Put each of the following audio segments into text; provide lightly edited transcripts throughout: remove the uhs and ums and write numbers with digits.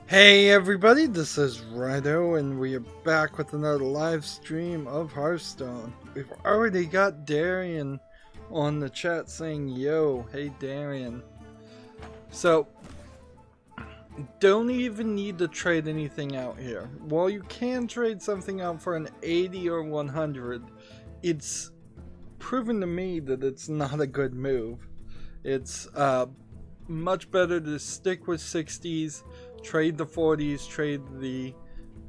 Hey everybody, this is Rydo and we are back with another live stream of Hearthstone. We've already got Darian on the chat saying yo, hey Darian. So, don't even need to trade anything out here. While you can trade something out for an 80 or 100, it's proven to me that it's not a good move. It's much better to stick with 60s, trade the 40s, trade the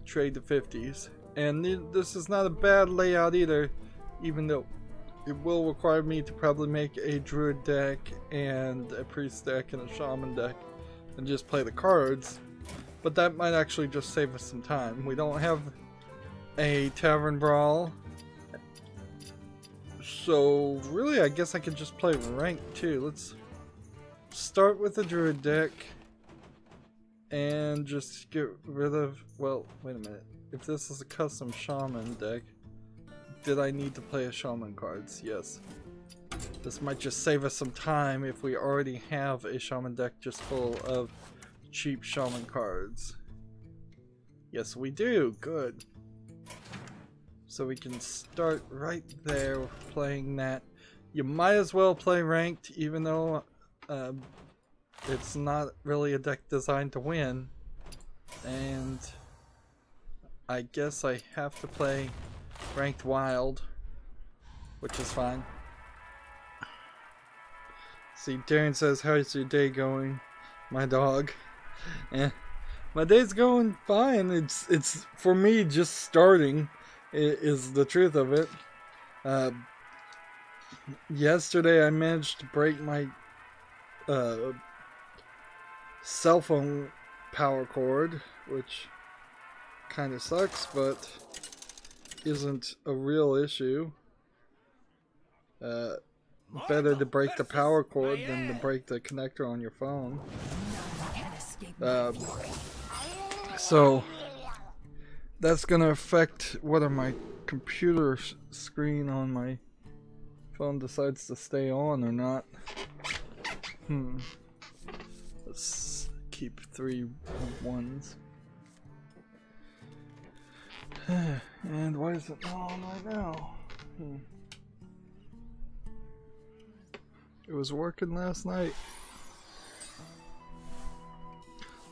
50s. And this is not a bad layout either, even though it will require me to probably make a druid deck and a priest deck and a shaman deck and just play the cards. But that might actually just save us some time. We don't have a tavern brawl, so really I guess I could just play ranked too. Let's start with the druid deck and just get rid of, well, wait a minute. If this is a custom shaman deck, did I need to play a shaman cards? Yes. This might just save us some time if we already have a shaman deck just full of cheap shaman cards. Yes, we do. Good. So we can start right there playing that. You might as well play ranked, even though it's not really a deck designed to win, and I guess I have to play ranked wild, which is fine. See, Darren says, how's your day going, my dog? My day's going fine. It's for me just starting is the truth of it. Yesterday I managed to break my cell phone power cord, which kind of sucks, but isn't a real issue. Better to break the power cord than to break the connector on your phone. So that's gonna affect whether my computer screen on my phone decides to stay on or not. Let's keep 3 1s. And why is it not on right now? It was working last night.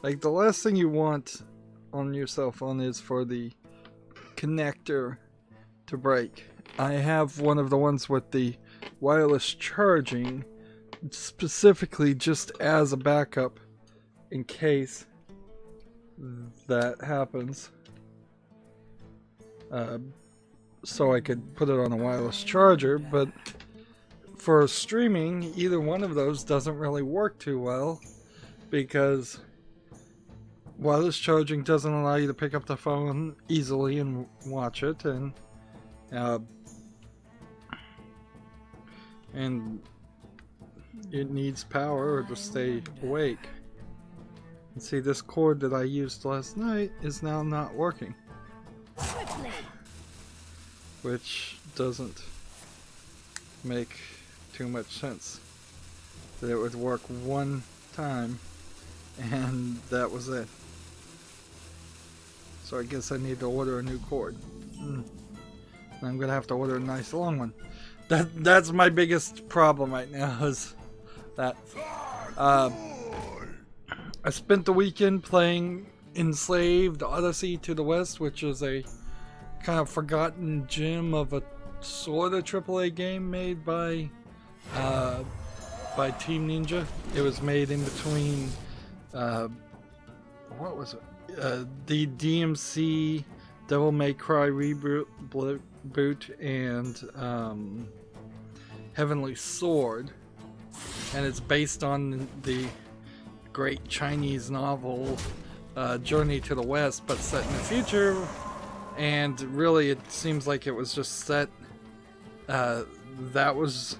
Like, the last thing you want on your cell phone is for the connector to break. I have one of the ones with the wireless charging, specifically just as a backup in case that happens, so I could put it on a wireless charger. But for streaming, either one of those doesn't really work too well, because wireless charging doesn't allow you to pick up the phone easily and watch it, and it needs power to stay awake. And see, this cord that I used last night is now not working, which doesn't make too much sense. That it would work one time and that was it. So I guess I need to order a new cord. I'm gonna have to order a nice long one. That's my biggest problem right now, is that I spent the weekend playing Enslaved Odyssey to the West, which is a kind of forgotten gem of a sort of AAA game made by Team Ninja. It was made in between what was it? The DMC Devil May Cry reboot and Heavenly Sword, and it's based on the great Chinese novel Journey to the West, but set in the future. And really, it seems like it was just set, that was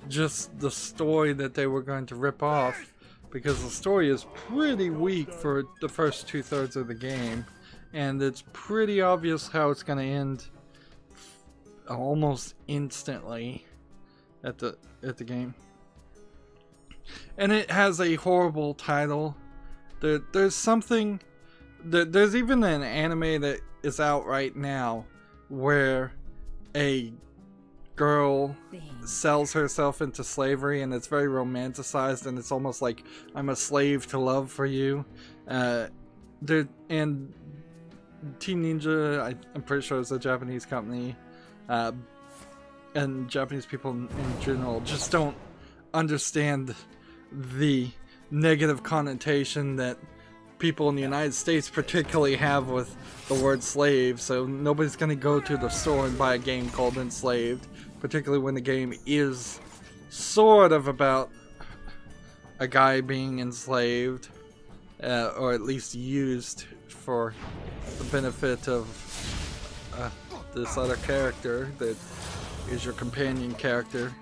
just the story that they were going to rip off, because the story is pretty weak for the first 2/3 of the game, and it's pretty obvious how it's going to end almost instantly at the game. And it has a horrible title. There's something There's even an anime that is out right now where a girl sells herself into slavery, and it's very romanticized, and it's almost like I'm a slave to love for you. And Team Ninja, I'm pretty sure it's a Japanese company, and Japanese people in general just don't understand the negative connotation that people in the United States particularly have with the word slave. So nobody's going to go to the store and buy a game called Enslaved, particularly when the game is sort of about a guy being enslaved, or at least used for the benefit of this other character that is your companion character.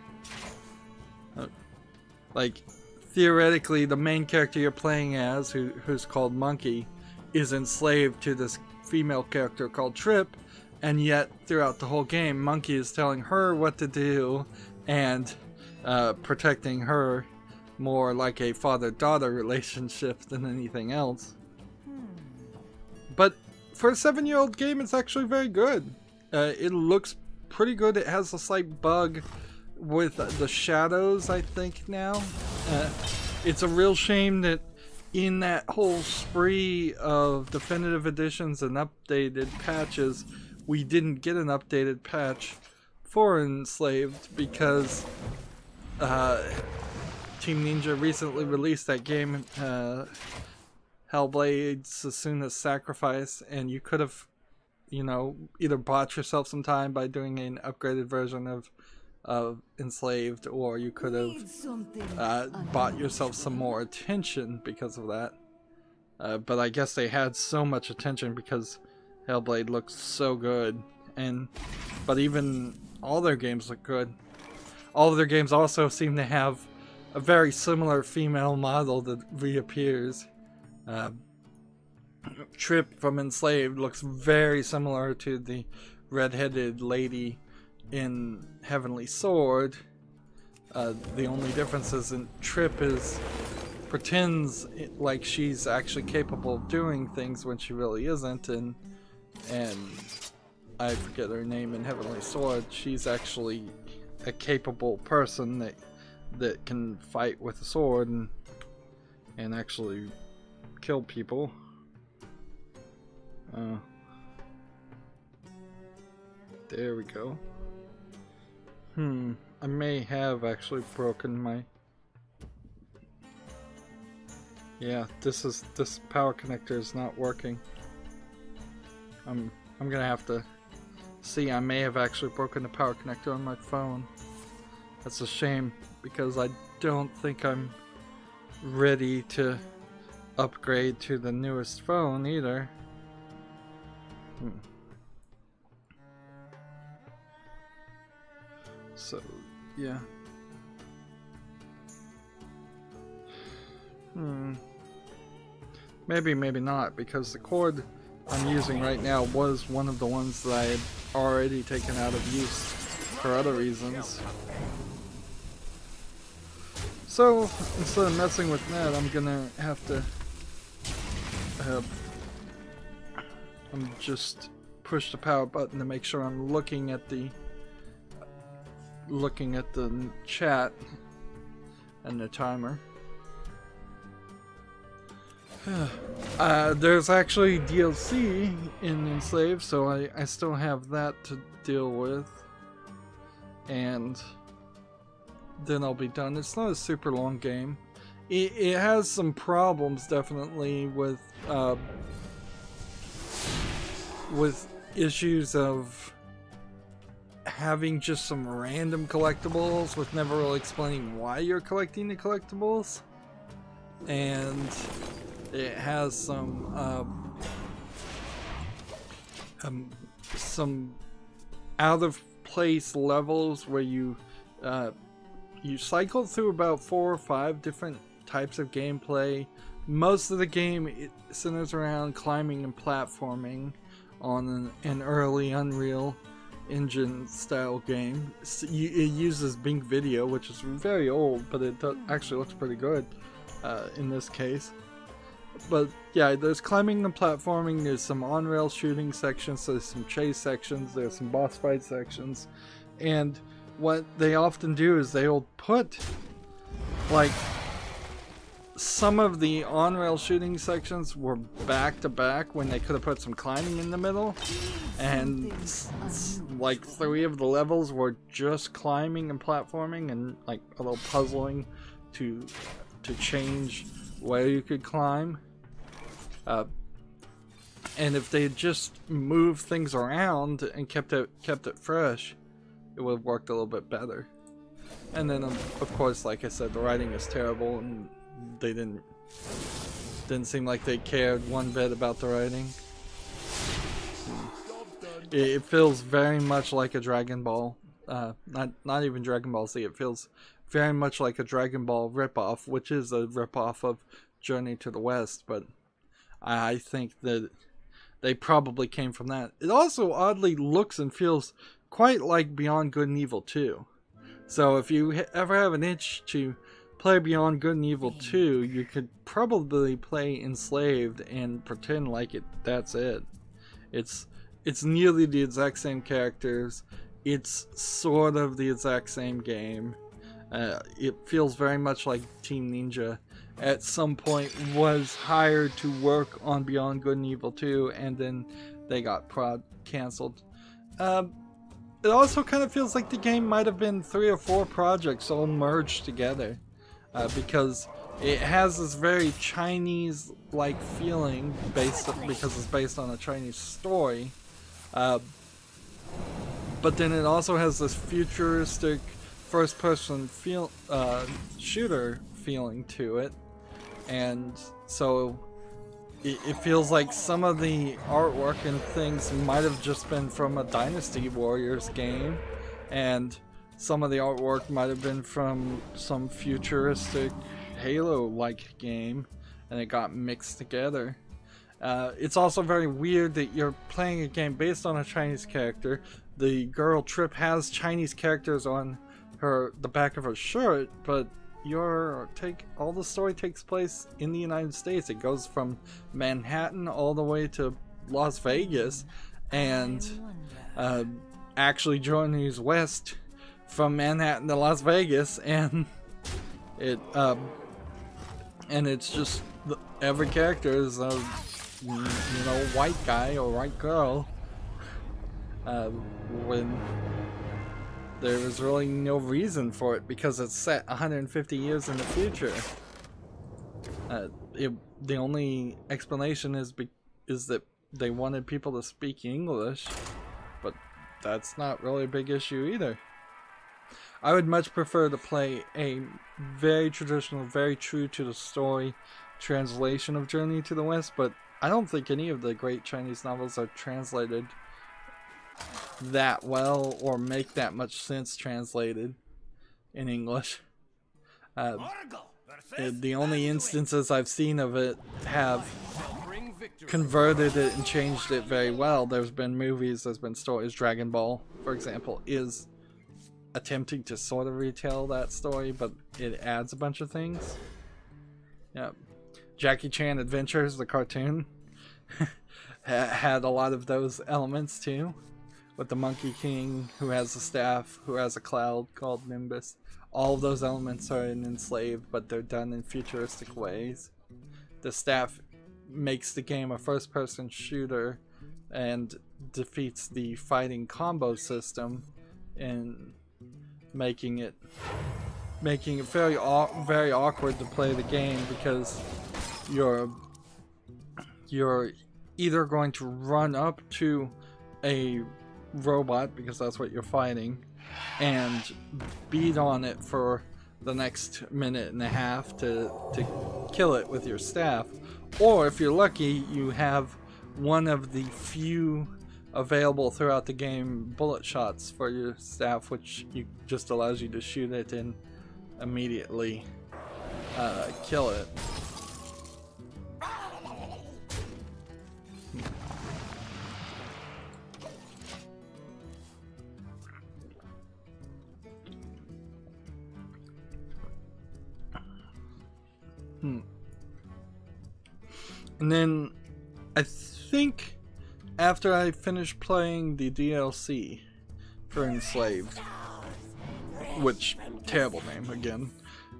Like, theoretically, the main character you're playing as, who's called Monkey, is enslaved to this female character called Trip, and yet throughout the whole game, Monkey is telling her what to do and protecting her, more like a father-daughter relationship than anything else. But for a 7-year-old game, it's actually very good. It looks pretty good. It has a slight bug with the shadows, I think, now. It's a real shame that in that whole spree of definitive editions and updated patches, we didn't get an updated patch for Enslaved, because Team Ninja recently released that game, Hellblade's Susuna's Sacrifice, and you could have, you know, either bought yourself some time by doing an upgraded version of Enslaved, or you could have bought yourself some more attention because of that. But I guess they had so much attention because Hellblade looks so good, but even all their games look good. All of their games also seem to have a very similar female model that reappears. Trip from Enslaved looks very similar to the red-headed lady in Heavenly Sword. The only difference is in Trip pretends like she's actually capable of doing things when she really isn't, and I forget her name in Heavenly Sword. She's actually a capable person that can fight with a sword and actually kill people. There we go. I may have actually broken my... Yeah, this power connector is not working. I'm gonna have to see. I may have actually broken the power connector on my phone. That's a shame, because I don't think I'm ready to upgrade to the newest phone either. So, yeah. Maybe, maybe not, because the cord I'm using right now was one of the ones that I had already taken out of use for other reasons. So, instead of messing with that, I'm gonna have to just push the power button to make sure I'm looking at the chat and the timer. There's actually DLC in Enslaved, so I still have that to deal with, and then I'll be done. It's not a super long game. It has some problems, definitely, with issues of having just some random collectibles with never really explaining why you're collecting the collectibles, and it has some out of place levels where you cycle through about 4 or 5 different types of gameplay. Most of the game centers around climbing and platforming on an early Unreal Engine style game. It uses Bing Video, which is very old, but it actually looks pretty good in this case. But yeah, there's climbing and platforming, there's some on-rail shooting sections, there's some chase sections, there's some boss fight sections, and what they often do is they'll put like some of the on-rail shooting sections were back to back when they could have put some climbing in the middle, and like 3 of the levels were just climbing and platforming and like a little puzzling to change where you could climb. And if they had just moved things around and kept it fresh, it would have worked a little bit better. And then of course, like I said, the writing is terrible, and they didn't seem like they cared one bit about the writing. It feels very much like a Dragon Ball, not even Dragon Ball Z. It feels very much like a Dragon Ball ripoff, which is a ripoff of Journey to the West, but I think that they probably came from that. It also oddly looks and feels quite like Beyond Good and Evil 2. So if you ever have an itch to play Beyond Good and Evil 2, you could probably play Enslaved and pretend like that's it. It's nearly the exact same characters. It's sort of the exact same game. It feels very much like Team Ninja at some point was hired to work on Beyond Good and Evil 2, and then they got cancelled. It also kind of feels like the game might have been 3 or 4 projects all merged together, because it has this very Chinese-like feeling because it's based on a Chinese story, but then it also has this futuristic first-person shooter feeling to it. And so it feels like some of the artwork and things might have just been from a Dynasty Warriors game, and some of the artwork might have been from some futuristic Halo-like game, and it got mixed together. It's also very weird that you're playing a game based on a Chinese character. The girl Trip has Chinese characters on the back of her shirt, but all the story takes place in the United States. It goes from Manhattan all the way to Las Vegas, and actually journeys west from Manhattan to Las Vegas, and it's just every character is a white guy or white girl, when there was really no reason for it because it's set 150 years in the future. The only explanation is that they wanted people to speak English, but that's not really a big issue either. I would much prefer to play a very traditional, very true to the story translation of Journey to the West, but I don't think any of the great Chinese novels are translated that well or make that much sense translated in English. The only instances I've seen of it have converted it and changed it very well. There's been movies, there's been stories. Dragon Ball, for example, is attempting to sort of retell that story, but it adds a bunch of things. Yeah, Jackie Chan Adventures, the cartoon, had a lot of those elements too, with the Monkey King who has a staff, who has a cloud called Nimbus. All of those elements are in Enslaved, but they're done in futuristic ways. The staff makes the game a first-person shooter and defeats the fighting combo system, and making it very awkward to play the game, because you're either going to run up to a robot, because that's what you're fighting, and beat on it for the next minute and a half to kill it with your staff, or if you're lucky, you have one of the few available throughout the game bullet shots for your staff, which just allows you to shoot it and immediately kill it. And then I think after I finish playing the DLC for Enslaved, which terrible name again,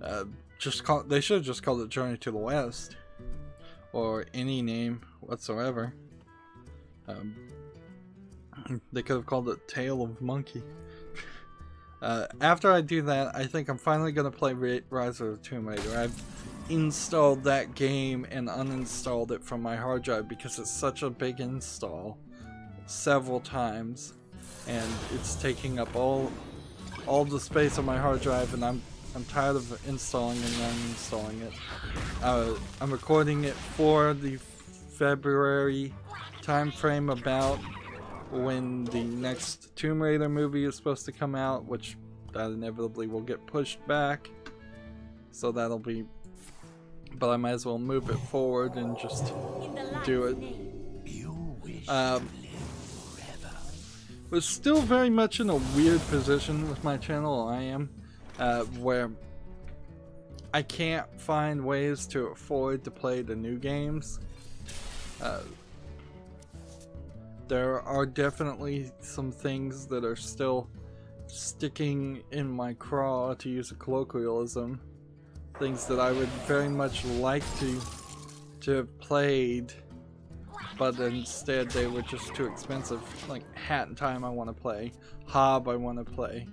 they should have just called it Journey to the West, or any name whatsoever. They could have called it Tale of Monkey. After I do that, I think I'm finally gonna play Rise of the Tomb Raider. I've installed that game and uninstalled it from my hard drive because it's such a big install several times, and it's taking up all the space on my hard drive, and I'm tired of installing and uninstalling it. I'm recording it for the February time frame about when the next Tomb Raider movie is supposed to come out, which that inevitably will get pushed back, so that'll be, but I might as well move it forward and just do it. We're still very much in a weird position with my channel. I am where I can't find ways to afford to play the new games. There are definitely some things that are still sticking in my craw, to use a colloquialism. Things that I would very much like to have played, but instead they were just too expensive. Like Hat in Time I want to play, Hob I want to play.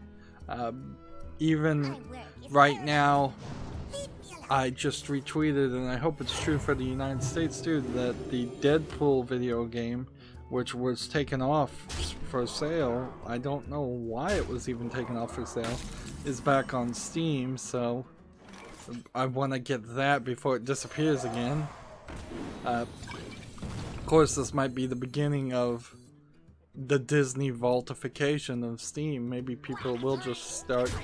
Even right now, I just retweeted, and I hope it's true for the United States too, that the Deadpool video game, which was taken off for sale, I don't know why it was even taken off for sale, is back on Steam, so I want to get that before it disappears again. Of course, this might be the beginning of the Disney vaultification of Steam. Maybe people will just start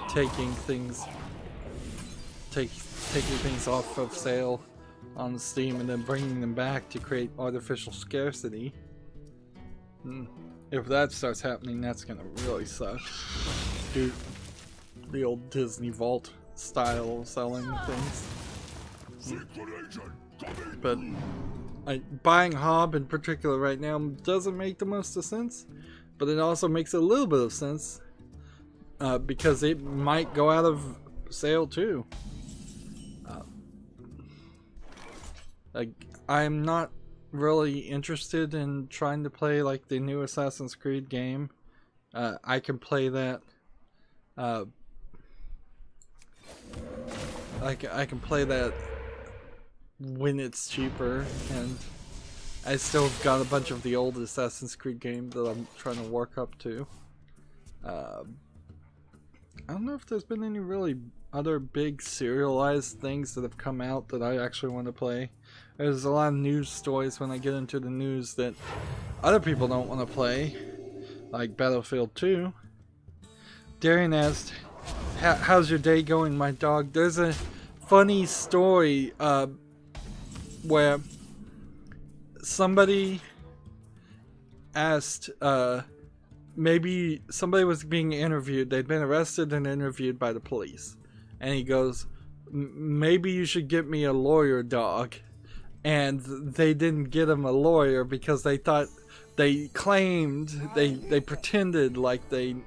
taking things off of sale on Steam and then bringing them back to create artificial scarcity. If that starts happening, that's gonna really suck. Dude, the old Disney Vault style of selling things. But buying Hob in particular right now doesn't make the most of sense, but it also makes a little bit of sense because it might go out of sale too. I'm not really interested in trying to play like the new Assassin's Creed game. I can play that. I can play that when it's cheaper, and I still have got a bunch of the old Assassin's Creed games that I'm trying to work up to. I don't know if there's been any really other big serialized things that have come out that I actually want to play. There's a lot of news stories when I get into the news that other people don't want to play, like Battlefield 2. Darian asked, how's your day going, my dog? There's a funny story where somebody asked, maybe somebody was being interviewed, they'd been arrested and interviewed by the police, and he goes, maybe you should get me a lawyer, dog. And they didn't get him a lawyer because they thought, they claimed, they pretended like they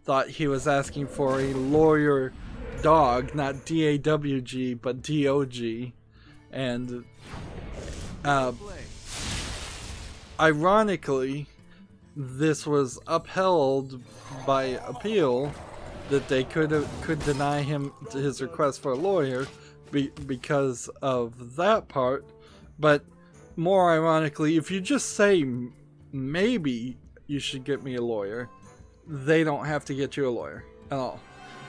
thought he was asking for a lawyer dog, not D-A-W-G, but D-O-G. And ironically, this was upheld by appeal, that they could deny him his request for a lawyer because of that part. But more ironically, if you just say maybe you should get me a lawyer, they don't have to get you a lawyer at all.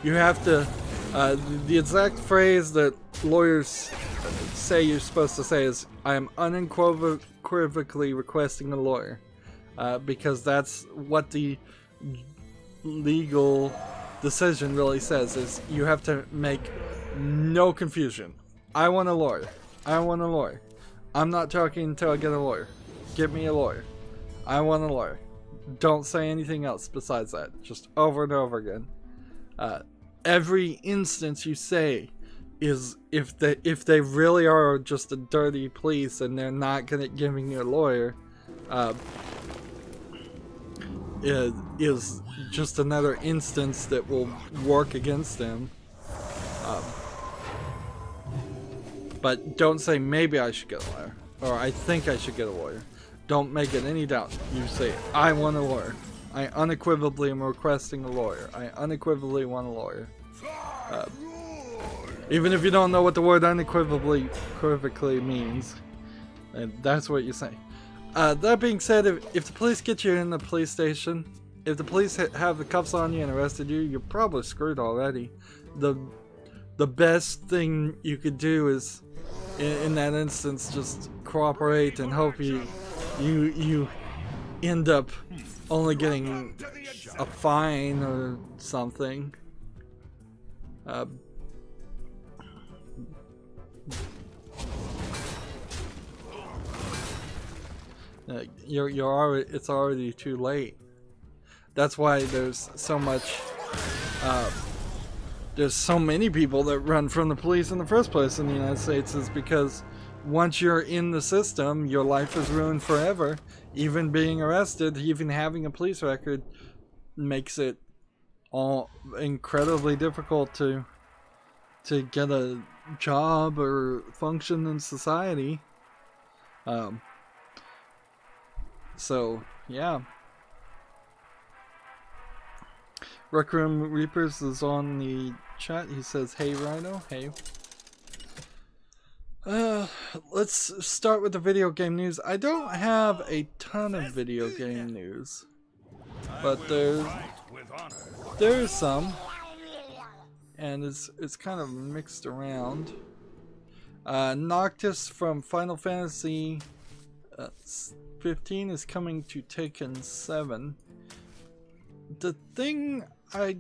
You have to, the exact phrase that lawyers say you're supposed to say is, I am unequivocally requesting a lawyer. Because that's what the legal decision really says, is you have to make no confusion. I want a lawyer. I want a lawyer. I'm not talking until I get a lawyer. Get me a lawyer. I want a lawyer. Don't say anything else besides that. Just over and over again. Every instance you say is if they really are just a dirty police and they're not giving you a lawyer, is just another instance that will work against them. But don't say maybe I should get a lawyer or I think I should get a lawyer. Don't make it any doubt. You say I want a lawyer. I unequivocally am requesting a lawyer. I unequivocally want a lawyer. Even if you don't know what the word unequivocally means, and that's what you say. That being said, if the police get you in the police station, if the police have the cuffs on you and arrested you, you're probably screwed already. The best thing you could do is, in that instance, just cooperate and hope you end up only getting a fine or something. It's already too late. That's why there's so much. There's so many people that run from the police in the first place in the United States, is because once you're in the system, your life is ruined forever. Even being arrested, even having a police record, makes it all incredibly difficult to get a job or function in society. So yeah. Rec Room Reapers is on the chat. He says, "Hey Rydo, hey." Let's start with the video game news. I don't have a ton of video game news, but there's some, and it's kind of mixed around. Noctis from Final Fantasy 15 is coming to Tekken 7. The thing I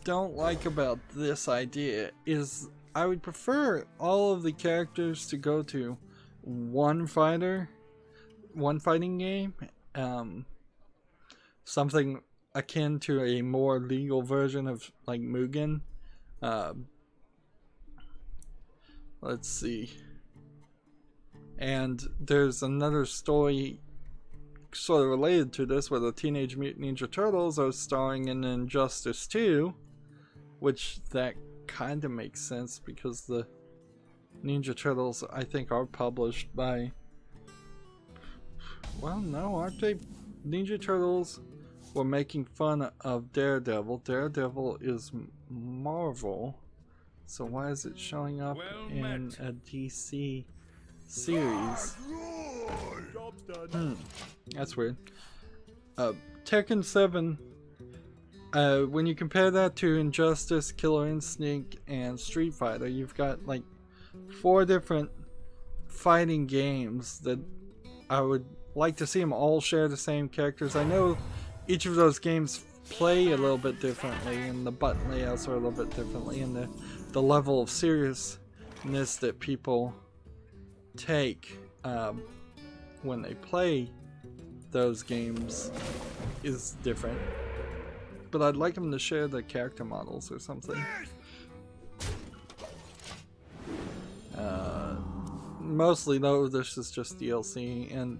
don't like about this idea is I would prefer all of the characters to go to one fighting game, something akin to a more legal version of like Mugen. Let's see. And there's another story sort of related to this, where the Teenage Mutant Ninja Turtles are starring in Injustice 2, which that kind of makes sense because the Ninja Turtles, I think, are published by, well, no, aren't they? Ninja Turtles were making fun of Daredevil. Daredevil is Marvel, so why is it showing up in a DC series? That's weird. Tekken 7, when you compare that to Injustice, Killer Instinct, and Street Fighter, you've got like 4 different fighting games that I would like to see them all share the same characters. I know each of those games play a little bit differently, and the button layouts are a little bit differently, and the level of seriousness that people take when they play those games is different. But I'd like them to share the character models or something. Mostly though, this is just DLC, and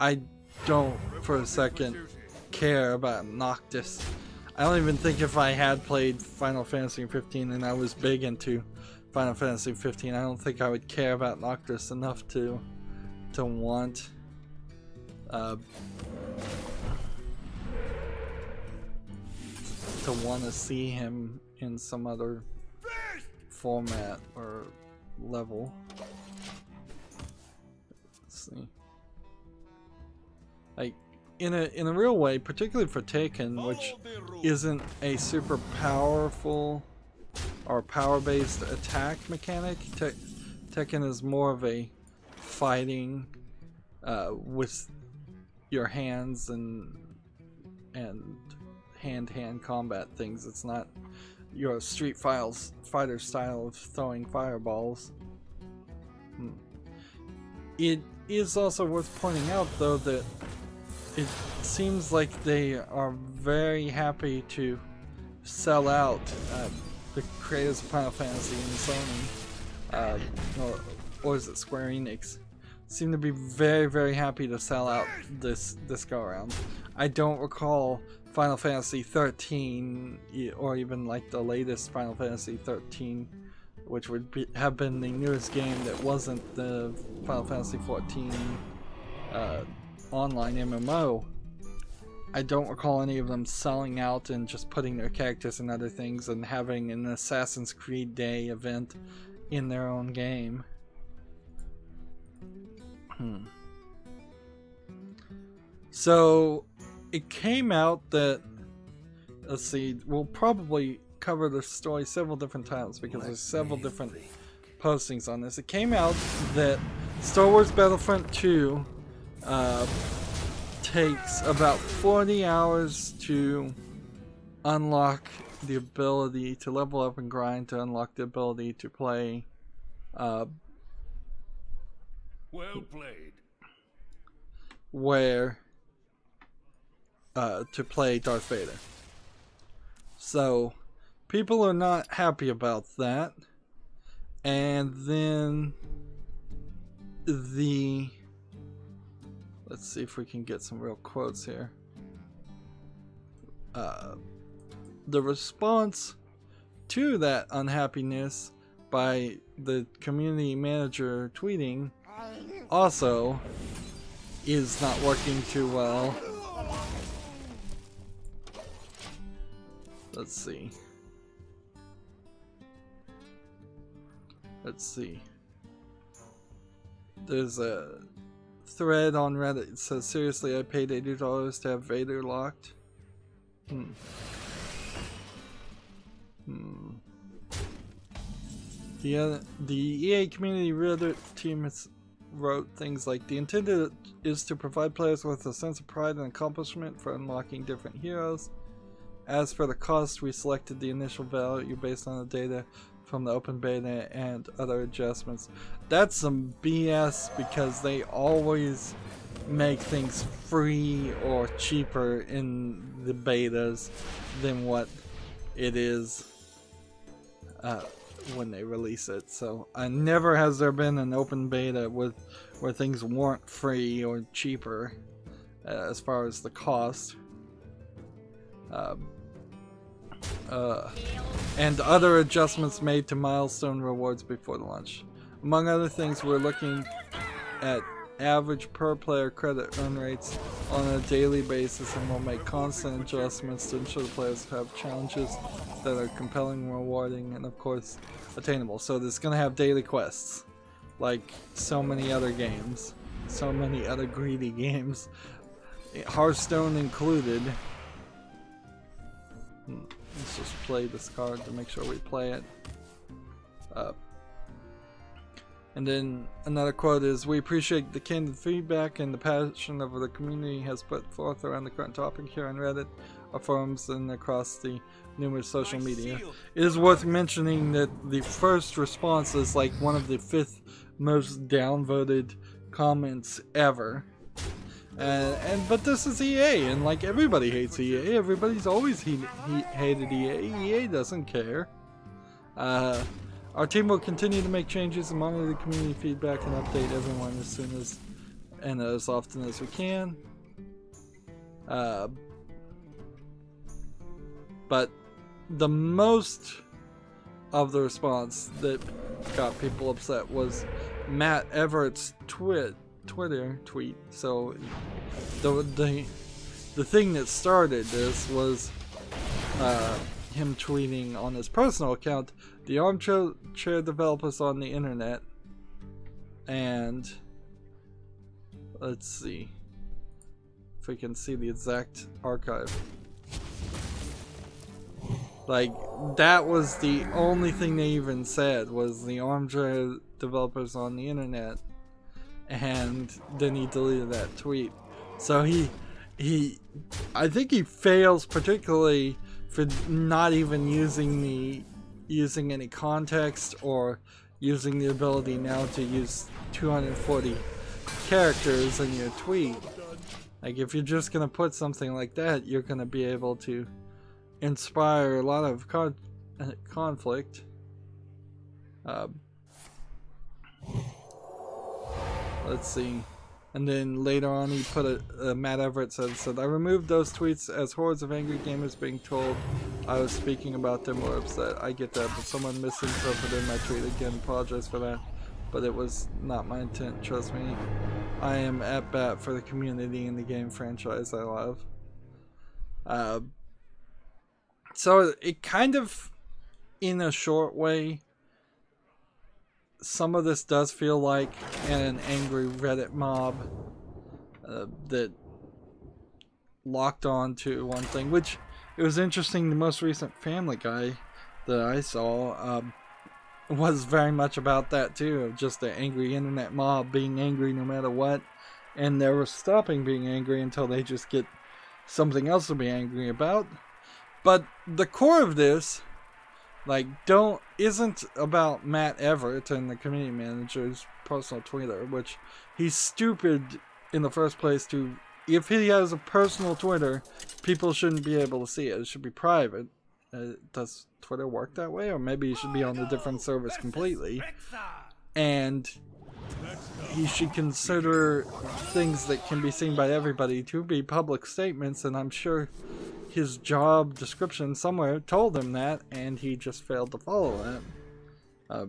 I don't for a second care about Noctis. I don't even think if I had played Final Fantasy 15 and I was big into Final Fantasy 15, I don't think I would care about Noctis enough to want to see him in some other format or level. Let's see. Like in a real way, particularly for Tekken, which isn't a super powerful or power-based attack mechanic. Tekken is more of a fighting with your hands and hand-to-hand combat things. It's not your Street Fighter style of throwing fireballs. It is also worth pointing out, though, that it seems like they are very happy to sell out the creators of Final Fantasy and Sony, or is it Square Enix, seem to be very, very happy to sell out this go around. I don't recall Final Fantasy 13 or even like the latest Final Fantasy 13, which would have been the newest game that wasn't the Final Fantasy 14 online MMO. I don't recall any of them selling out and just putting their characters in other things and having an Assassin's Creed Day event in their own game. So it came out that, let's see, we'll probably cover the story several different times because there's several different postings on this. It came out that Star Wars Battlefront 2 takes about 40 hours to unlock the ability to level up and grind, to unlock the ability to play well played. To play Darth Vader. So people are not happy about that. And then let's see if we can get some real quotes here. The response to that unhappiness by the community manager tweeting also is not working too well. Let's see. There's a thread on Reddit that says, seriously, I paid $80 to have Vader locked. The EA community Reddit team has wrote things like, the intent is to provide players with a sense of pride and accomplishment for unlocking different heroes. As for the cost, we selected the initial value based on the data from the open beta and other adjustments. That's some BS because they always make things free or cheaper in the betas than what it is when they release it. So never has there been an open beta where things weren't free or cheaper as far as the cost. And other adjustments made to milestone rewards before the launch. Among other things, we're looking at average per player credit earn rates on a daily basis, and we'll make constant adjustments to ensure the players have challenges that are compelling, rewarding, and of course attainable. So there's going to have daily quests like so many other games, so many other greedy games, Hearthstone included. Let's just play this card to make sure we play it. And then another quote is, we appreciate the candid feedback and the passion of the community has put forth around the current topic here on Reddit, our forums, and across the numerous social media. It is worth mentioning that the first response is like one of the 5th most downvoted comments ever. But this is EA, and like everybody hates EA. Everybody's always hated EA. EA doesn't care. Our team will continue to make changes and monitor the community feedback and update everyone as soon as and as often as we can. But the most of the response that got people upset was Matt Everett's Twitter tweet. So the thing that started this was him tweeting on his personal account, the armchair developers on the internet, and let's see if we can see the exact archive. Like, that was the only thing they even said, was the armchair developers on the internet, and then he deleted that tweet. So I think he fails particularly for not even using any context or using the ability now to use 240 characters in your tweet. Like, if you're just gonna put something like that, you're gonna be able to inspire a lot of conflict. Let's see. And then later on he put Matt Everett said, I removed those tweets as hordes of angry gamers being told I was speaking about them were upset. I get that, but someone misinterpreted my tweet. Again, apologize for that. But it was not my intent, trust me. I am at bat for the community and the game franchise I love. So it kind of, in a short way, some of this does feel like an angry Reddit mob that locked on to one thing, which it was interesting. The most recent Family Guy that I saw was very much about that too, of just the angry internet mob being angry no matter what, and never stopping being angry until they just get something else to be angry about. But the core of this, like, isn't about Matt Everett and the community manager's personal Twitter, which he's stupid in the first place to, if he has a personal Twitter, people shouldn't be able to see it. It should be private. Does Twitter work that way? Or maybe he should be on a different service completely. And he should consider things that can be seen by everybody to be public statements, and I'm sure his job description somewhere told him that, and he just failed to follow that.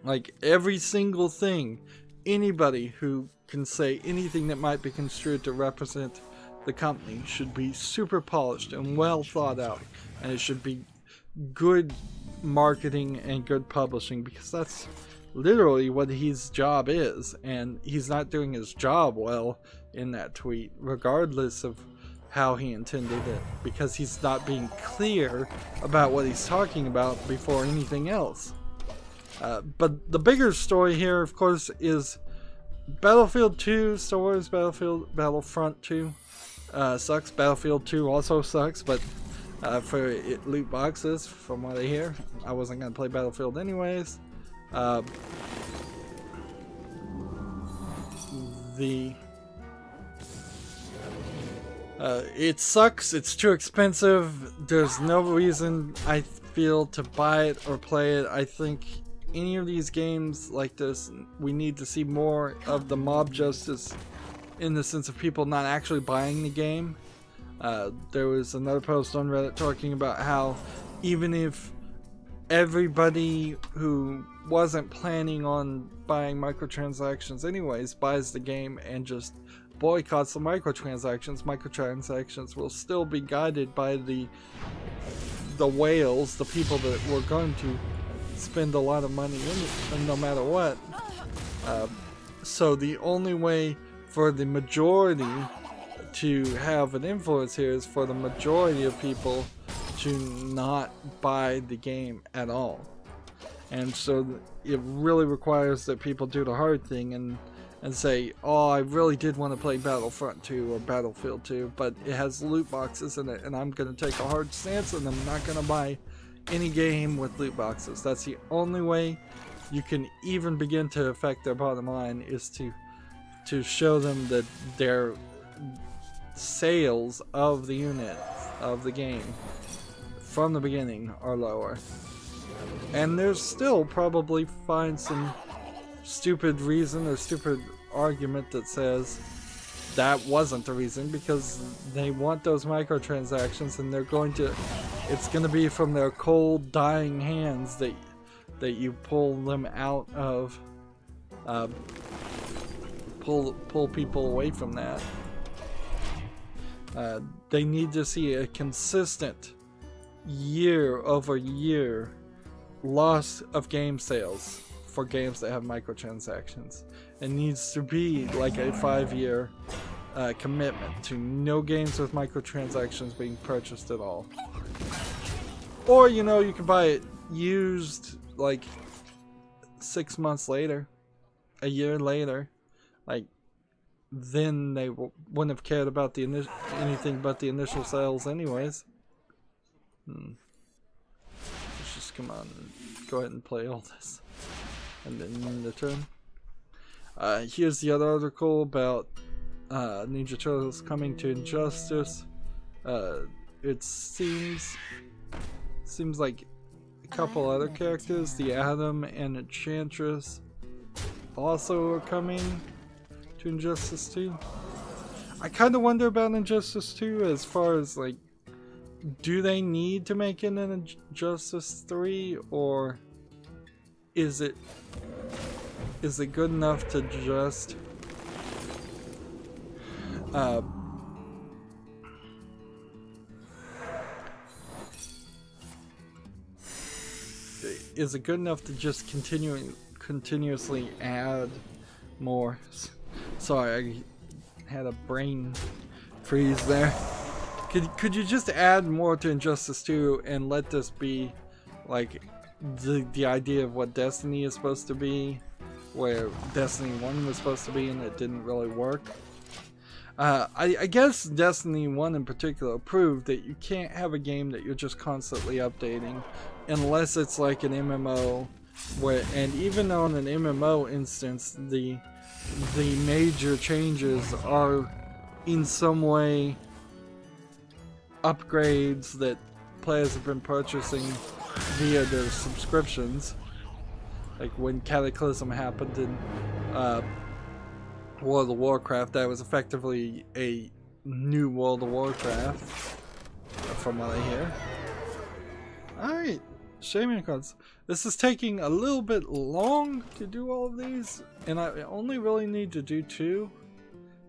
Like, every single thing, anybody who can say anything that might be construed to represent the company should be super polished and well thought out, and it should be good marketing and good publishing, because that's literally what his job is, and he's not doing his job well in that tweet, regardless of how he intended it, because he's not being clear about what he's talking about before anything else. But the bigger story here, of course, is Battlefield 2 stores. Battlefront 2 sucks. Battlefield 2 also sucks, but for loot boxes, from what I hear, I wasn't going to play Battlefield anyways. It sucks, it's too expensive, there's no reason I feel to buy it or play it. I think any of these games like this, we need to see more of the mob justice in the sense of people not actually buying the game. There was another post on Reddit talking about how even if everybody who wasn't planning on buying microtransactions anyways buys the game and just boycotts the microtransactions will still be guided by the whales, the people that were going to spend a lot of money in no matter what. So the only way for the majority to have an influence here is for the majority of people to not buy the game at all. And so it really requires that people do the hard thing and say, oh, I really did want to play Battlefront 2 or Battlefield 2, but it has loot boxes in it, and I'm going to take a hard stance and I'm not going to buy any game with loot boxes. That's the only way you can even begin to affect their bottom line, is to show them that their sales of the unit, of the game, from the beginning are lower. And there's still probably find some stupid reason or stupid argument that says that wasn't the reason, because they want those microtransactions and they're going to, it's going to be from their cold dying hands that you pull them out of, pull people away from that. They need to see a consistent year over year loss of game sales for games that have microtransactions. It needs to be like a 5-year commitment to no games with microtransactions being purchased at all. Or, you know, you can buy it used like 6 months later, a year later. Like, then they wouldn't have cared about the anything but the initial sales anyways. Let's just come on and go ahead and play all this and then end the turn. Here's the other article about Ninja Turtles coming to Injustice. It seems Seems like a couple other characters, the Atom and Enchantress, also are coming to Injustice 2. I kind of wonder about Injustice 2 as far as like, do they need to make it an Injustice 3, or is it good enough to just is it good enough to just continuously add more? Sorry, I had a brain freeze there. Could you just add more to Injustice 2 and let this be like the idea of what Destiny is supposed to be, where Destiny 1 was supposed to be and it didn't really work? I guess Destiny 1 in particular proved that you can't have a game that you're just constantly updating unless it's like an MMO, where, and even on an MMO instance, the major changes are in some way upgrades that players have been purchasing via their subscriptions. Like when Cataclysm happened in World of Warcraft, that was effectively a new World of Warcraft, from what I hear. Alright, Shaman cards. This is taking a little bit long to do all of these, and I only really need to do 2.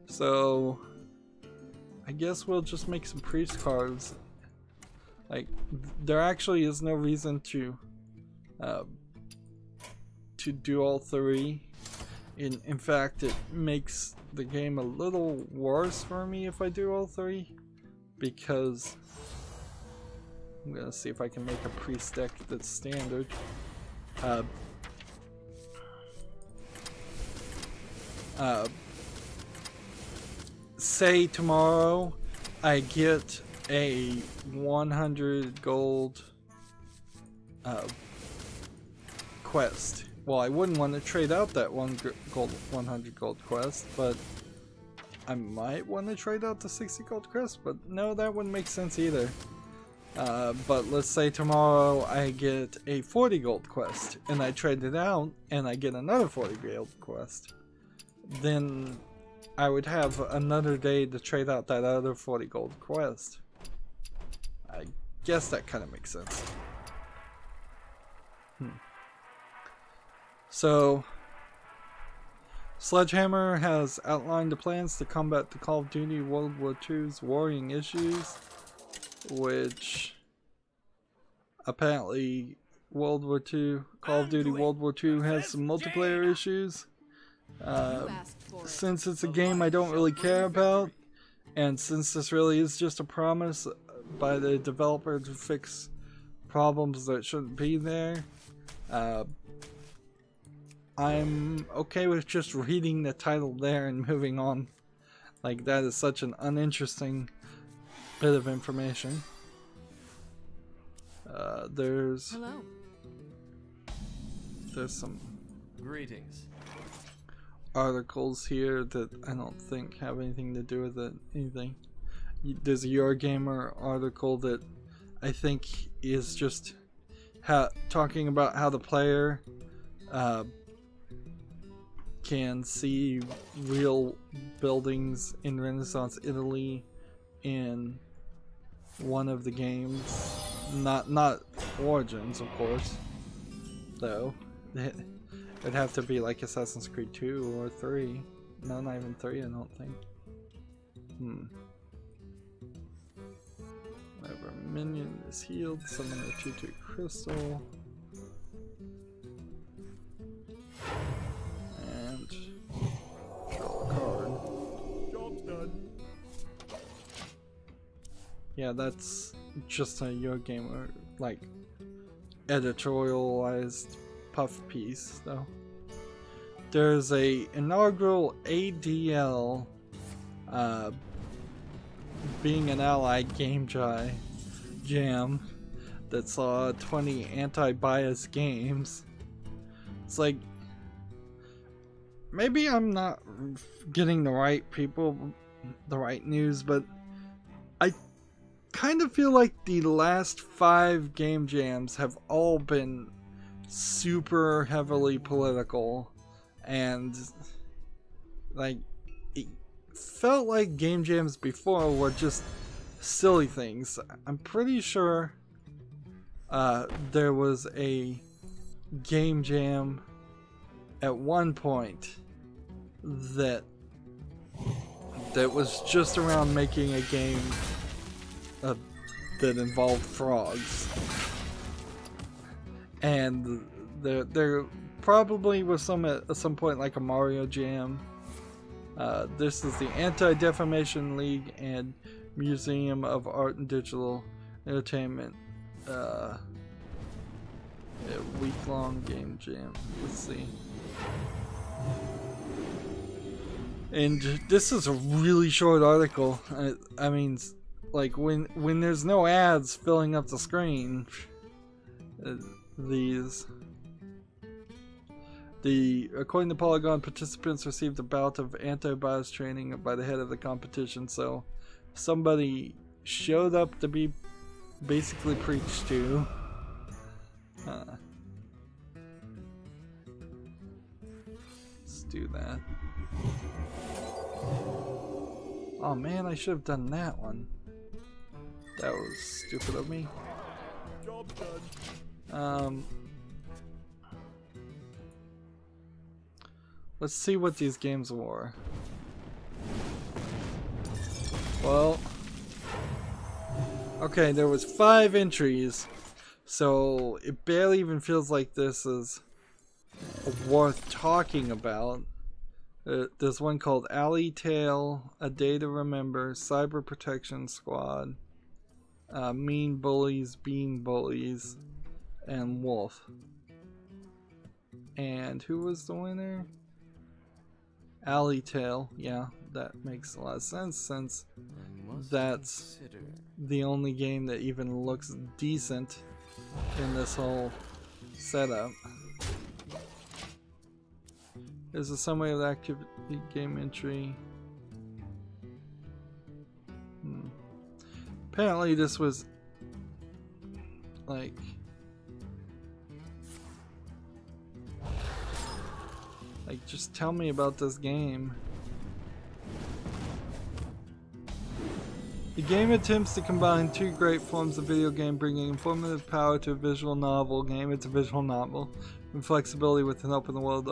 So I guess we'll just make some priest cards. Like, there actually is no reason to do all 3. In fact, it makes the game a little worse for me if I do all 3, because I'm gonna see if I can make a priest deck that's standard. Say tomorrow I get a 100 gold quest. Well, I wouldn't want to trade out that 100 gold quest, but I might want to trade out the 60 gold quest, but no, that wouldn't make sense either. But let's say tomorrow I get a 40 gold quest, and I trade it out, and I get another 40 gold quest. Then I would have another day to trade out that other 40 gold quest. I guess that kind of makes sense. So, Sledgehammer has outlined the plans to combat the Call of Duty World War II's warring issues, which apparently Call of Duty World War II has some multiplayer issues. Since it's a game I don't really care about, and since this really is just a promise by the developer to fix problems that shouldn't be there, I'm okay with just reading the title there and moving on. Like, that is such an uninteresting bit of information. There's some greetings articles here that I don't think have anything to do with it. There's a Eurogamer article that I think is just talking about how the player can see real buildings in Renaissance Italy in one of the games. Not Origins, of course, though. It'd have to be like Assassin's Creed 2 or 3. No, not even 3, I don't think. Whatever. Minion is healed. Summon a 2/2 crystal. And draw a card. Job's done. Yeah, that's just a Eurogamer, like, editorialized puff piece, though. There's a inaugural ADL Being an Ally game jam that saw 20 anti-bias games. It's like, maybe I'm not getting the right people, the right news, but kind of feel like the last 5 game jams have all been super heavily political, and like it felt like game jams before were just silly things. I'm pretty sure there was a game jam at one point that was just around making a game that involved frogs, and there probably was some at some point like a Mario jam. This is the Anti-Defamation League and Museum of Art and Digital Entertainment week-long game jam. Let's see. And this is a really short article. I mean, like when there's no ads filling up the screen, according to Polygon, participants received a bout of anti-bias training by the head of the competition. So somebody showed up to be basically preached to. Let's do that. Oh man, I should have done that one. That was stupid of me. Job done. Let's see what these games were. Well, okay, there was 5 entries, so it barely even feels like this is worth talking about. There's one called Alley Tale, A Day to Remember, Cyber Protection Squad, Mean Bullies, Bean Bullies, and Wolf. And who was the winner? Alley Tale. Yeah, that makes a lot of sense since that's the only game that even looks decent in this whole setup. There's a summary of the activity game entry. Apparently this was like just tell me about this game. The game attempts to combine 2 great forms of video game, bringing informative power to a visual novel game. It's a visual novel, and flexibility with an open world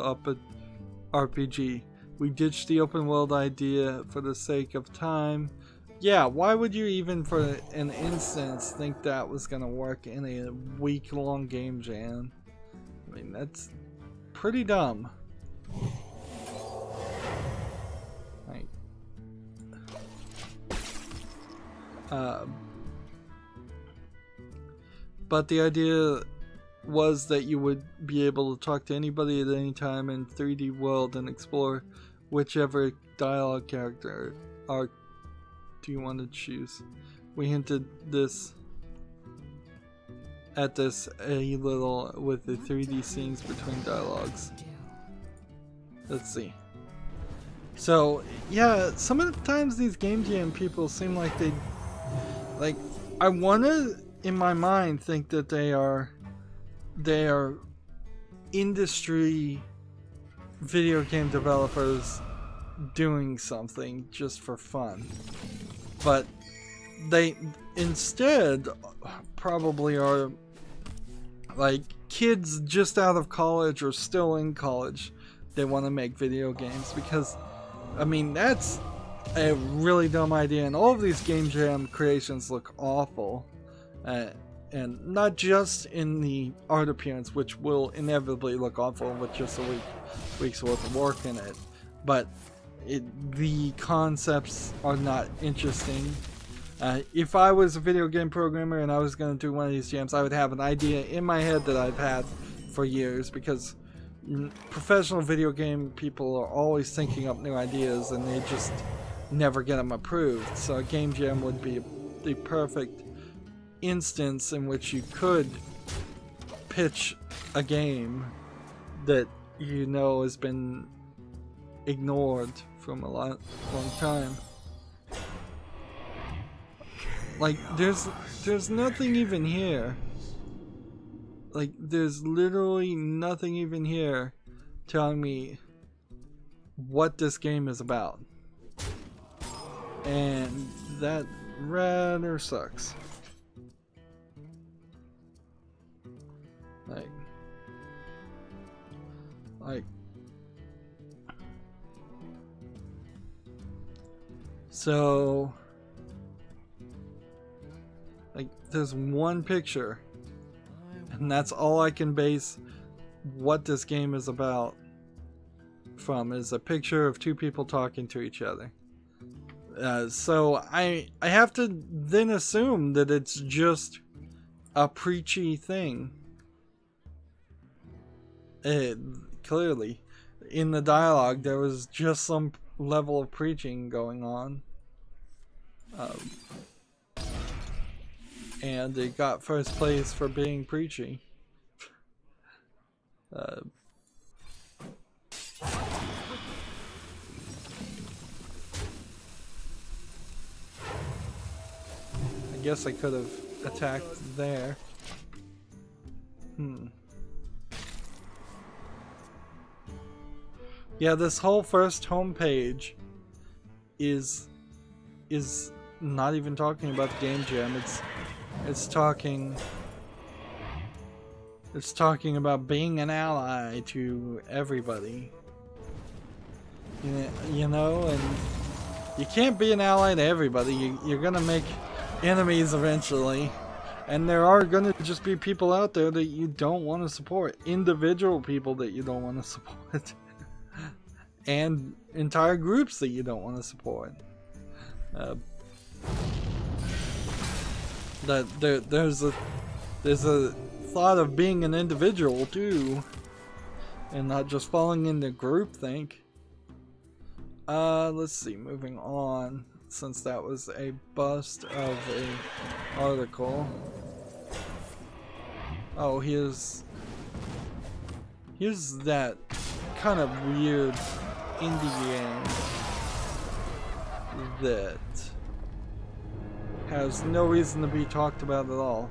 RPG. We ditched the open world idea for the sake of time. Yeah, why would you even for an instance think that was gonna work in a week-long game jam? I mean, that's pretty dumb. Like, but the idea was that you would be able to talk to anybody at any time in 3D world and explore whichever dialogue character arc do you want to choose. We hinted at this a little with the 3D scenes between dialogues. Let's see. So yeah, some of the times these game jam people seem like I wanna in my mind think that they are industry video game developers doing something just for fun, but they instead probably are like kids just out of college or still in college. They want to make video games because, I mean, that's a really dumb idea, and all of these game jam creations look awful. And not just in the art appearance, which will inevitably look awful with just a week's worth of work in it, but the concepts are not interesting. If I was a video game programmer and I was going to do one of these jams, I would have an idea in my head that I've had for years, because professional video game people are always thinking up new ideas and they just never get them approved. So a game jam would be the perfect instance in which you could pitch a game that you know has been ignored from a long time. Like, there's nothing even here. Like, there's literally nothing even here telling me what this game is about. And that rather sucks. Like, so, like, there's one picture, and that's all I can base what this game is about from, is a picture of two people talking to each other. So I have to then assume that it's just a preachy thing. Clearly, in the dialogue, there was just some level of preaching going on. And it got first place for being preachy. I guess I could have attacked there. Yeah, this whole first homepage is not even talking about the game jam. It's talking about being an ally to everybody. You know, and you can't be an ally to everybody. You're gonna make enemies eventually, and there are gonna just be people out there that you don't want to support, individual people that you don't want to support. And entire groups that you don't want to support. There's a thought of being an individual too, and not just falling into groupthink. Let's see. Moving on, since that was a bust of a article. Oh, here's that kind of weird indie game that has no reason to be talked about at all.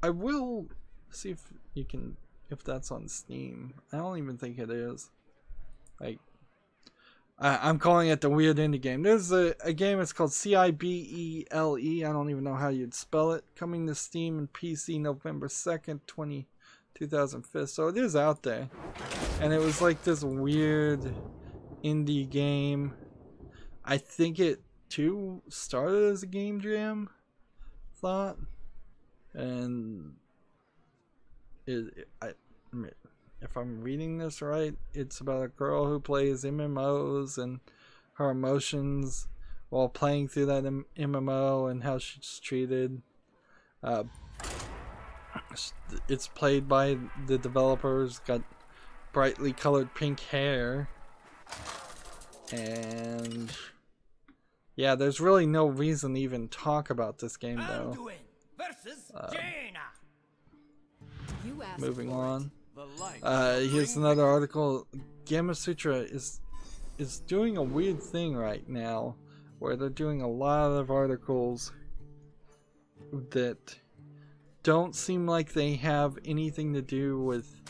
I will see if that's on Steam. I don't even think it is. Like, I'm calling it the weird indie game. There's a game, it's called Cibele. I don't even know how you'd spell it. Coming to Steam and PC November 2nd, 2005. So it is out there. And it was like this weird indie game. I think it too started as a game jam thought. And if I'm reading this right, it's about a girl who plays MMOs and her emotions while playing through that MMO and how she's treated. It's played by the developers, got brightly colored pink hair, and yeah, there's really no reason to even talk about this game though. Moving on. Here's another article. Gamasutra is doing a weird thing right now, where they're doing a lot of articles that don't seem like they have anything to do with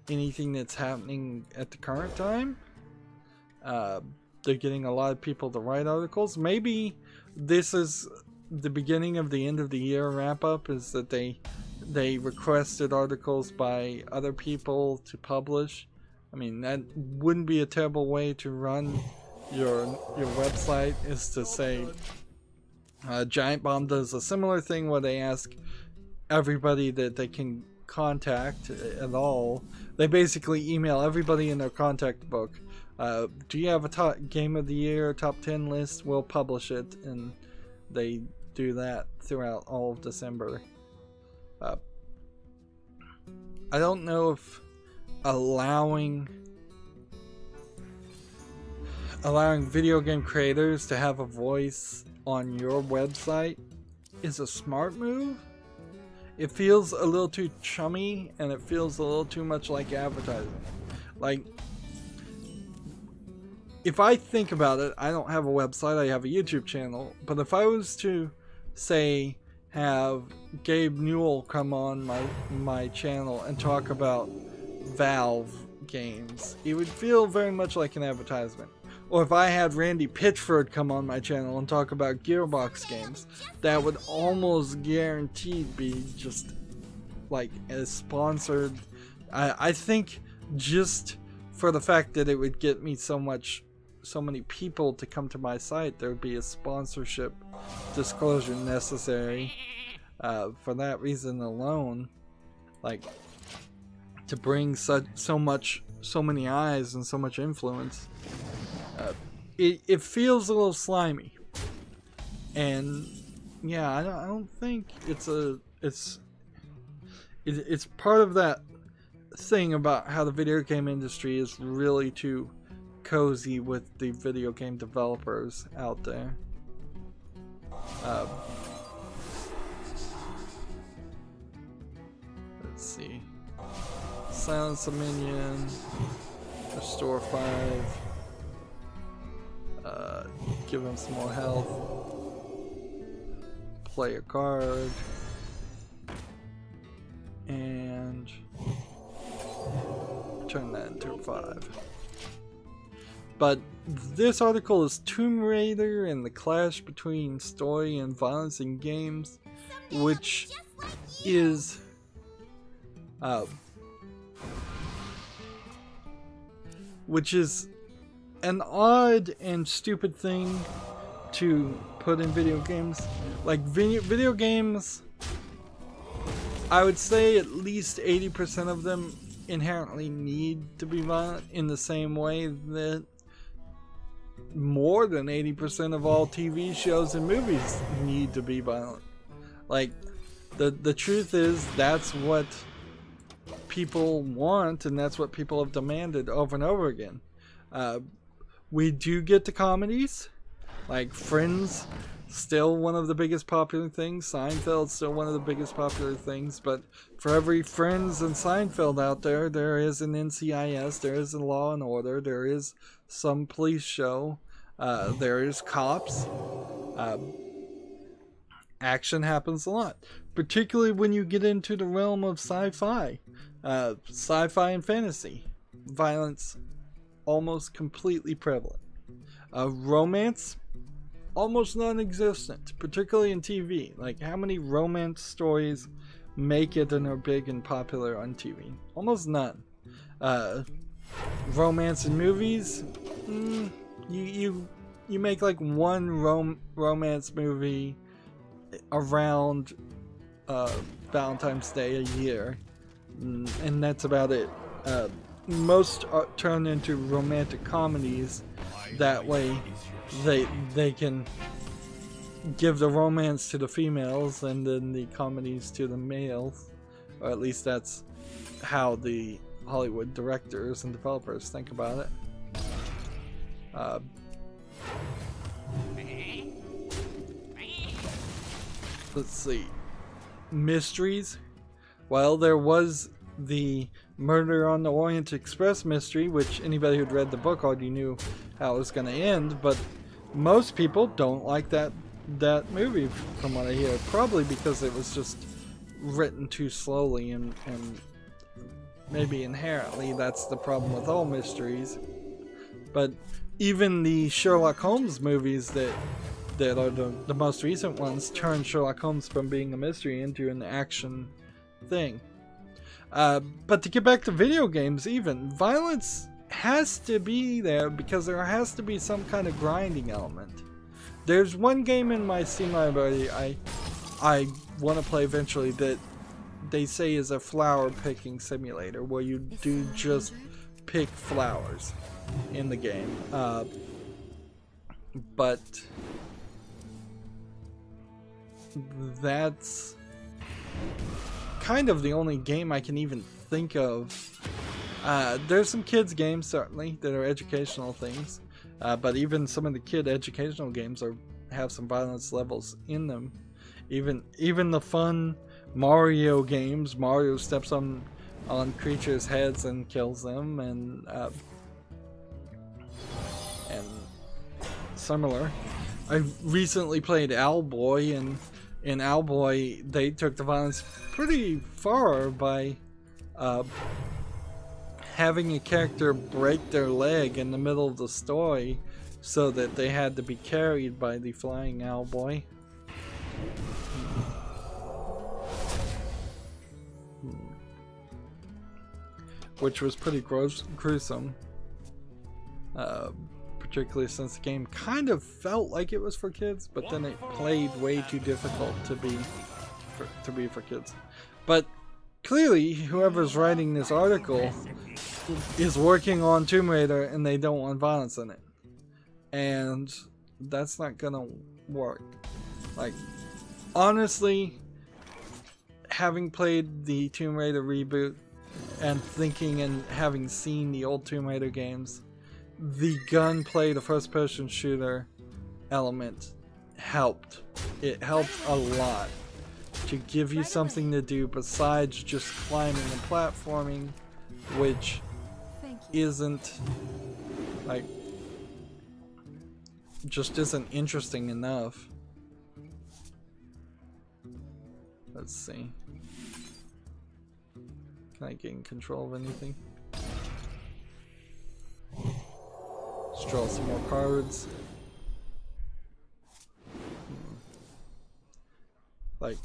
anything that's happening at the current time. They're getting a lot of people to write articles. Maybe this is the beginning of the end of the year wrap up, is that they requested articles by other people to publish. I mean, that wouldn't be a terrible way to run your website, is to say Giant Bomb does a similar thing where they ask everybody that they can contact at all. They basically email everybody in their contact book. Do you have a top game of the year, top 10 list? We'll publish it, and they do that throughout all of December. I don't know if allowing video game creators to have a voice on your website is a smart move. It feels a little too chummy, and it feels a little too much like advertising. Like, if I think about it, I don't have a website, I have a YouTube channel, but if I was to, say, have Gabe Newell come on my channel and talk about Valve games, it would feel very much like an advertisement. Or if I had Randy Pitchford come on my channel and talk about Gearbox games, that would almost guaranteed be just like a sponsored. I think just for the fact that it would get me so many people to come to my site, there would be a sponsorship disclosure necessary. For that reason alone, like, to bring so many eyes and so much influence, it feels a little slimy. And yeah, I don't think it's part of that thing about how the video game industry is really too cozy with the video game developers out there. Let's see. Silence a minion. Restore 5. Give him some more health. Play a card. And turn that into a 5. But this article is Tomb Raider and the clash between story and violence in games, which is an odd and stupid thing to put in video games. Like, video games, I would say at least 80% of them inherently need to be violent, in the same way that more than 80% of all TV shows and movies need to be violent. Like, the truth is, that's what people want, and that's what people have demanded over and over again. We do get the comedies, like Friends, still one of the biggest popular things. Seinfeld's still one of the biggest popular things. But for every Friends and Seinfeld out there, there is an NCIS, there is a Law and Order, there is some police show, there is Cops. Action happens a lot, particularly when you get into the realm of sci-fi and fantasy. Violence almost completely prevalent. Romance, almost non-existent, particularly in TV. Like, how many romance stories make it and are big and popular on TV? Almost none. Romance in movies, you make like one romance movie around Valentine's Day a year, and that's about it. Most are turned into romantic comedies. That way they can give the romance to the females and then the comedies to the males, or at least that's how the Hollywood directors and developers think about it. Let's see. Mysteries. Well, there was the Murder on the Orient Express mystery, which anybody who'd read the book already knew how it was going to end, but most people don't like that movie, from what I hear. Probably because it was just written too slowly, and maybe inherently that's the problem with all mysteries. But even the Sherlock Holmes movies that are the most recent ones turn Sherlock Holmes from being a mystery into an action thing. But to get back to video games, even, violence has to be there because there has to be some kind of grinding element. There's one game in my Steam library I want to play eventually that they say is a flower picking simulator, where you do just pick flowers in the game. But that's kind of the only game I can even think of. There's some kids games, certainly, that are educational things, but even some of the kid educational games have some violence levels in them. Even the fun Mario games, Mario steps on and similar. I recently played Owlboy, and in Owlboy they took the violence pretty far by having a character break their leg in the middle of the story so that they had to be carried by the flying Owlboy. Which was pretty gruesome, particularly since the game kind of felt like it was for kids, but then it played way too difficult to be for kids. But clearly, whoever's writing this article is working on Tomb Raider, and they don't want violence in it, and that's not gonna work. Like, honestly, having played the Tomb Raider reboot and thinking and having seen the old Tomb Raider games, the gunplay, the first-person shooter element helped. It helped a lot to give you something to do besides just climbing and platforming, which isn't, like, just isn't interesting enough. Let's see. Can I gain control of anything? Let's draw some more cards. Like,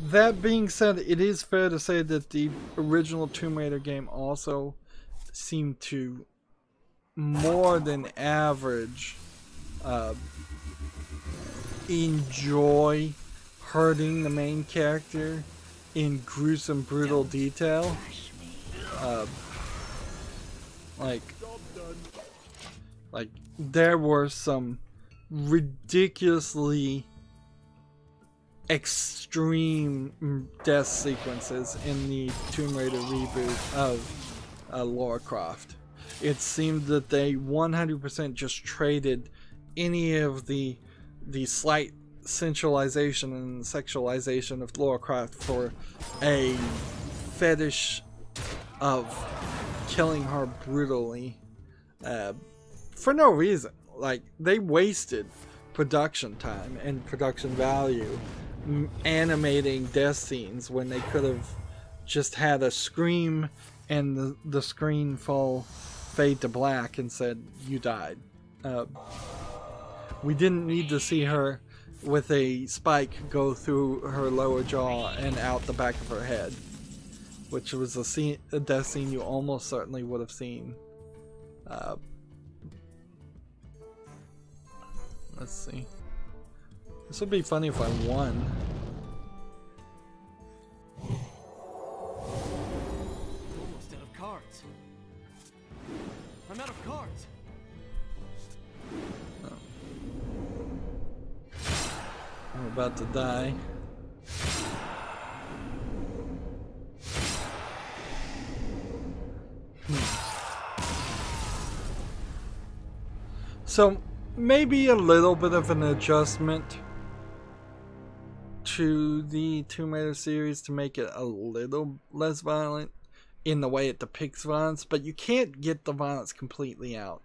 that being said, it is fair to say that the original Tomb Raider game also seemed to more than average enjoy hurting the main character in gruesome, brutal detail. Like there were some ridiculously extreme death sequences in the Tomb Raider reboot of Warcraft. It seemed that they 100% just traded any of the slight sensualization and sexualization of Warcraft for a fetish of killing her brutally for no reason. Like, they wasted production time and production value animating death scenes when they could have just had a scream and the screen fade to black and said, "You died." We didn't need to see her with a spike go through her lower jaw and out the back of her head, which was a death scene you almost certainly would have seen. Let's see. This would be funny if I won. Almost out of cards. I'm out of cards. Oh. I'm about to die. So maybe a little bit of an adjustment to the Tomb Raider series to make it a little less violent in the way it depicts violence, but you can't get the violence completely out.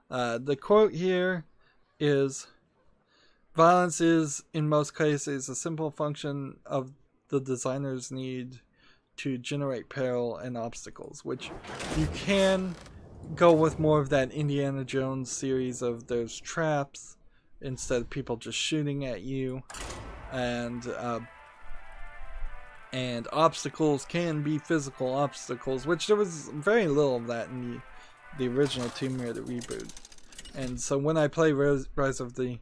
The quote here is, "Violence is, in most cases, a simple function of the designer's need to generate peril and obstacles," which you can go with more of that Indiana Jones series of there's traps instead of people just shooting at you, and obstacles can be physical obstacles, which there was very little of that in the original Tomb Raider reboot. And so when I play Rise of the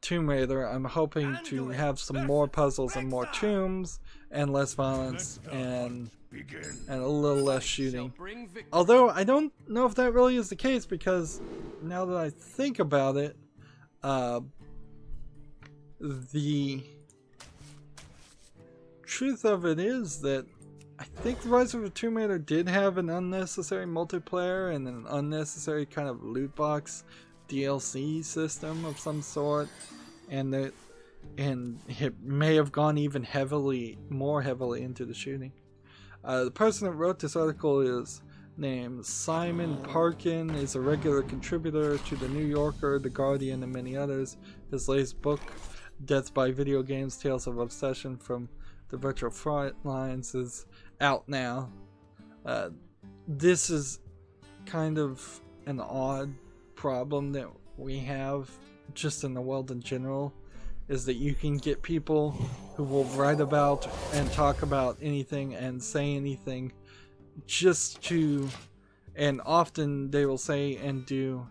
Tomb Raider, I'm hoping to have some more puzzles and more tombs and less violence and a little less shooting. Although I don't know if that really is the case, because now that I think about it, the truth of it is that I think the Rise of the Tomb Raider did have an unnecessary multiplayer and an unnecessary kind of loot box DLC system of some sort, and it may have gone even more heavily into the shooting. The person that wrote this article is named Simon Parkin is a regular contributor to The New Yorker, The Guardian, and many others. His latest book, Death by Video Games, Tales of Obsession from the Virtual Front Lines, is out now. This is kind of an odd problem that we have just in the world in general, is that you can get people who will write about and talk about anything and say anything just to, and often they will say and do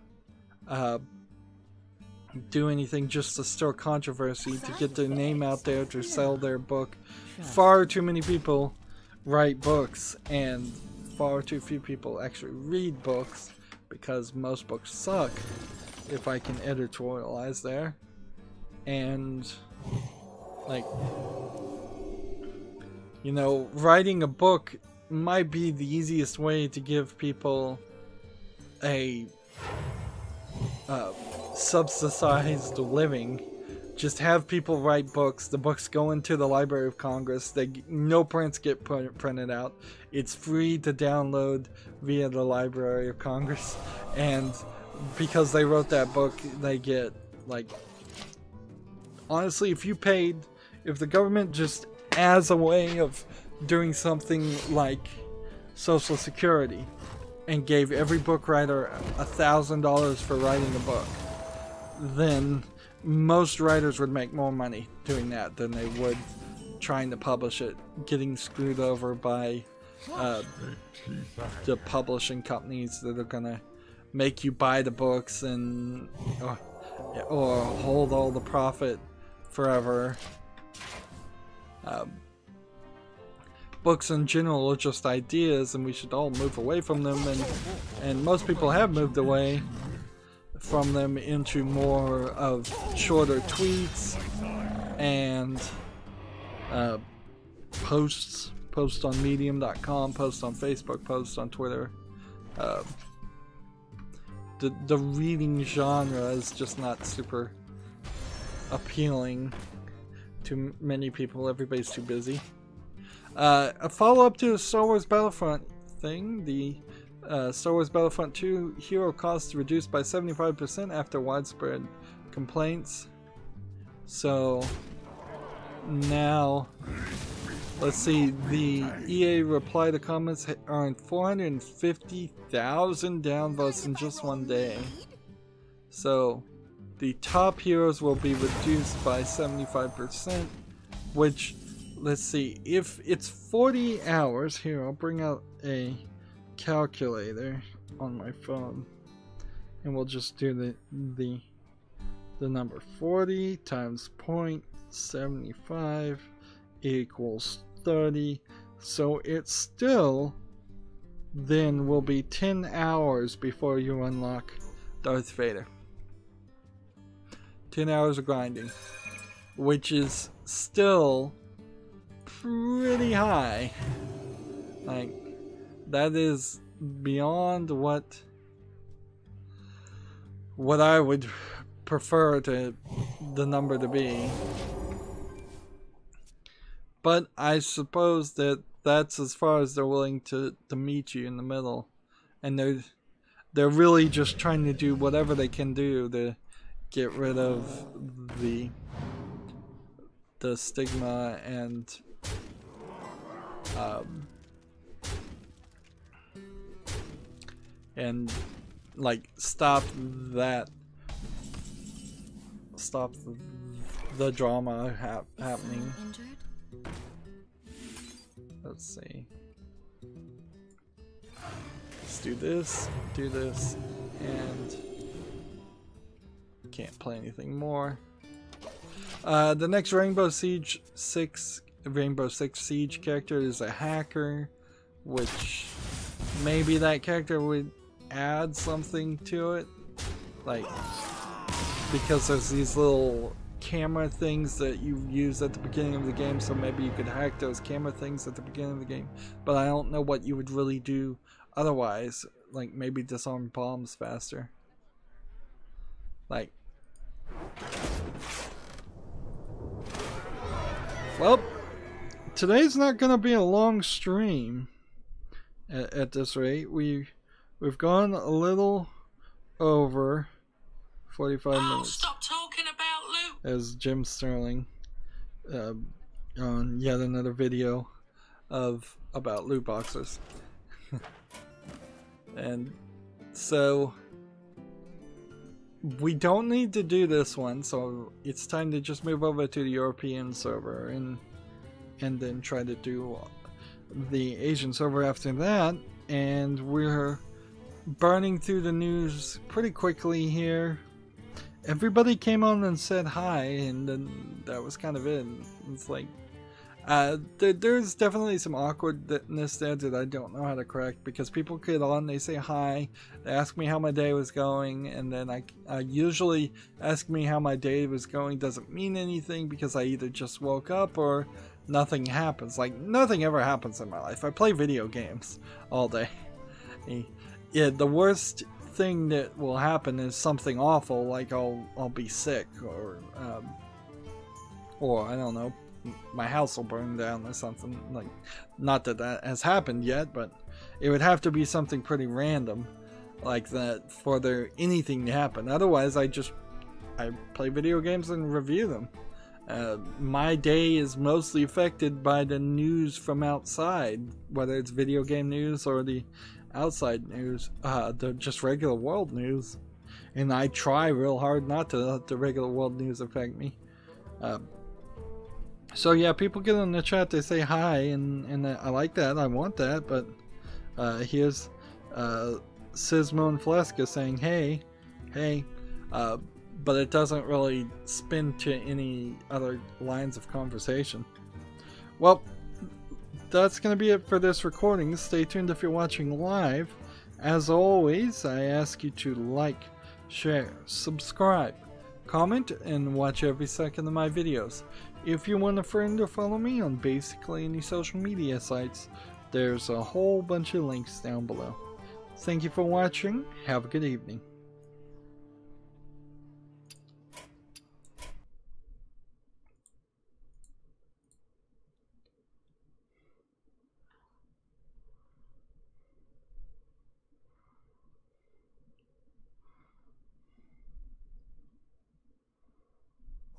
anything just to stir controversy, to get their name out there, to sell their book. Far too many people write books and far too few people actually read books, because most books suck, if I can editorialize there. And like, you know, writing a book might be the easiest way to give people a subsidized living. Just have people write books. The books go into the Library of Congress. No prints get printed out. It's free to download via the Library of Congress. And because they wrote that book, they get, like, honestly, if the government just as a way of doing something like Social Security and gave every book writer $1,000 for writing a book, then most writers would make more money doing that than they would trying to publish it, getting screwed over by the publishing companies that are gonna make you buy the books and or hold all the profit forever. Books in general are just ideas, and we should all move away from them, and most people have moved away from them into more of shorter tweets and posts on medium.com, posts on Facebook, posts on Twitter. The reading genre is just not super appealing to many people. Everybody's too busy. A follow-up to the Star Wars Battlefront thing, the Star Wars Battlefront 2 hero costs reduced by 75% after widespread complaints. So now, let's see, the EA reply to comments earned 450,000 downvotes in just one day. So the top heroes will be reduced by 75%, which, let's see, if it's 40 hours, here, I'll bring out a calculator on my phone and we'll just do the number. 40 times 0.75 equals 30, so it still then will be 10 hours before you unlock Darth Vader. 10 hours of grinding, which is still pretty high. Like, that is beyond what I would prefer the number to be. But I suppose that's as far as they're willing to meet you in the middle, and they're really just trying to do whatever they can do to get rid of the stigma and like stop the drama happening. Let's see. Let's do this, and can't play anything more. The next Rainbow Six Siege character is a hacker, which maybe that character would add something to it, like, because there's these little camera things that you use at the beginning of the game, so maybe you could hack those camera things at the beginning of the game, but I don't know what you would really do otherwise, like maybe disarm bombs faster. Like, well, today's not gonna be a long stream at this rate. We've gone a little over 45 minutes. Stop talking about loot. As Jim Sterling on yet another video about loot boxes. And so we don't need to do this one, so it's time to just move over to the European server and then try to do the Asian server after that. And we're burning through the news pretty quickly here. Everybody came on and said hi, and then that was kind of it. It's like there's definitely some awkwardness there that I don't know how to correct, because people get on, they say hi, they ask me how my day was going, and then I usually ask me how my day was going doesn't mean anything, because I either just woke up or nothing happens. Like, nothing ever happens in my life. I play video games all day. Yeah, the worst thing that will happen is something awful, like I'll be sick, or I don't know, my house will burn down or something. Like, not that that has happened yet, but it would have to be something pretty random like that for there anything to happen. Otherwise, I play video games and review them. My day is mostly affected by the news from outside, whether it's video game news or the outside news, the just regular world news. And I try real hard not to let the regular world news affect me. So yeah, people get in the chat, they say hi, and I like that, I want that, but here's Sismo Fleska saying hey, but it doesn't really spin to any other lines of conversation. Well, that's going to be it for this recording. Stay tuned if you're watching live. As always, I ask you to like, share, subscribe, comment, and watch every second of my videos. If you want a friend or follow me on basically any social media sites, there's a whole bunch of links down below. Thank you for watching. Have a good evening.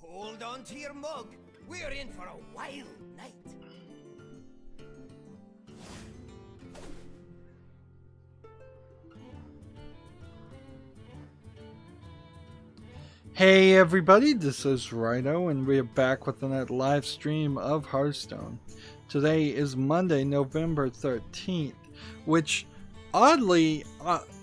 Hold on to your mug. We're in for a wild night. Hey everybody, this is Rydo, and we're back with another live stream of Hearthstone. Today is Monday, November 13th, which oddly,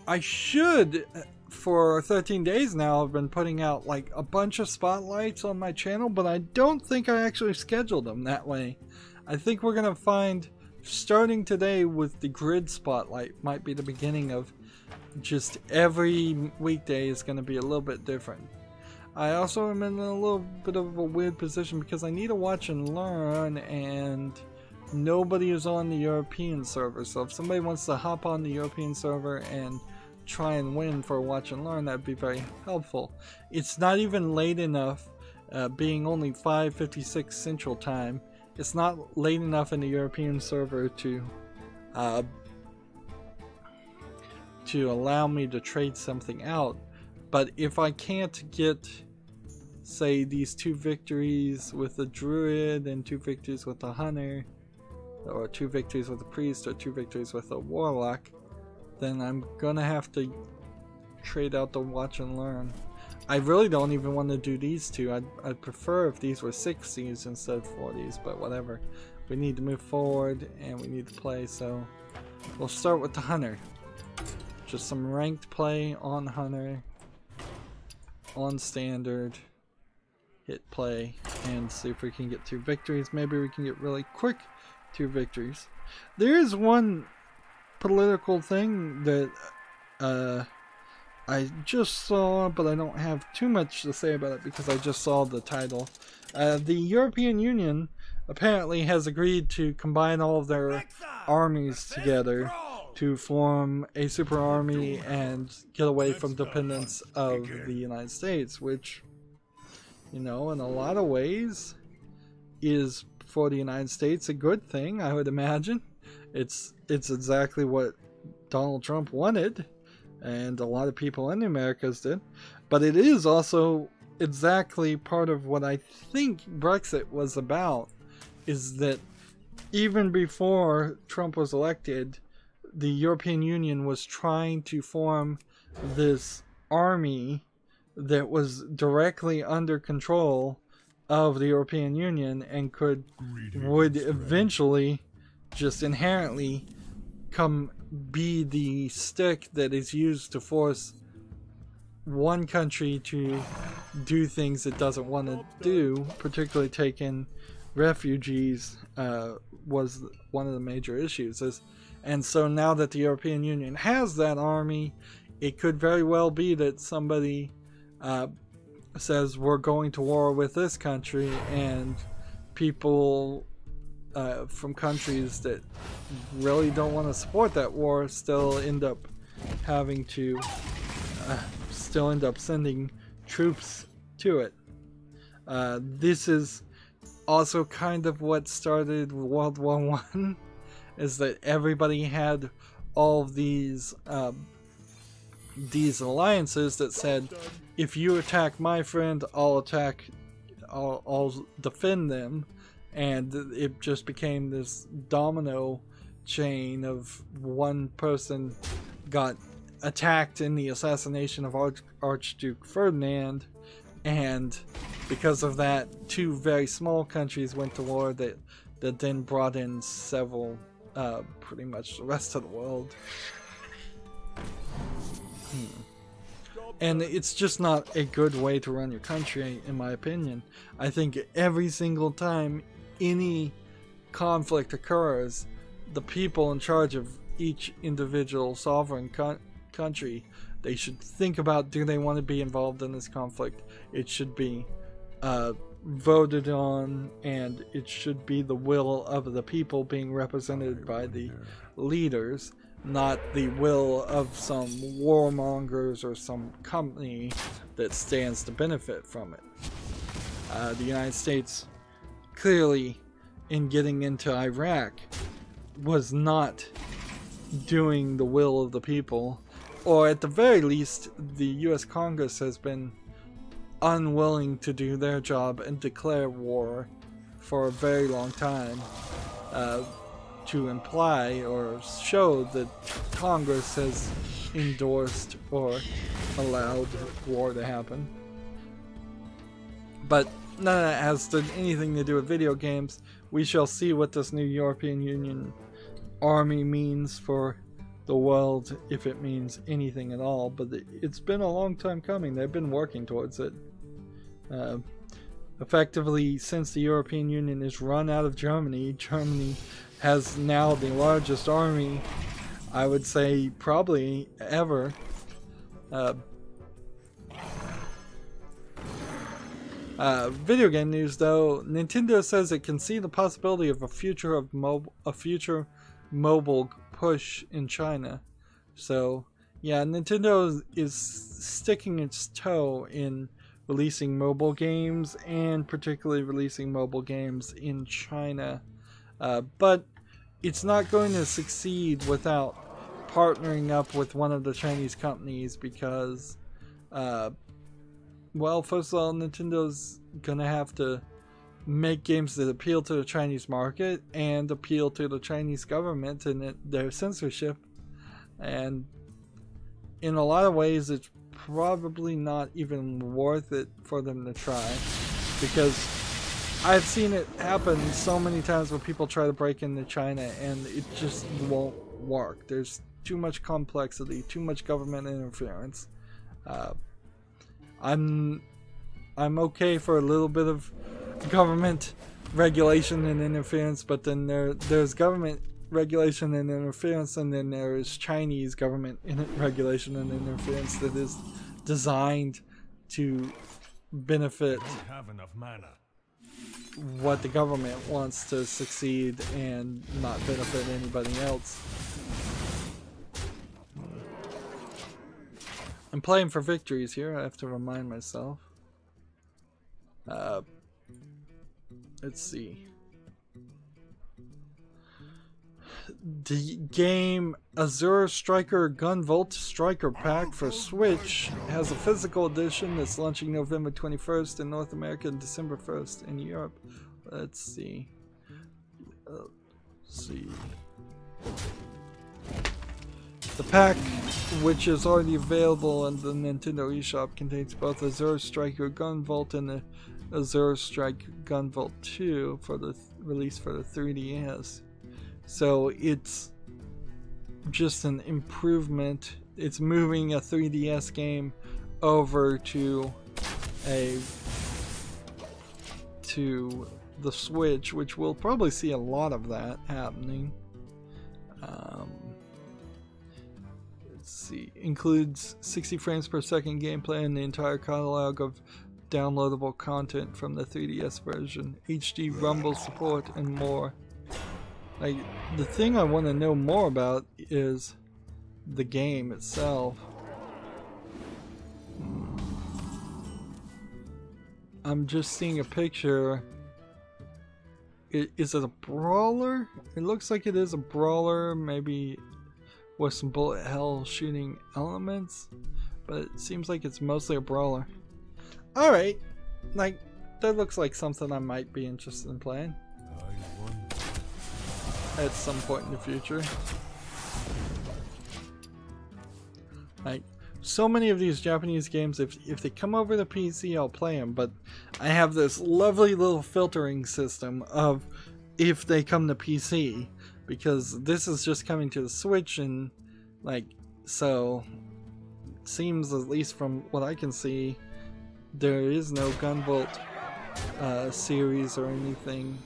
I should, for 13 days now, I've been putting out like a bunch of spotlights on my channel, but I don't think I actually scheduled them that way. I think we're going to find, starting today with the grid spotlight, might be the beginning of just every weekday is going to be a little bit different. I also am in a little bit of a weird position because I need to watch and learn, and nobody is on the European server. So if somebody wants to hop on the European server and try and win for watch and learn, that'd be very helpful. It's not even late enough, being only 5:56 Central Time. It's not late enough in the European server to allow me to trade something out. But if I can't get, say, these 2 victories with the druid and 2 victories with the hunter, or 2 victories with the priest, or 2 victories with the warlock, then I'm gonna have to trade out the watch and learn. I really don't even want to do these 2. I'd prefer if these were 60s instead of 40s, but whatever. We need to move forward and we need to play, so we'll start with the hunter. Just some ranked play on hunter, on standard, hit play, and see if we can get 2 victories. Maybe we can get really quick 2 victories. There is one political thing that I just saw, but I don't have too much to say about it because I just saw the title. The European Union apparently has agreed to combine all of their armies together to form a super army and get away from dependence of the United States, which, you know, in a lot of ways is, for the United States, a good thing, I would imagine. It's exactly what Donald Trump wanted, and a lot of people in the Americas did. But it is also exactly part of what I think Brexit was about, is that even before Trump was elected, the European Union was trying to form this army that was directly under control of the European Union and would eventually just inherently be the stick that is used to force one country to do things it doesn't want to do, particularly take in refugees, was one of the major issues. And so now that the European Union has that army, it could very well be that somebody says we're going to war with this country, and people from countries that really don't want to support that war still end up having to sending troops to it. This is also kind of what started World War I, is that everybody had all of these alliances that said, if you attack my friend, I'll defend them, and it just became this domino chain of one person got attacked in the assassination of Archduke Ferdinand, and because of that, two very small countries went to war that then brought in several, pretty much the rest of the world. And it's just not a good way to run your country, in my opinion. I think every single time any conflict occurs, the people in charge of each individual sovereign country, they should think about, do they want to be involved in this conflict? It should be voted on, and it should be the will of the people being represented by the leaders, not the will of some warmongers or some company that stands to benefit from it. The United States, clearly, in getting into Iraq, was not doing the will of the people, or at the very least, the US Congress has been unwilling to do their job and declare war for a very long time, to imply or show that Congress has endorsed or allowed war to happen. But none of that has anything to do with video games. We shall see what this new European Union army means for the world, if it means anything at all. But it's been a long time coming. They've been working towards it. Effectively, since the European Union is run out of Germany, Germany has now the largest army, I would say, probably ever. Video game news, though. Nintendo says it can see the possibility of a future mobile push in China. So, yeah, Nintendo is sticking its toe in releasing mobile games, and particularly releasing mobile games in China. But it's not going to succeed without partnering up with one of the Chinese companies, because, well, first of all, Nintendo's gonna have to make games that appeal to the Chinese market and appeal to the Chinese government and their censorship. And in a lot of ways, it's probably not even worth it for them to try, because I've seen it happen so many times when people try to break into China and it just won't work. There's too much complexity, too much government interference. I'm okay for a little bit of government regulation and interference, but then there's government regulation and interference, and then there is Chinese government regulation and interference that is designed to benefit what the government wants to succeed and not benefit anybody else. I'm playing for victories here, I have to remind myself. Let's see. The game Azure Striker Gunvolt Striker Pack for Switch has a physical edition that's launching November 21st in North America and December 1st in Europe. Let's see. The pack, which is already available in the Nintendo eShop, contains both Azure Striker Gunvolt and the Azure Strike Gunvolt 2 for the release for the 3DS. So it's just an improvement. It's moving a 3DS game over to the Switch, which we'll probably see a lot of that happening. Let's see. Includes 60 frames per second gameplay and the entire catalog of downloadable content from the 3DS version, HD Rumble support, and more. Like, the thing I want to know more about is the game itself. I'm just seeing a picture. Is it a brawler? It looks like it is a brawler, maybe with some bullet hell shooting elements, but it seems like it's mostly a brawler. Alright, like, that looks like something I might be interested in playing at some point in the future. Like, so many of these Japanese games, if they come over the PC, I'll play them, but I have this lovely little filtering system of if they come to PC, because this is just coming to the Switch, and like, so it seems, at least from what I can see, there is no Gunvolt series or anything.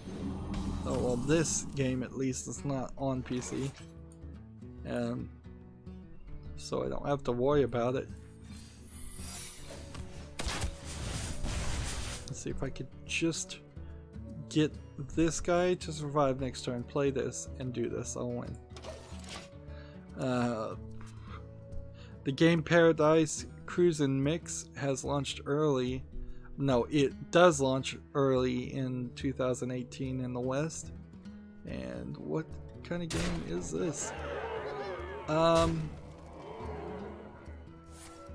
Oh, well, this game at least is not on PC, so I don't have to worry about it. Let's see if I could just get this guy to survive next turn, play this, and do this. I'll win. The game Paradise Cruise and Mix has launched early. No, it does launch early in 2018 in the West. And what kind of game is this?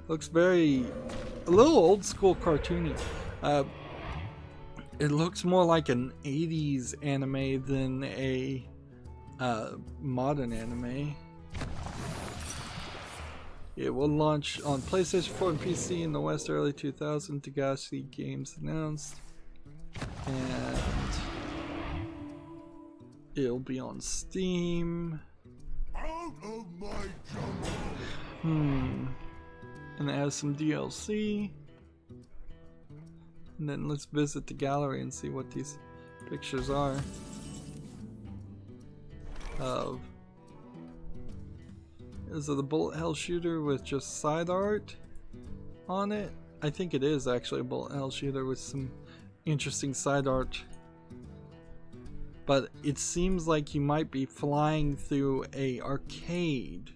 Looks a little old school cartoony. It looks more like an 80s anime than a modern anime. It will launch on PlayStation 4 and PC in the West early 2000, Tagashi Games announced. And it'll be on Steam. Out of my jungle. And it has some DLC. And then let's visit the gallery and see what these pictures are of. Is it a bullet hell shooter with just side art on it? I think it is actually a bullet hell shooter with some interesting side art. But it seems like you might be flying through a arcade,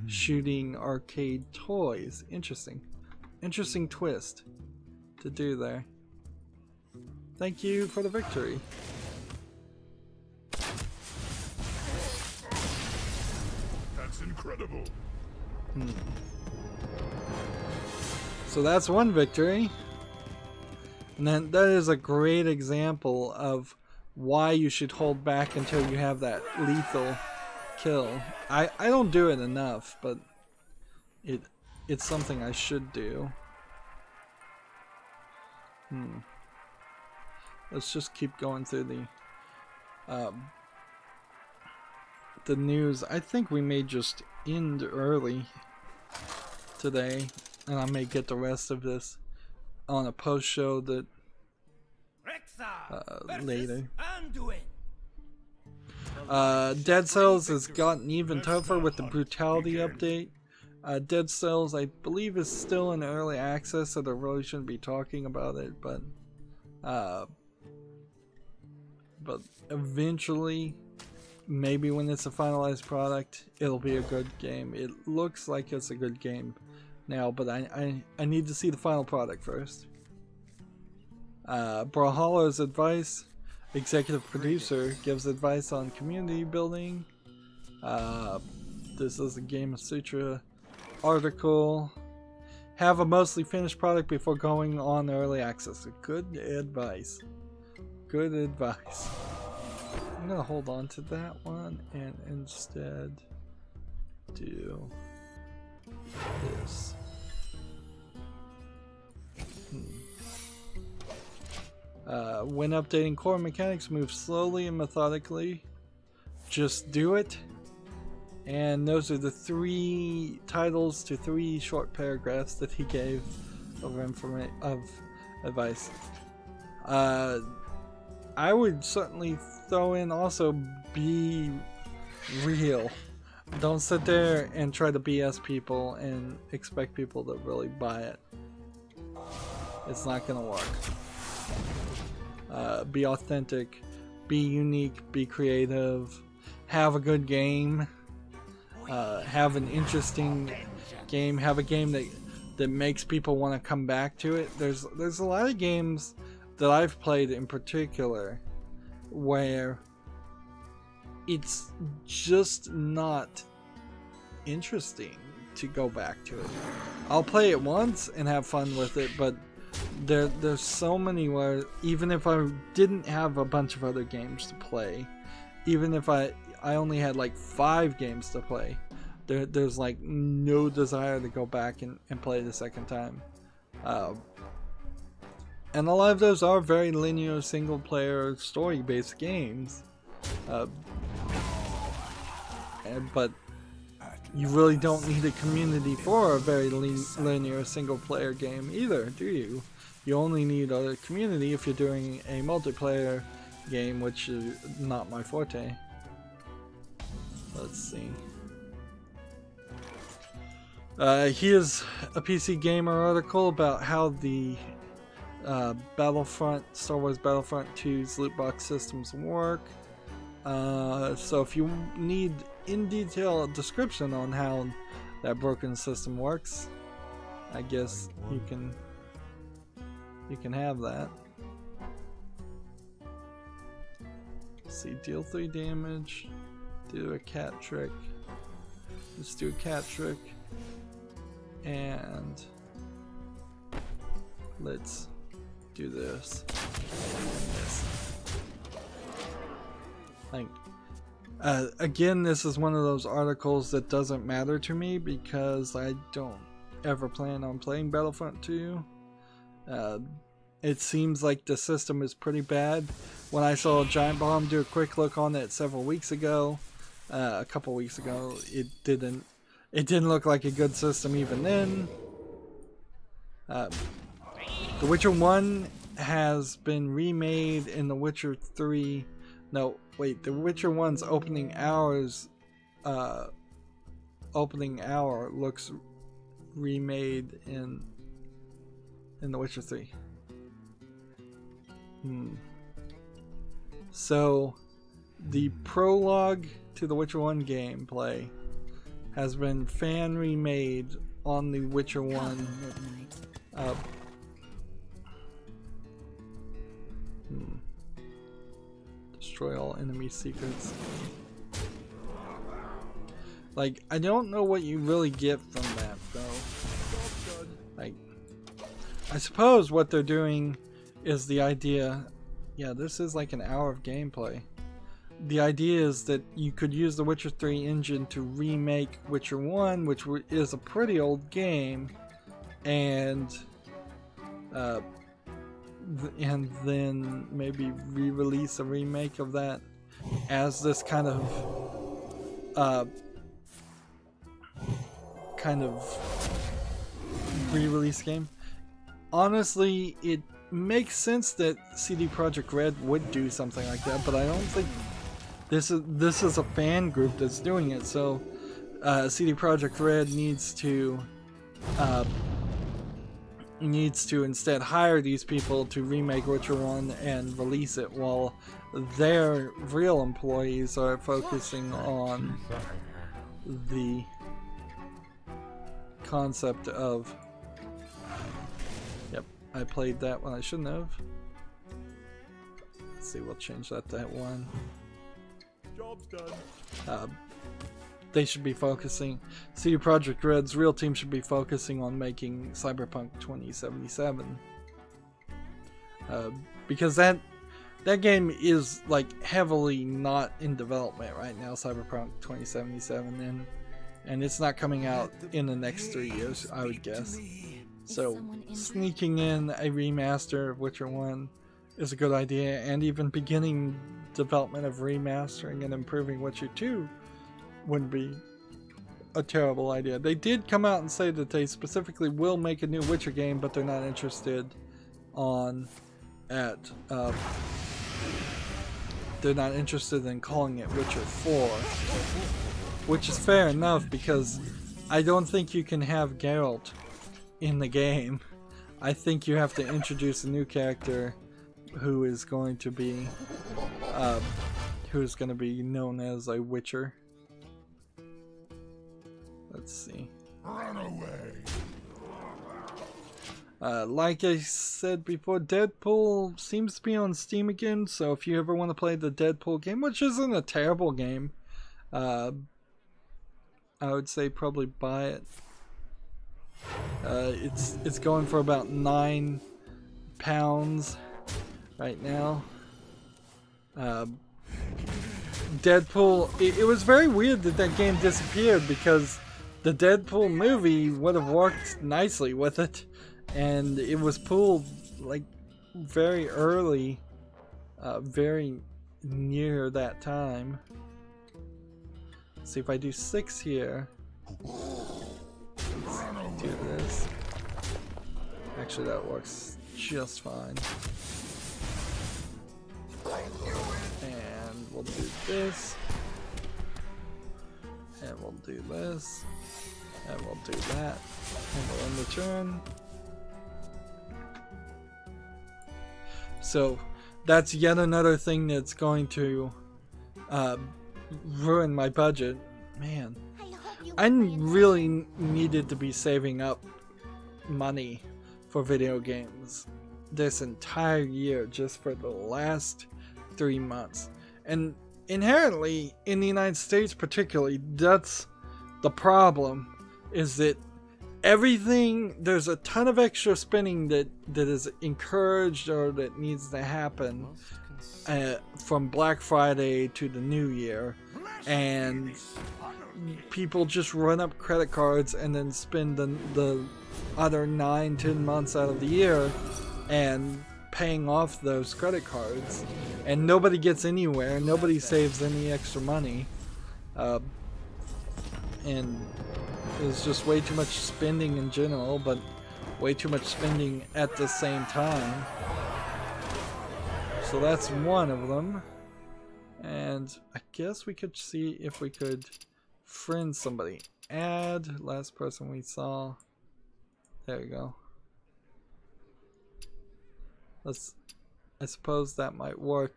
shooting arcade toys. Interesting. Interesting twist to do there. Thank you for the victory. Incredible. So that's one victory. And then that is a great example of why you should hold back until you have that lethal kill. I don't do it enough, but it's something I should do. Let's just keep going through the news. I think we may just end early today, and I may get the rest of this on a post show that later. Dead Cells has gotten even tougher with the brutality update. Dead Cells, I believe, is still in early access, so they really shouldn't be talking about it, but eventually, maybe when it's a finalized product, it'll be a good game. It looks like it's a good game now, but I need to see the final product first. Brawlhalla's advice, executive producer, gives advice on community building. This is a Game of Sutra article. Have a mostly finished product before going on early access. Good advice. Good advice. I'm gonna hold on to that one and instead do this. When updating core mechanics, move slowly and methodically. Just do it. And those are the 3 titles to 3 short paragraphs that he gave of advice. I would certainly throw in also be real. Don't sit there and try to BS people and expect people to really buy it. It's not gonna work. Be authentic, be unique, be creative, have a good game, have an interesting game, have a game that makes people want to come back to it. There's a lot of games that I've played in particular where it's just not interesting to go back to it. I'll play it once and have fun with it, but there's so many where even if I didn't have a bunch of other games to play, even if I only had like 5 games to play, there's like no desire to go back and play the second time. And a lot of those are very linear single player story based games, but you really don't need a community for a very linear single player game either, do you? You only need a community if you're doing a multiplayer game, which is not my forte. Let's see. Here's a PC Gamer article about how the Star Wars Battlefront 2's loot box systems work. So if you need in detail a description on how that broken system works, I guess you can have that. Let's see, deal 3 damage, do a cat trick. Let's do a cat trick, and let's do this and this. Again, this is one of those articles that doesn't matter to me because I don't ever plan on playing Battlefront 2. It seems like the system is pretty bad. When I saw Giant Bomb do a quick look on it several weeks ago, a couple weeks ago, it didn't look like a good system even then. The Witcher 1 has been remade in The Witcher 3. No, wait, The Witcher 1's opening hour looks remade in The Witcher 3. So the prologue to The Witcher 1 gameplay has been fan remade on The Witcher 1 destroy all enemy secrets. Like, I don't know what you really get from that though. Like, I suppose what they're doing is the idea, yeah, this is like an hour of gameplay. The idea is that you could use the Witcher 3 engine to remake Witcher 1, which is a pretty old game, and then maybe re-release a remake of that as this kind of re-release game. Honestly, it makes sense that CD Projekt Red would do something like that, but I don't think this is a fan group that's doing it. So CD Projekt Red needs to instead hire these people to remake Witcher 1 and release it, while their real employees are focusing on the concept of, yep, I played that when I shouldn't have. Let's see, we'll change that to 1. Job's done. they should be focusing. CD Projekt Red's real team should be focusing on making Cyberpunk 2077. Because that game is like heavily not in development right now, Cyberpunk 2077, and it's not coming out in the next 3 years, I would guess. So sneaking in a remaster of Witcher 1 is a good idea, and even beginning development of remastering and improving Witcher 2 wouldn't be a terrible idea. They did come out and say that they specifically will make a new Witcher game, but they're not interested they're not interested in calling it Witcher 4, which is fair enough, because I don't think you can have Geralt in the game. I think you have to introduce a new character who is going to be known as a Witcher. Let's see. Run away. Like I said before, Deadpool seems to be on Steam again, so if you ever want to play the Deadpool game, which isn't a terrible game, I would say probably buy it. It's going for about £9 right now. Deadpool, it was very weird that game disappeared, because the Deadpool movie would have worked nicely with it, and it was pulled like very early, very near that time. Let's see if I do 6 here. Let's do this. Actually, that works just fine. And we'll do this. And we'll do this. And we'll do that. And we'll end the turn. So that's yet another thing that's going to ruin my budget. Man, I really needed to be saving up money for video games this entire year just for the last 3 months. And inherently, in the United States particularly, that's the problem, is that there's a ton of extra spending that is encouraged or that needs to happen from Black Friday to the New Year, and people just run up credit cards and then spend the other 9-10 months out of the year and paying off those credit cards, and nobody gets anywhere, nobody saves any extra money, and there's just way too much spending in general, but way too much spending at the same time. So that's one of them. And I guess we could see if we could friend somebody. Add last person we saw. There we go. I suppose that might work.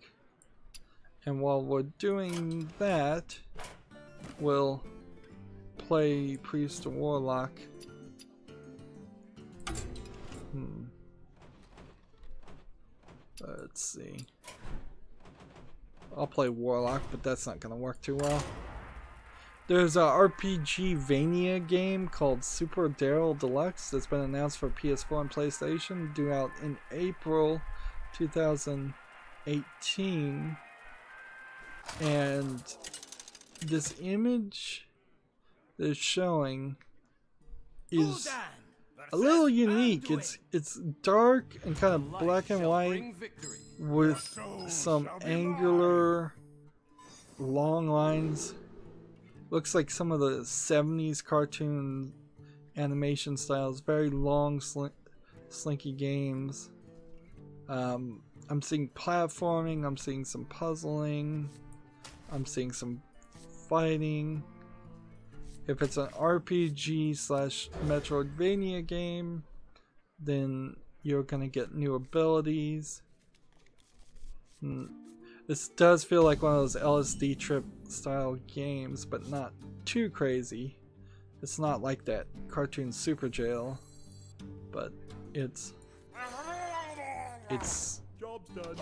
And while we're doing that, we'll play Priest or Warlock. Let's see. I'll play Warlock, but that's not gonna work too well. There's a RPG Vania game called Super Daryl Deluxe that's been announced for PS4 and PlayStation, due out in April 2018. And this image they're showing is a little unique. It's dark and kind of black and white with some angular long lines. Looks like some of the 70s cartoon animation styles. Very long, slinky games. I'm seeing platforming. I'm seeing some puzzling. I'm seeing some fighting. If it's an RPG / Metroidvania game, then you're gonna get new abilities. This does feel like one of those LSD trip style games, but not too crazy. It's not like that cartoon Super Jail, but it's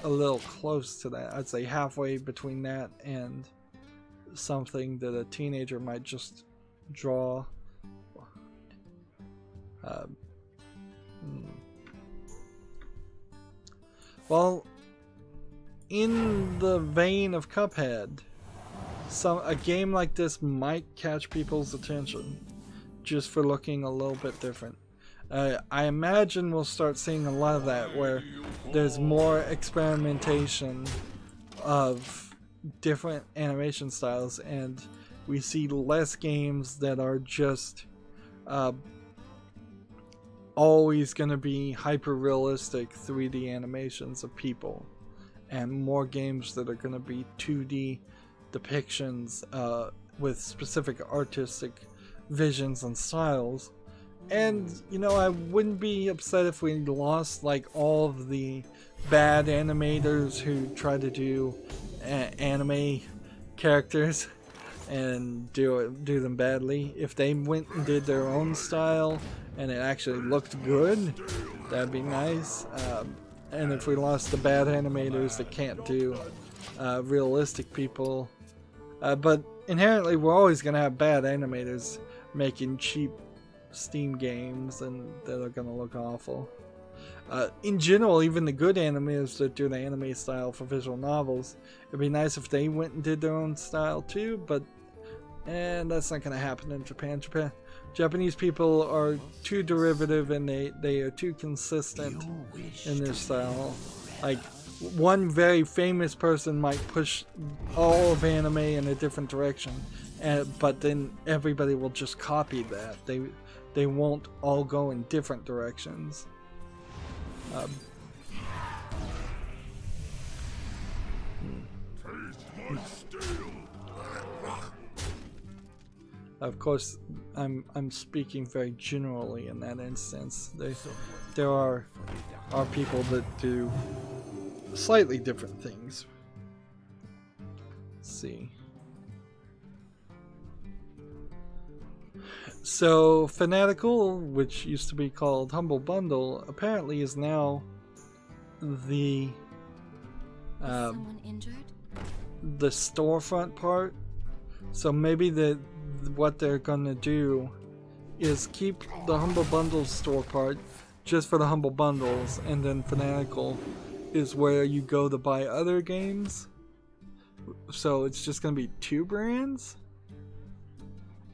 a little close to that. I'd say halfway between that and something that a teenager might just draw. Well, in the vein of Cuphead, a game like this might catch people's attention just for looking a little bit different. I imagine we'll start seeing a lot of that, where there's more experimentation of different animation styles, and we see less games that are just always going to be hyper realistic 3D animations of people, and more games that are going to be 2D depictions with specific artistic visions and styles. And you know, I wouldn't be upset if we lost like all of the bad animators who try to do anime characters and do them badly. If they went and did their own style and it actually looked good, that'd be nice. And if we lost the bad animators that can't do realistic people, but inherently we're always gonna have bad animators making cheap Steam games and that are gonna look awful. In general, even the good animators that do the anime style for visual novels, it'd be nice if they went and did their own style too, but that's not gonna happen in Japan. Japanese people are too derivative, and they are too consistent in their style. Like, one very famous person might push all of anime in a different direction, but then everybody will just copy that. They won't all go in different directions. Of course, I'm speaking very generally in that instance. There are people that do slightly different things. Let's see. So Fanatical, which used to be called Humble Bundle, apparently is now the someone injured? The storefront part. So maybe what they're gonna do is keep the Humble Bundle store part just for the Humble Bundles, and then Fanatical is where you go to buy other games. So it's just gonna be two brands.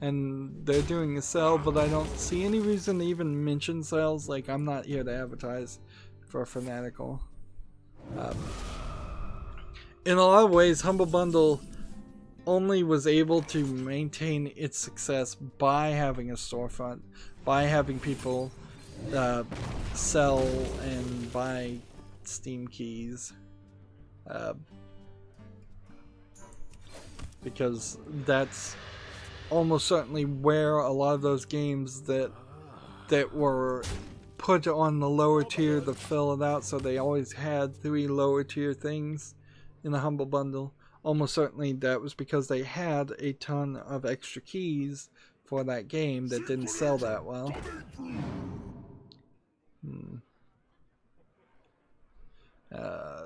And they're doing a sale, but I don't see any reason to even mention sales. Like, I'm not here to advertise for Fanatical. In a lot of ways, Humble Bundle only was able to maintain its success by having a storefront, by having people sell and buy Steam keys. Because that's almost certainly where a lot of those games that were put on the lower tier to fill it out, so they always had 3 lower tier things in the Humble Bundle. Almost certainly that was because they had a ton of extra keys for that game that didn't sell that well.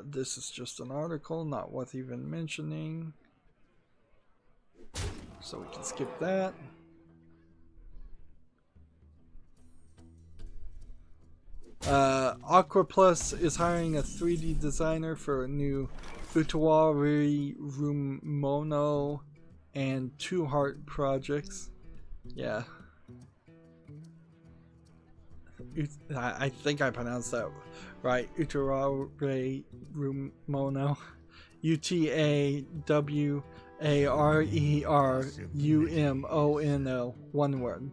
This is just an article, not worth even mentioning. So we can skip that. Aqua Plus is hiring a 3D designer for a new Utawari Rumono and Two Heart projects. Yeah. I think I pronounced that right. Utawari Rumono. UTAWARERUMONO. One word.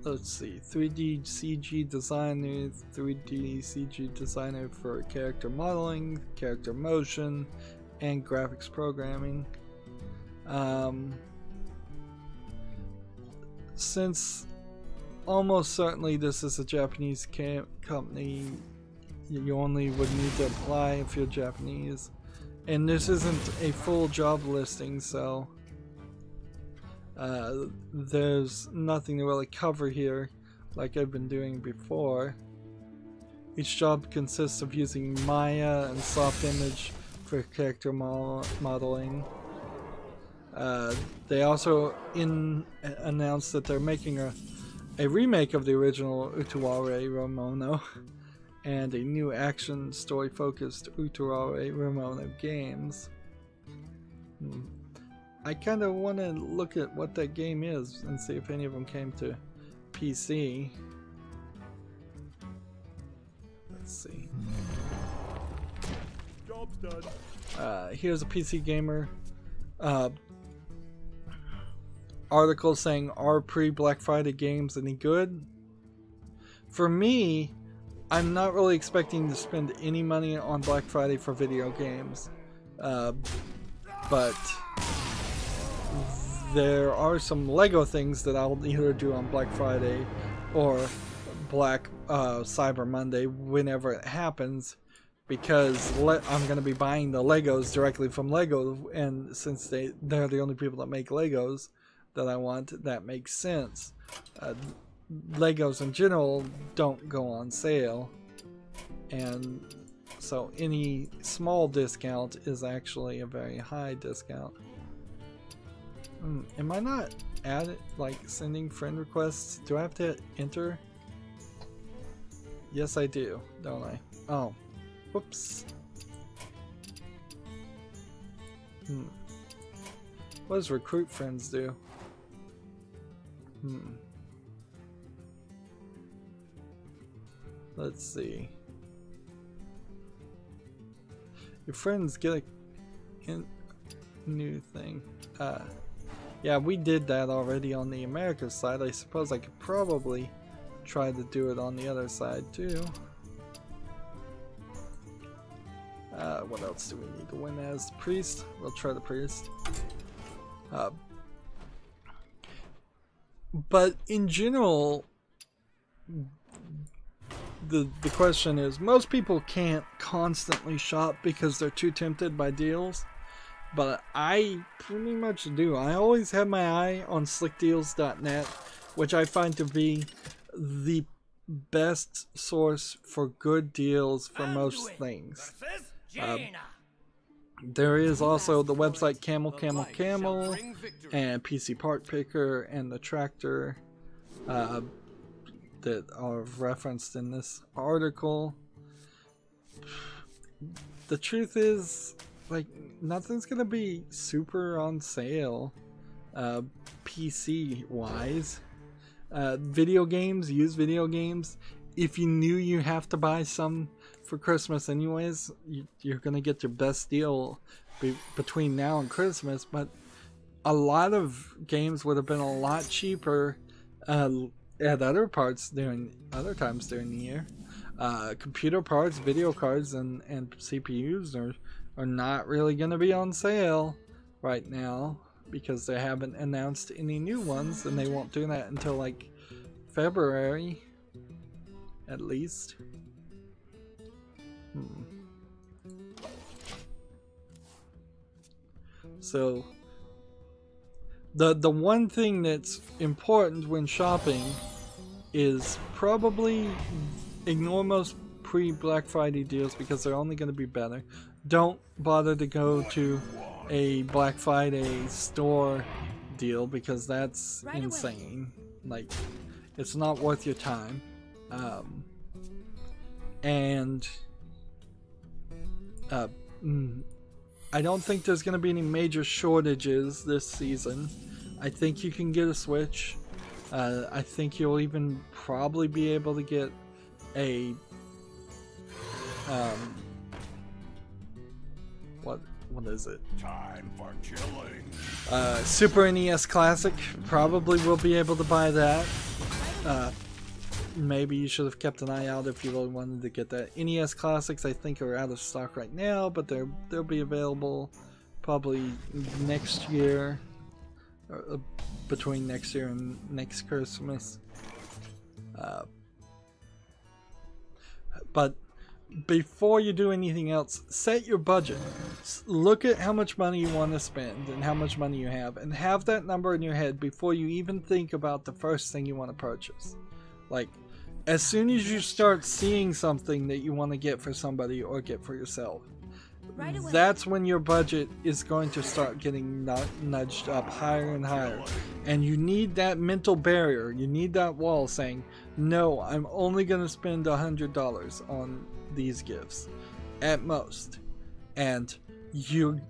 Let's see. 3D CG designer, 3D CG designer for character modeling, character motion, and graphics programming. Since almost certainly this is a Japanese company, you only would need to apply if you're Japanese, and this isn't a full job listing, so There's nothing to really cover here like I've been doing before. Each job consists of using Maya and soft image for character modeling. They also announced that they're making a remake of the original Utuare Ramono and a new action story focused Utuare Ramono games. I kind of want to look at what that game is and see if any of them came to PC. Let's see. Job's done. Here's a PC Gamer article saying, are pre-Black Friday games any good? For me, I'm not really expecting to spend any money on Black Friday for video games, but there are some Lego things that I'll either do on Black Friday or Black Cyber Monday whenever it happens, because I'm going to be buying the Legos directly from Lego, and since they're the only people that make Legos that I want, that makes sense. Legos in general don't go on sale, and so any small discount is actually a very high discount. Am I not sending friend requests? Do I have to enter? Yes, I do, don't I? Oh, whoops. What does recruit friends do? Let's see. Your friends get a new thing. Yeah, we did that already on the Americas side. I suppose I could probably try to do it on the other side too. What else do we need to win as? Priest? We'll try the priest. But in general, the question is, most people can't constantly shop because they're too tempted by deals. But I pretty much do. I always have my eye on slickdeals.net, which I find to be the best source for good deals for most things. There is also the website Camel and PC Part Picker and the Tractor that are referenced in this article. The truth is, like, nothing's gonna be super on sale PC wise. Video games, used video games, if you knew you have to buy some for Christmas anyways, you're gonna get your best deal between now and Christmas. But a lot of games would have been a lot cheaper at other times during the year. Computer parts, video cards, and CPUs are not really going to be on sale right now because they haven't announced any new ones, and they won't do that until like February at least. So the one thing that's important when shopping is probably ignore most pre-Black Friday deals because they're only going to be better. Don't bother to go to a Black Friday store deal because that's insane. Like, it's not worth your time. I don't think there's going to be any major shortages this season. I think you can get a Switch. I think you'll even probably be able to get a what is it? Time for chilling. Super NES Classic. Probably will be able to buy that. Maybe you should have kept an eye out if you really wanted to get that. NES Classics I think are out of stock right now, but they'll be available probably next year, between next year and next Christmas. But before you do anything else, set your budget. Look at how much money you want to spend and how much money you have, and have that number in your head before you even think about the first thing you want to purchase. Like, as soon as you start seeing something that you want to get for somebody or get for yourself, that's when your budget is going to start getting nudged up higher and higher. And you need that mental barrier, you need that wall saying, no, I'm only going to spend $100 on these gifts at most. And you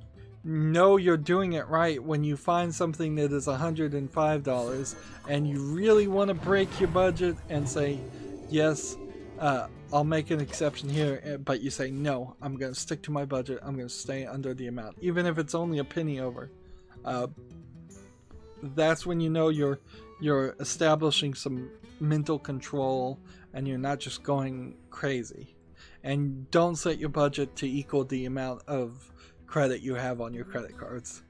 know you're doing it right when you find something that is $105 and you really want to break your budget and say, yes, I'll make an exception here, but you say, no, I'm going to stick to my budget, I'm going to stay under the amount, even if it's only a penny over. That's when you know you're establishing some mental control and you're not just going crazy. And don't set your budget to equal the amount of credit you have on your credit cards.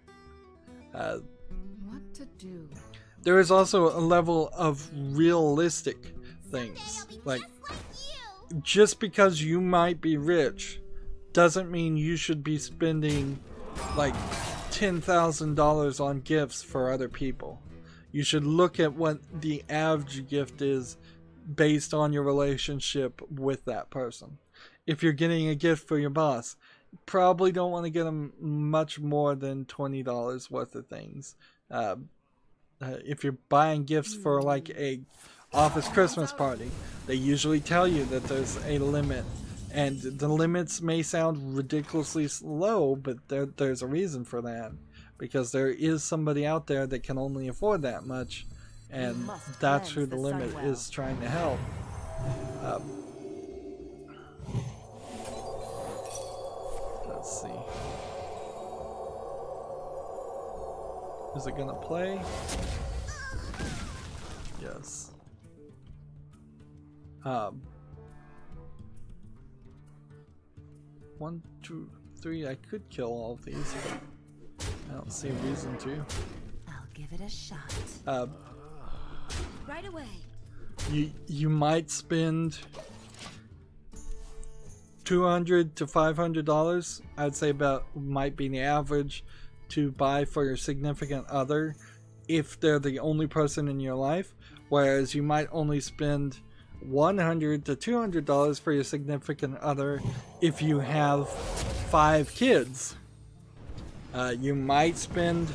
What to do? There is also a level of realistic things. Like, just because you might be rich doesn't mean you should be spending like $10,000 on gifts for other people. You should look at what the average gift is based on your relationship with that person. If you're getting a gift for your boss, you probably don't want to get them much more than $20 worth of things. If you're buying gifts for like a office Christmas party, they usually tell you that there's a limit, and the limits may sound ridiculously low, but there's a reason for that, because there is somebody out there that can only afford that much, and that's who the limit is trying to help. Let's see. Is it gonna play? Yes. 1, 2, 3. I could kill all of these, but I don't see a reason to. I'll give it a shot. Right away. You might spend $200 to $500. I'd say about might be the average to buy for your significant other if they're the only person in your life, whereas you might only spend $100 to $200 for your significant other if you have 5 kids. You might spend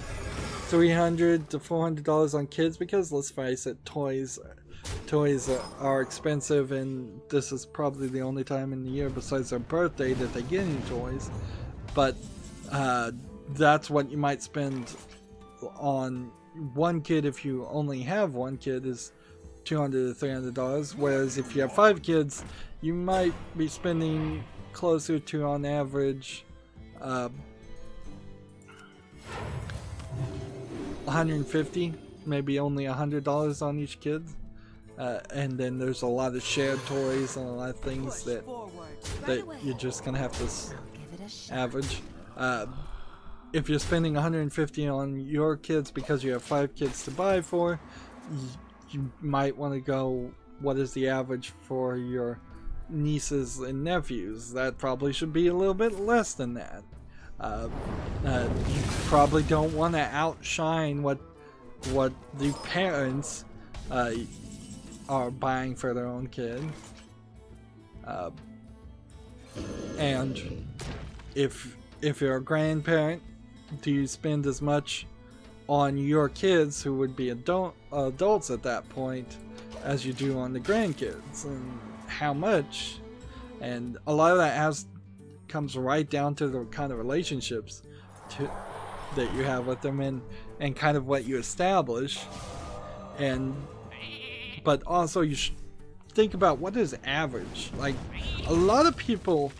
$300 to $400 on kids because, let's face it, toys are expensive, and this is probably the only time in the year besides their birthday that they get any toys. But that's what you might spend on one kid if you only have one kid, is $200 to $300, whereas if you have 5 kids, you might be spending closer to, on average, $150, maybe only $100 on each kid. And then there's a lot of shared toys and a lot of things that you're just gonna have to average. If you're spending $150 on your kids because you have 5 kids to buy for, you might want to go, what is the average for your nieces and nephews? That probably should be a little bit less than that. You probably don't want to outshine what the parents are buying for their own kid. And if you're a grandparent, do you spend as much on your kids, who would be adults at that point, as you do on the grandkids, and how much? And a lot of that comes right down to the kind of relationships that you have with them, and kind of what you establish. But also you should think about what is average. Like, a lot of people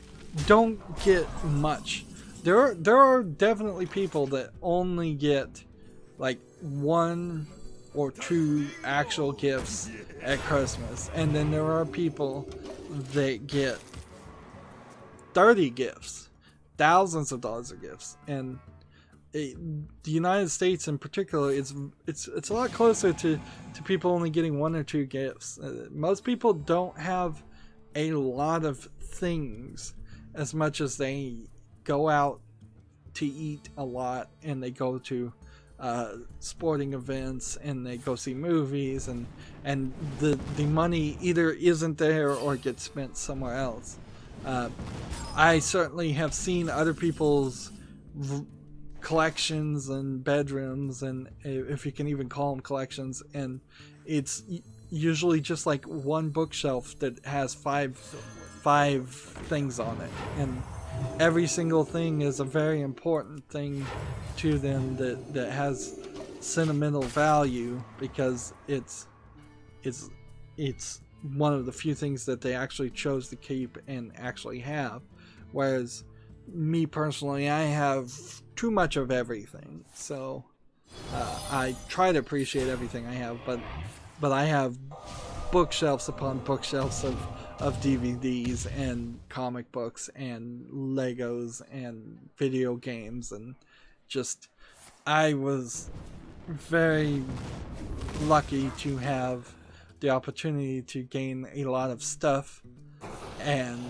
don't get much. There are definitely people that only get like 1 or 2 actual gifts at Christmas, and then there are people that get 30 gifts, thousands of dollars of gifts. And the United States in particular, it's a lot closer to people only getting 1 or 2 gifts. Most people don't have a lot of things as much as they go out to eat a lot, and they go to sporting events, and they go see movies, and the money either isn't there or gets spent somewhere else. I certainly have seen other people's collections and bedrooms, and if you can even call them collections, and it's usually just like one bookshelf that has five things on it, and every single thing is a very important thing to them that has sentimental value, because it's one of the few things that they actually chose to keep and actually have. Whereas me personally, I have too much of everything, so I try to appreciate everything I have, but I have bookshelves upon bookshelves of DVDs and comic books and Legos and video games, and just I was very lucky to have the opportunity to gain a lot of stuff, and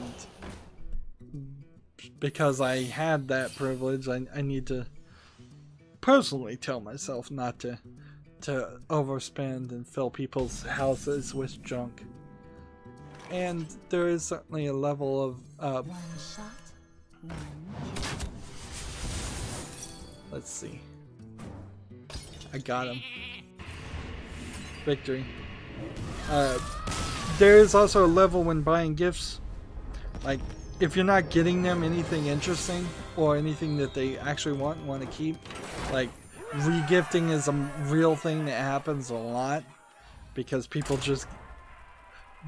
because I had that privilege, I need to personally tell myself not to overspend and fill people's houses with junk. And there is certainly a level of let's see, I got him. Victory. There is also a level when buying gifts, like if you're not getting them anything interesting or anything that they actually want to keep, like regifting is a real thing that happens a lot, because people just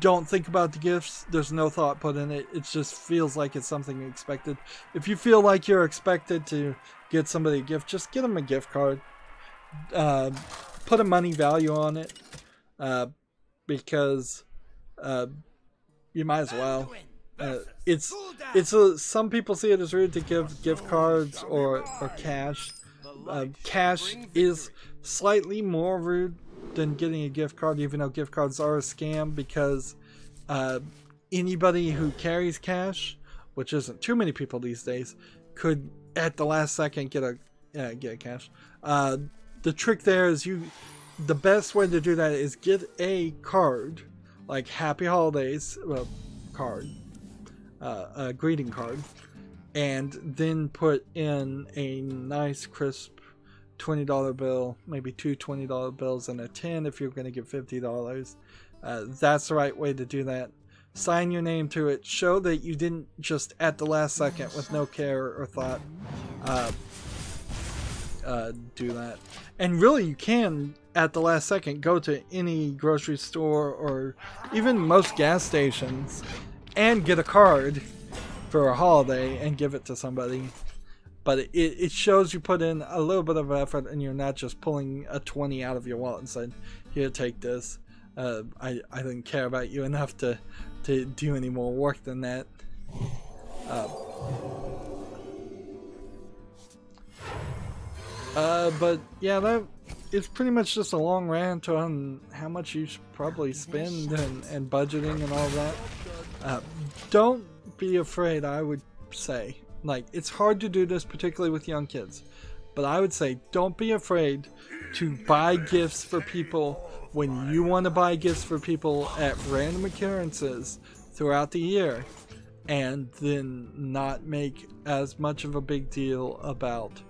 don't think about the gifts. There's no thought put in it. It just feels like it's something expected. If you feel like you're expected to get somebody a gift, just get them a gift card. Put a money value on it, because you might as well. Some people see it as rude to give gift cards or cash. Cash is slightly more rude than getting a gift card, even though gift cards are a scam, because anybody who carries cash, which isn't too many people these days, could at the last second get a cash. The trick there is the best way to do that is get a card, like Happy Holidays card, a greeting card, and then put in a nice crisp $20 bill, maybe two $20 bills and a 10 if you're going to give $50. That's the right way to do that. Sign your name to it. Show that you didn't just at the last second with no care or thought do that. And really, you can at the last second go to any grocery store or even most gas stations and get a card for a holiday and give it to somebody. But it shows you put in a little bit of effort, and you're not just pulling a 20 out of your wallet and saying, here, take this. I didn't care about you enough to do any more work than that. But yeah, it's pretty much just a long rant on how much you should probably spend and budgeting and all that. Don't be afraid, I would say. Like, it's hard to do this, particularly with young kids, but I would say don't be afraid to buy gifts for people when you want to buy gifts for people at random occurrences throughout the year, and then not make as much of a big deal about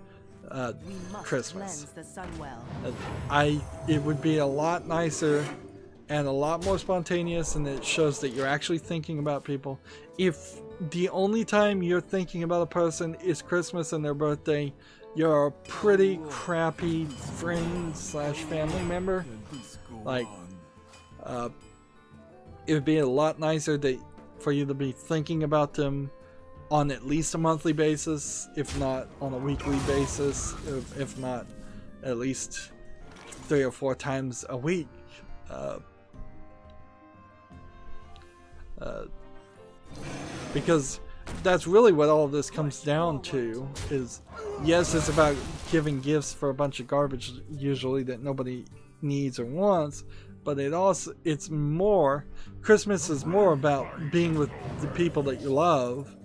Christmas. It would be a lot nicer and a lot more spontaneous, and it shows that you're actually thinking about people. If the only time you're thinking about a person is Christmas and their birthday, you're a pretty crappy friend / family member. Like, it would be a lot nicer for you to be thinking about them on at least a monthly basis, if not on a weekly basis, if not at least 3 or 4 times a week. Because that's really what all of this comes down to, is yes, it's about giving gifts for a bunch of garbage usually that nobody needs or wants, but it's more, Christmas is more about being with the people that you love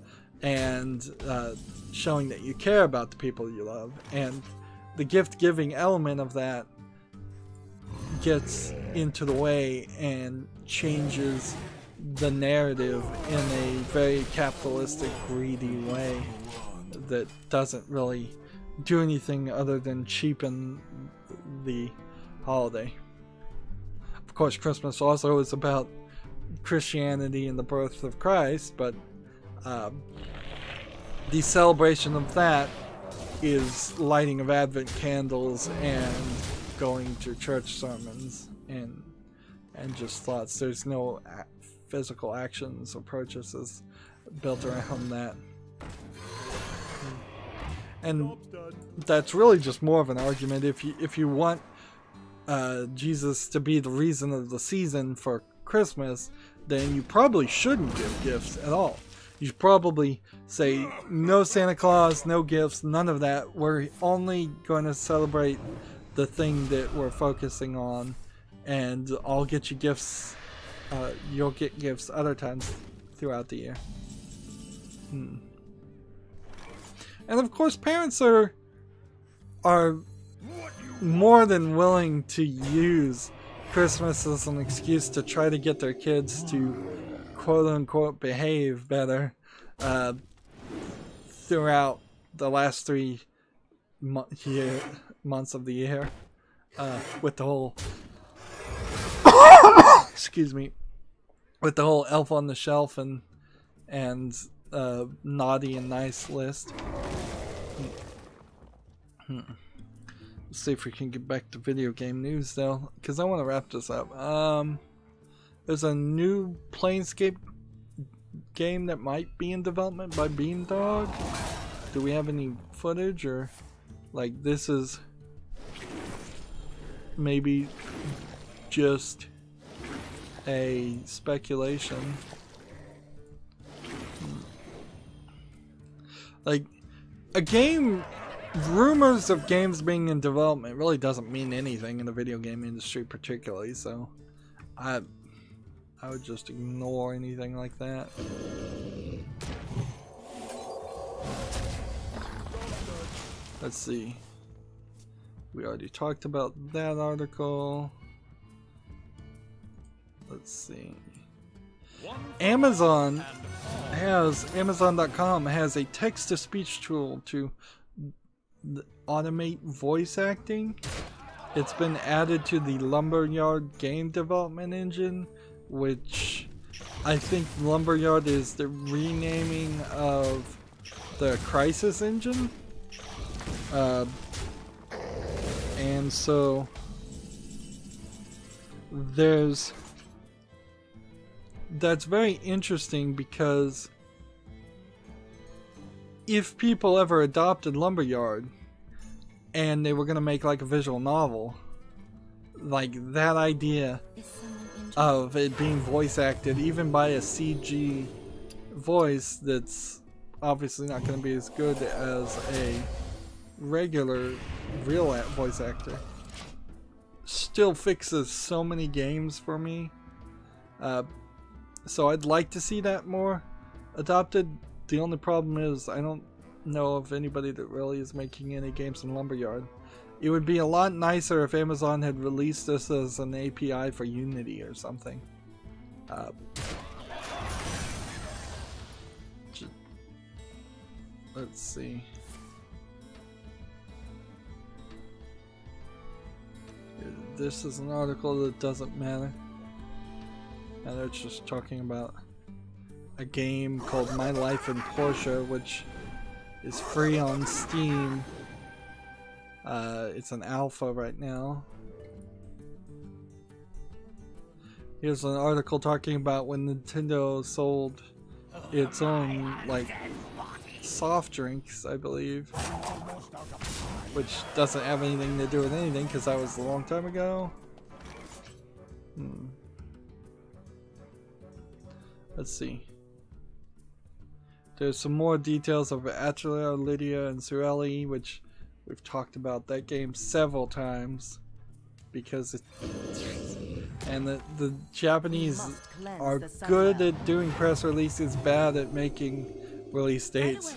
and showing that you care about the people you love, and the gift giving element of that gets into the way and changes the narrative in a very capitalistic, greedy way that doesn't really do anything other than cheapen the holiday. Of course, Christmas also is about Christianity and the birth of Christ, but the celebration of that is lighting of Advent candles and going to church sermons and just thoughts. There's no physical actions or purchases built around that. And that's really just more of an argument. If you want Jesus to be the reason of the season for Christmas, then you probably shouldn't give gifts at all. You should probably say no Santa Claus, no gifts, none of that. We're only going to celebrate the thing that we're focusing on, and I'll get you gifts. You'll get gifts other times throughout the year. And of course, parents are more than willing to use Christmas as an excuse to try to get their kids to quote-unquote behave better throughout the last 3 months of the year, with the whole excuse me, with the whole Elf on the Shelf and naughty and nice list. Let's see if we can get back to video game news though, because I want to wrap this up. There's a new Planescape game that might be in development by Beamdog. Do we have any footage, or like this is maybe just a speculation? Like a game, rumors of games being in development really doesn't mean anything in the video game industry particularly, so I would just ignore anything like that. Let's see. We already talked about that article. Let's see. Amazon.com has a text-to-speech tool to automate voice acting. It's been added to the Lumberyard game development engine, which I think Lumberyard is the renaming of the Crysis engine. And so that's very interesting, because if people ever adopted Lumberyard and they were going to make like a visual novel, like that idea of it being voice acted even by a CG voice that's obviously not going to be as good as a regular real voice actor still fixes so many games for me. So I'd like to see that more adopted. The only problem is I don't know of anybody that really is making any games in Lumberyard. It would be a lot nicer if Amazon had released this as an API for Unity or something. Let's see. This is an article that doesn't matter. And it's just talking about a game called My Life in Porsche, which is free on Steam. It's an alpha right now. Here's an article talking about when Nintendo sold its own, like, soft drinks, I believe. Which doesn't have anything to do with anything, because that was a long time ago. Let's see. There's some more details of Atria, Lydia, and Sueli, which we've talked about that game several times, because And the Japanese are good at doing press releases, bad at making release dates.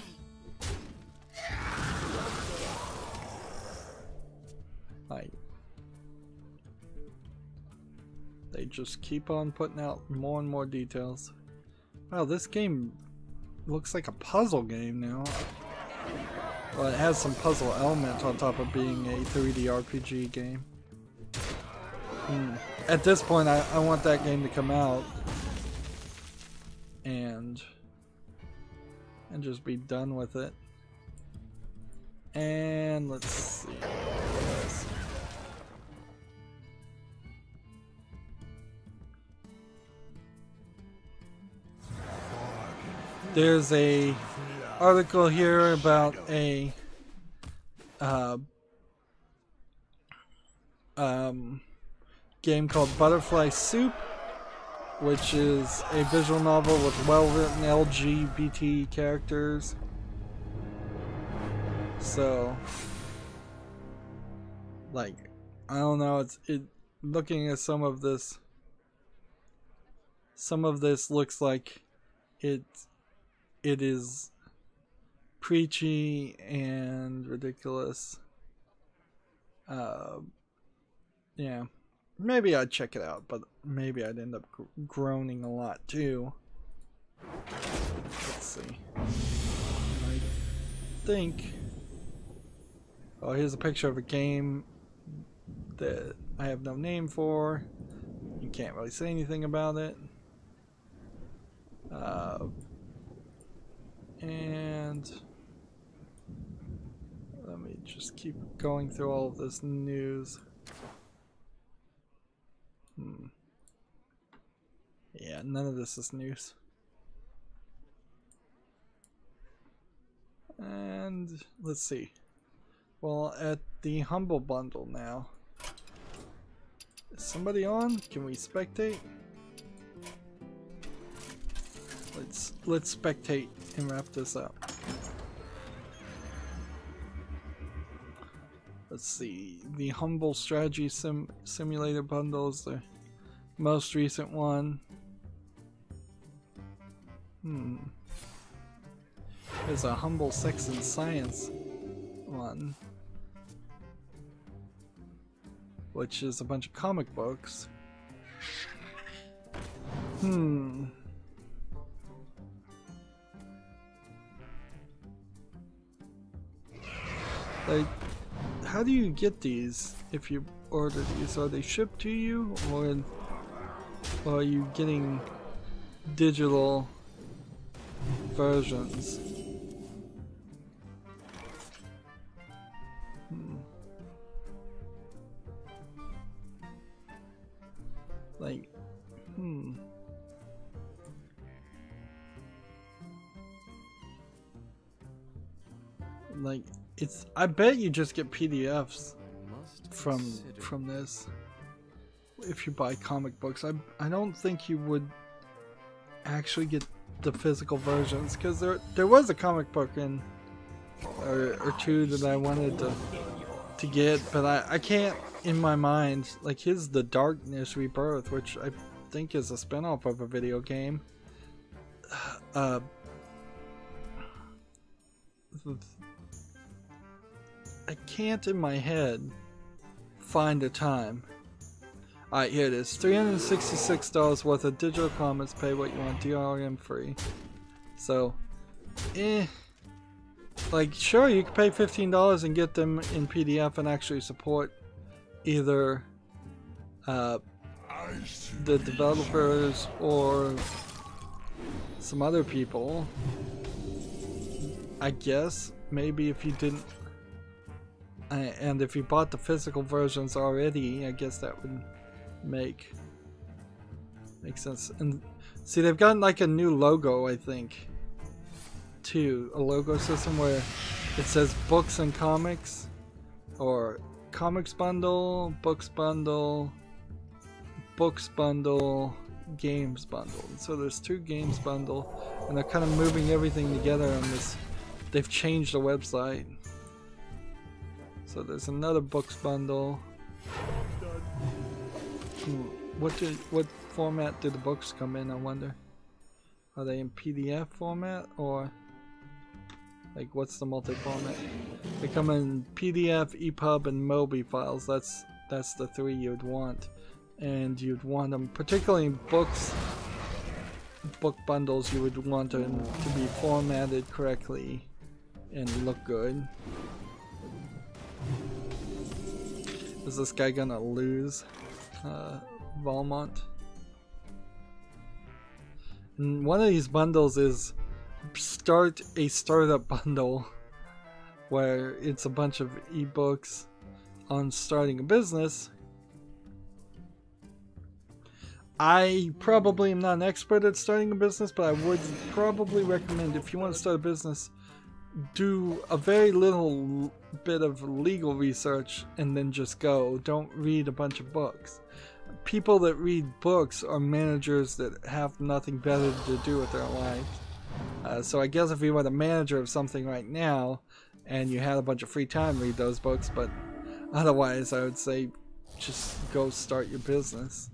Like, they just keep on putting out more and more details. Wow, this game looks like a puzzle game now. Well, it has some puzzle elements on top of being a 3D RPG game. At this point, I want that game to come out and just be done with it. And let's see. There's a article here about a game called Butterfly Soup, which is a visual novel with well-written LGBT characters. So, like, I don't know. Looking at some of this looks like it is preachy and ridiculous. Yeah, maybe I'd check it out, but maybe I'd end up groaning a lot too. Let's see. I think. Oh, here's a picture of a game that I have no name for. You can't really say anything about it. And let me just keep going through all of this news. Yeah, none of this is news. And let's see. Well, at the Humble Bundle now. Is somebody on? Can we spectate? Let's spectate and wrap this up. Let's see. The Humble Strategy Simulator Bundle is the most recent one. There's a Humble Sex and Science one, which is a bunch of comic books. Like, how do you get these if you order these? Are they shipped to you, or are you getting digital versions? Like, like, I bet you just get PDFs from this if you buy comic books. I don't think you would actually get the physical versions, because there was a comic book or two that I wanted to get, but I can't in my mind. Like, here's The Darkness Rebirth, which I think is a spin-off of a video game. I can't in my head find a time. Alright, here it is. $366 worth of digital comics. Pay what you want, DRM free. So, like, sure, you can pay $15 and get them in PDF and actually support either the developers or some other people. I guess maybe if you didn't, and if you bought the physical versions already, I guess that would make sense. And see, they've gotten like a new logo, I think, too. A logo system where it says books and comics, or comics bundle, books bundle, books bundle, games bundle. And so there's two games bundle, and they're kind of moving everything together on this. They've changed the website. So there's another books bundle. what format do the books come in, I wonder? Are they in PDF format, or like what's the multi-format? They come in PDF, EPUB, and MOBI files. That's the three you'd want, and you'd want them, particularly in books, book bundles. You would want them to be formatted correctly and look good. Is this guy gonna lose? Valmont. And one of these bundles is start a startup bundle, where it's a bunch of ebooks on starting a business. I probably am not an expert at starting a business, but I would probably recommend, if you want to start a business, do a very little bit of legal research and then just go. Don't read a bunch of books. People that read books are managers that have nothing better to do with their lives. So I guess if you were the manager of something right now and you had a bunch of free time, read those books, but otherwise I would say just go start your business.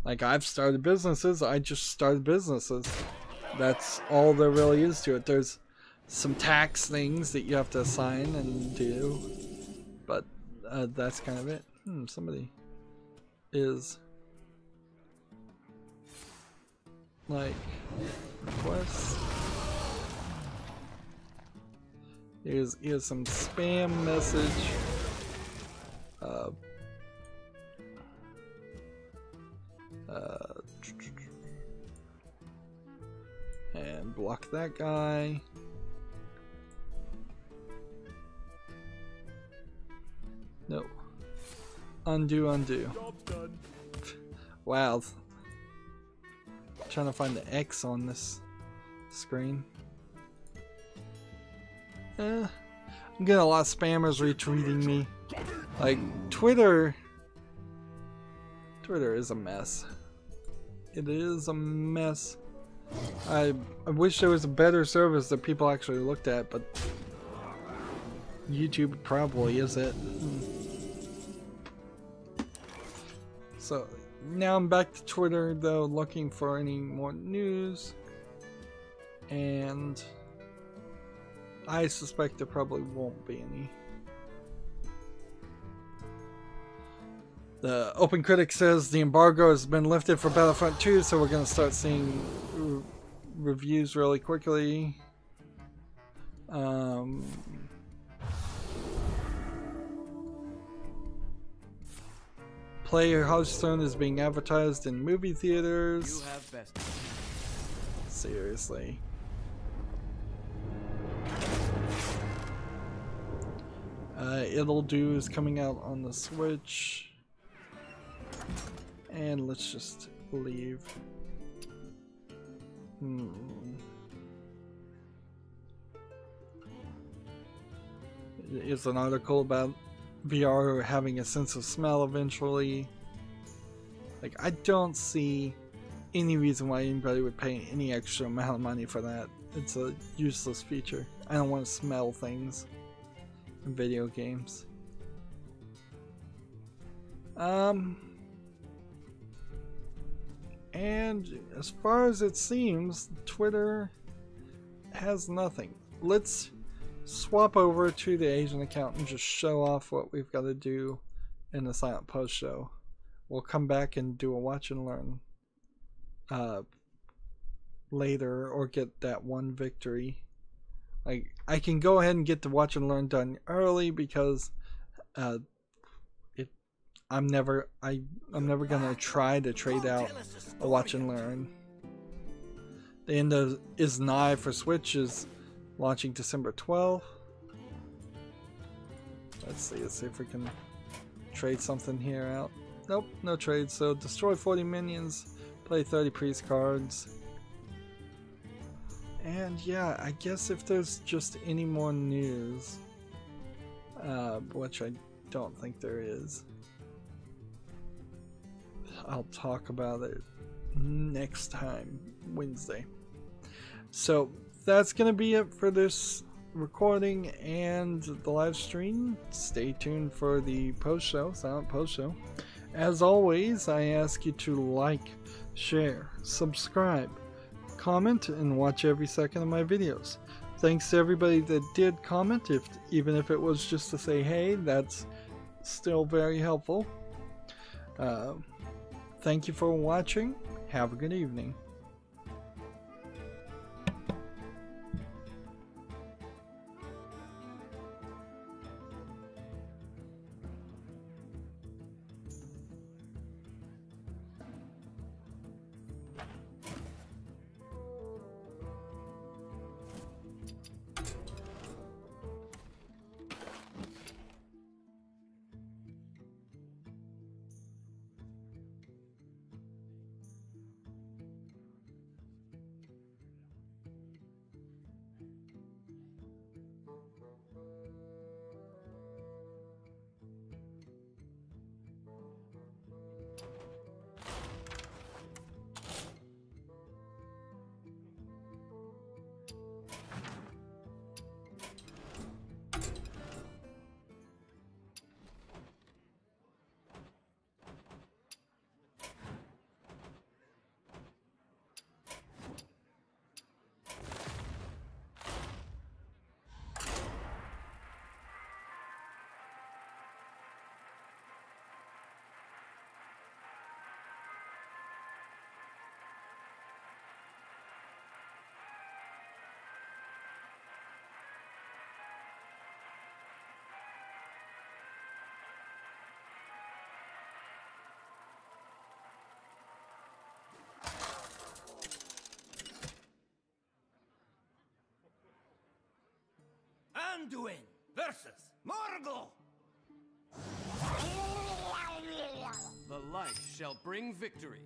Like, I've started businesses, I just started businesses. That's all there really is to it. There's some tax things that you have to assign and do, but that's kind of it. Somebody is like request. Here's some spam message. And block that guy. No. Undo, undo. Wow. Trying to find the X on this screen. I'm getting a lot of spammers retweeting me. Like, Twitter is a mess. It is a mess. I wish there was a better service that people actually looked at, but YouTube probably is it. So now I'm back to Twitter though, looking for any more news, and I suspect there probably won't be any. The Open Critic says the embargo has been lifted for Battlefront 2, so we're going to start seeing reviews really quickly. Play Hearthstone is being advertised in movie theaters. You have best. Seriously. It'll Do is coming out on the Switch. And let's just leave. It's an article about VR having a sense of smell eventually. Like, I don't see any reason why anybody would pay any extra amount of money for that. It's a useless feature. I don't want to smell things in video games. And as far as it seems, Twitter has nothing. Let's swap over to the Asian account and just show off what we've got to do in the Silent Post show. We'll come back and do a watch and learn later, or get that one victory. Like, I can go ahead and get the watch and learn done early because I'm never gonna try to trade out a watch and learn. The end of Is Nigh for Switch is launching December 12th. Let's see if we can trade something here out. Nope, no trade. So destroy 40 minions, play 30 priest cards. And yeah, I guess if there's just any more news, which I don't think there is, I'll talk about it next time, Wednesday. So that's going to be it for this recording and the live stream. Stay tuned for the post show, Silent Post show. As always, I ask you to like, share, subscribe, comment, and watch every second of my videos. Thanks to everybody that did comment, even if it was just to say hey, that's still very helpful. Thank you for watching. Have a good evening. Anduin versus Morgul. The light shall bring victory.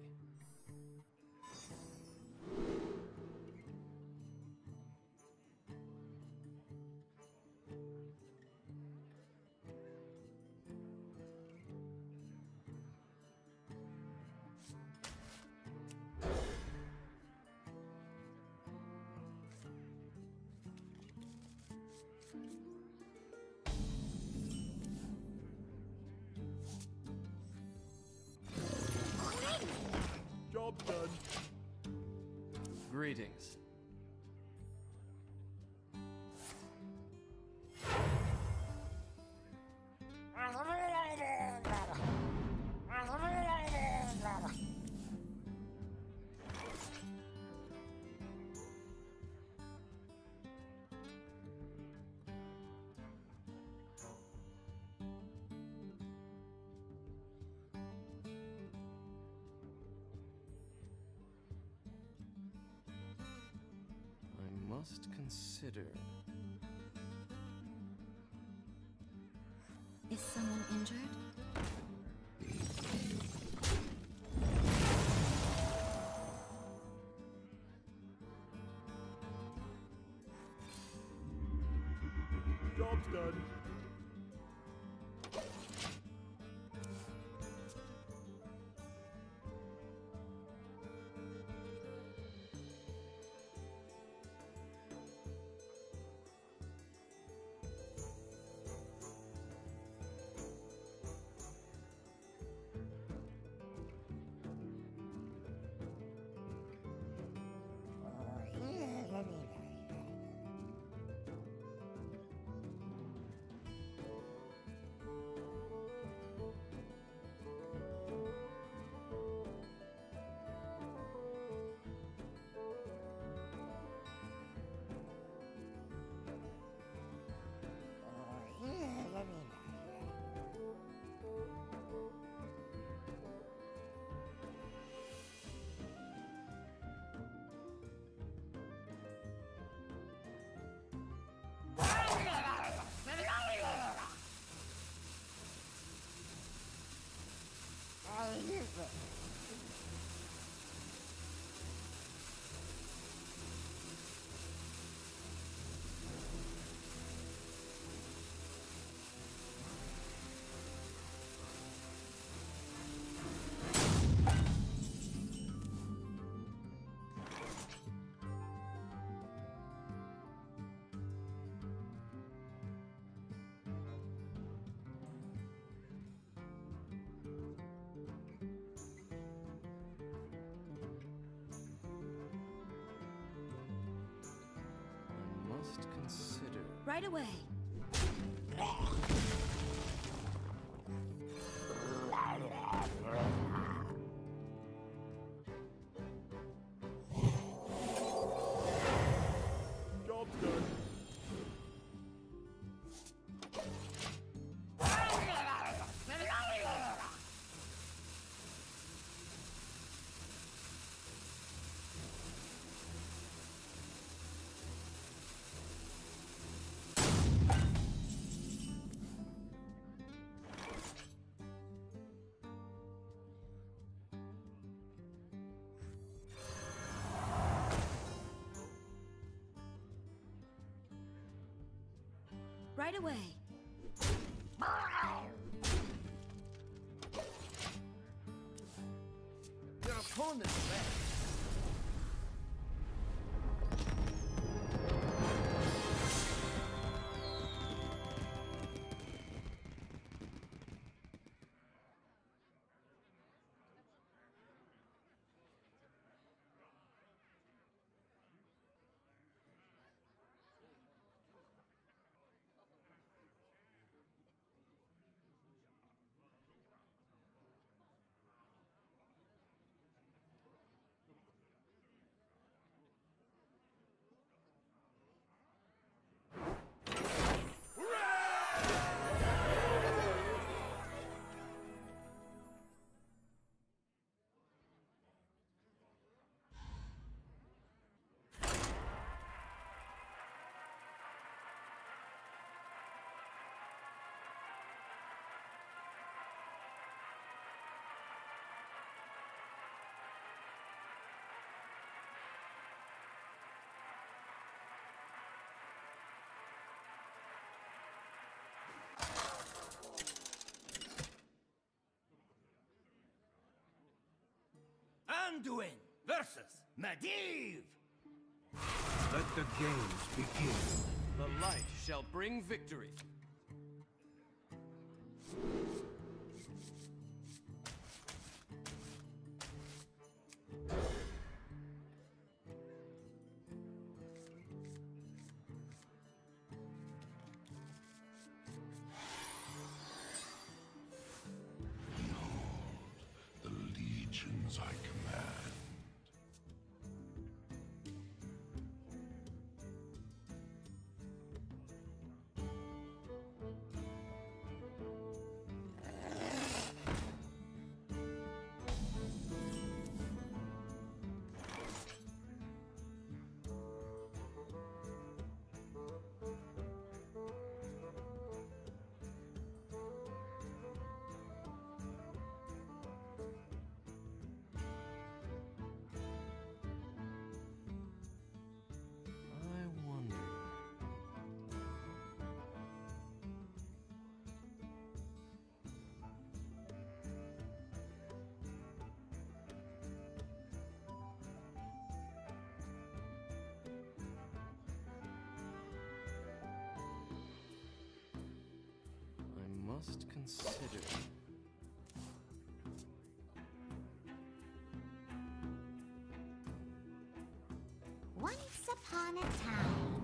Job done. Greetings. Must consider. Is someone injured? Job's done. Right away. Job's done. Right away. Your opponent's back. Anduin versus Medivh. Let the games begin. The light shall bring victory. The legions I command. I wonder. I must consider. Once upon a time.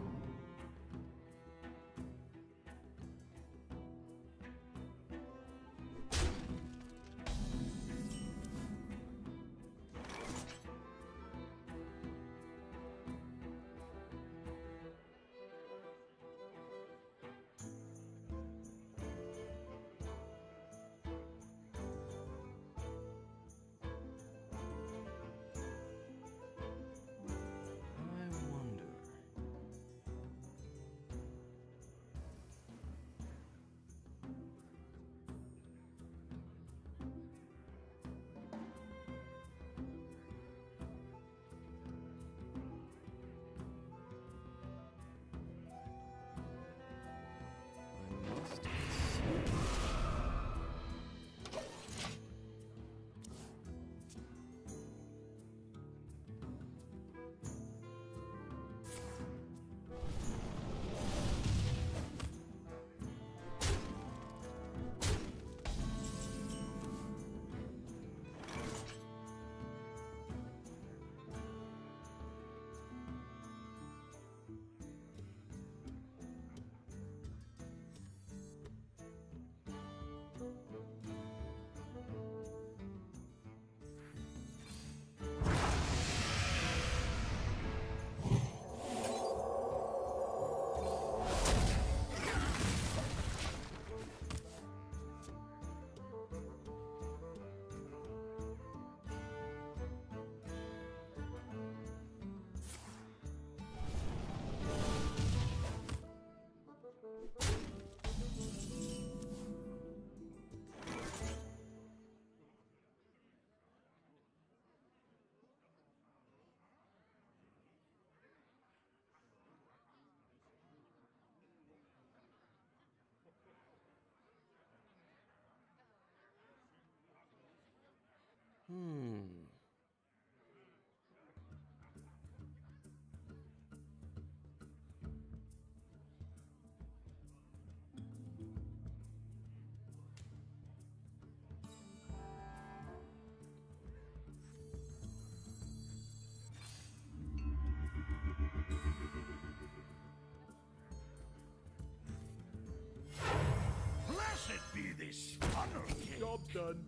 Blessed be this funnel cake. Job's done.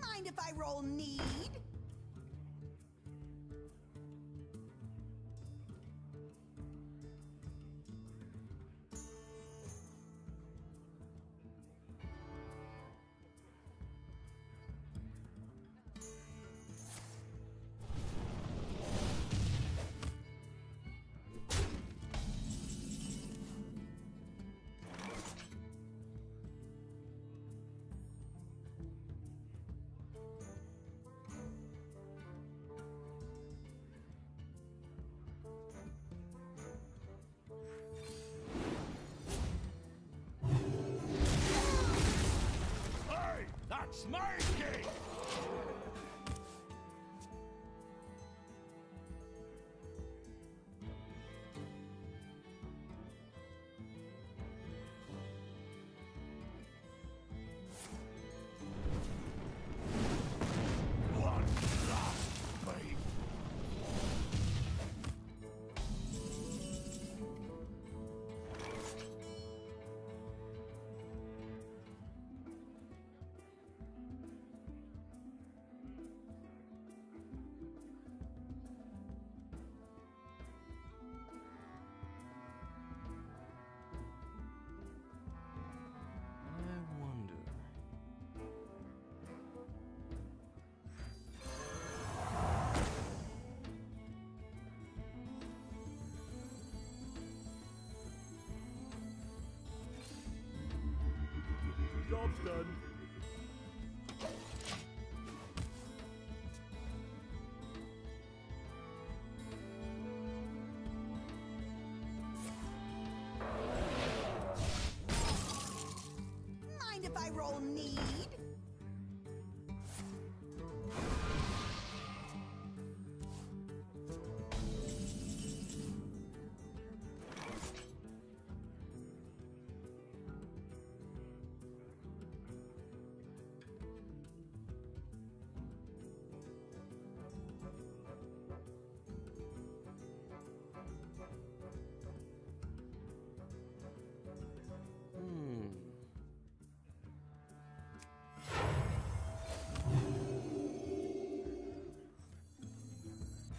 Mind if I roll need? Hey, that's my cake. One last bite. I wonder. Job's done. Mind if I roll need?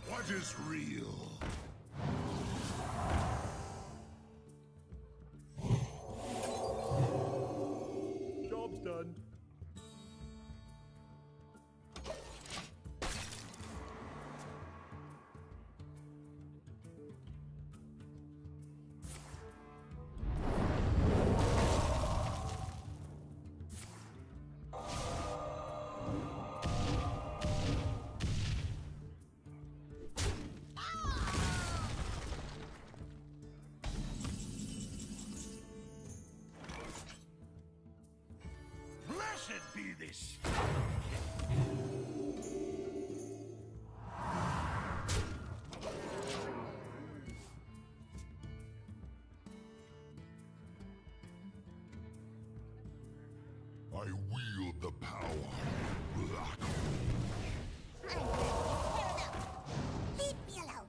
What is real? Job's done. Blessed be this funnel cake. I wield the power. Black. Leave me alone.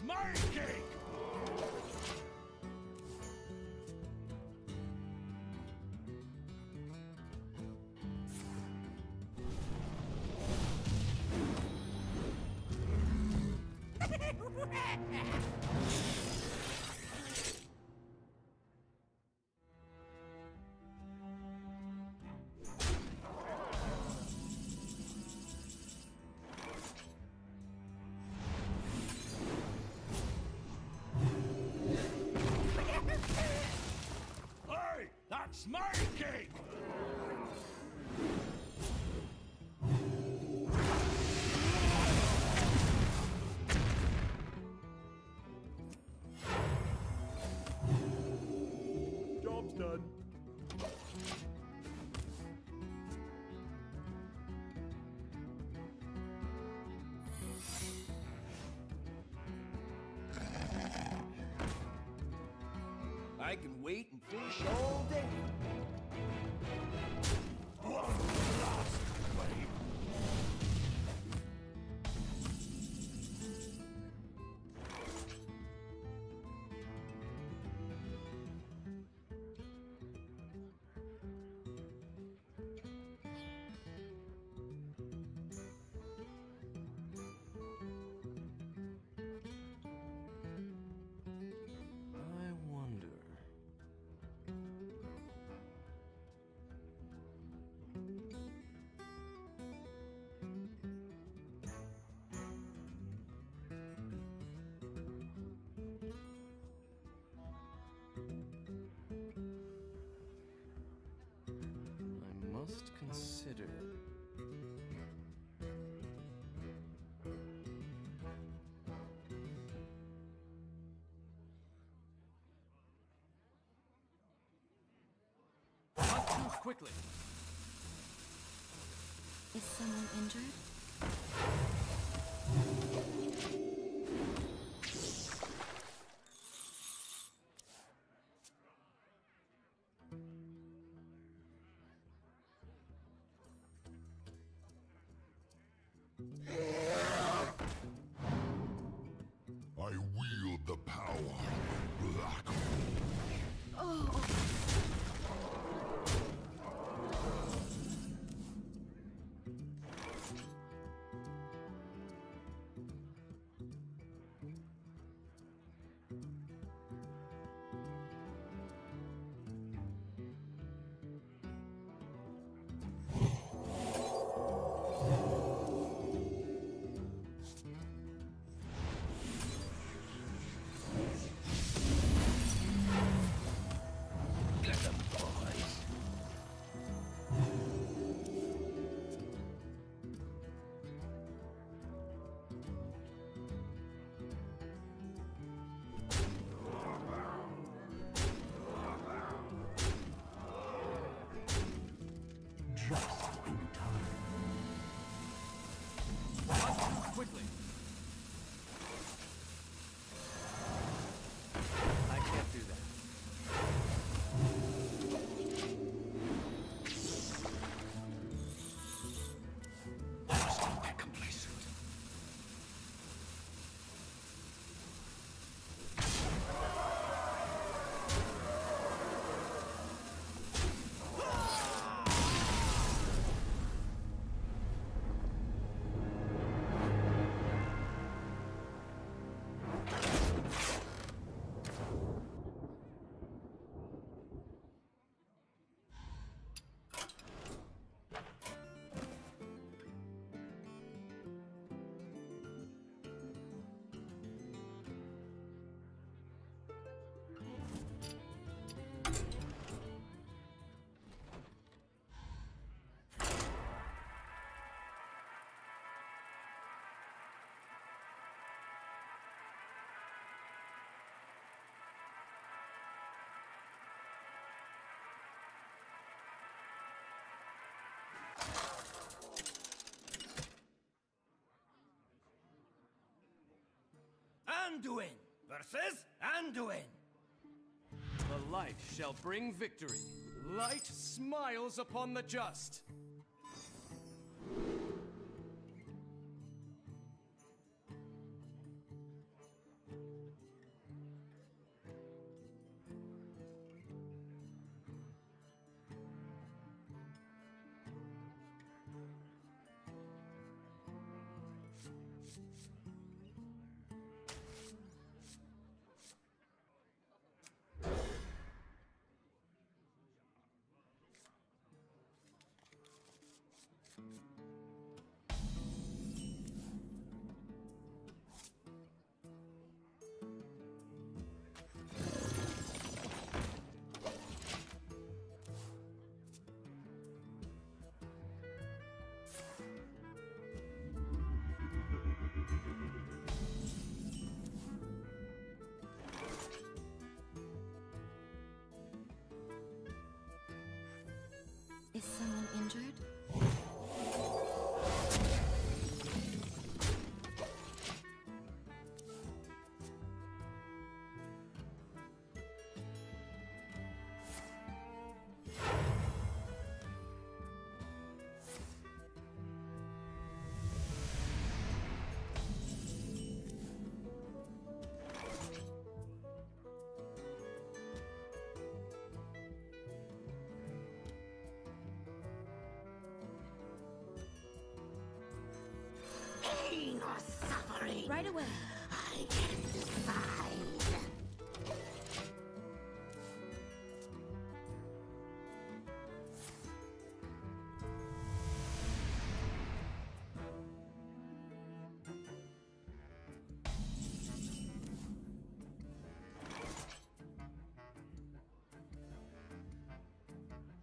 my cake! Hey, that's my cake! Job's done. I can wait and fish all day. One last wave. I wonder. I must consider. Not move quickly. Is someone injured? I wield the power of black. Oh. Quickly. I can't do that. Don't get complacent. Anduin versus Anduin. The light shall bring victory. Light smiles upon the just. your suffering. Right away. I can decide.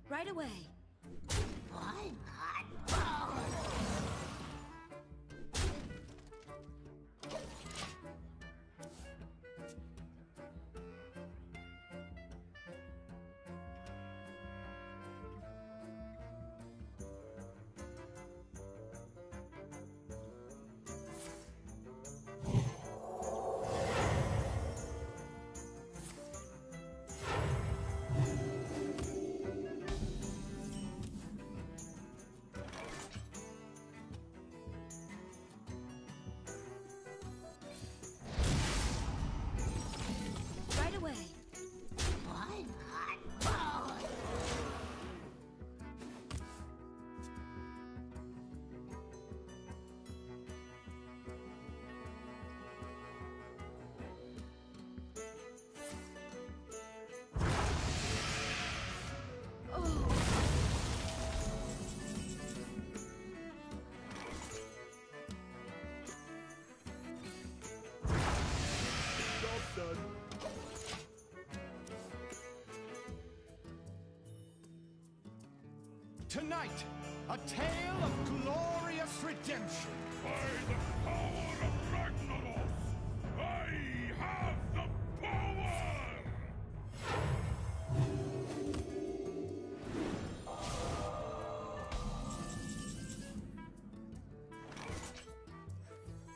Right away. One hot bone. Right away. One hot bone. Job's done. Tonight, a tale of glorious redemption. By the power of Ragnaros, I have the power!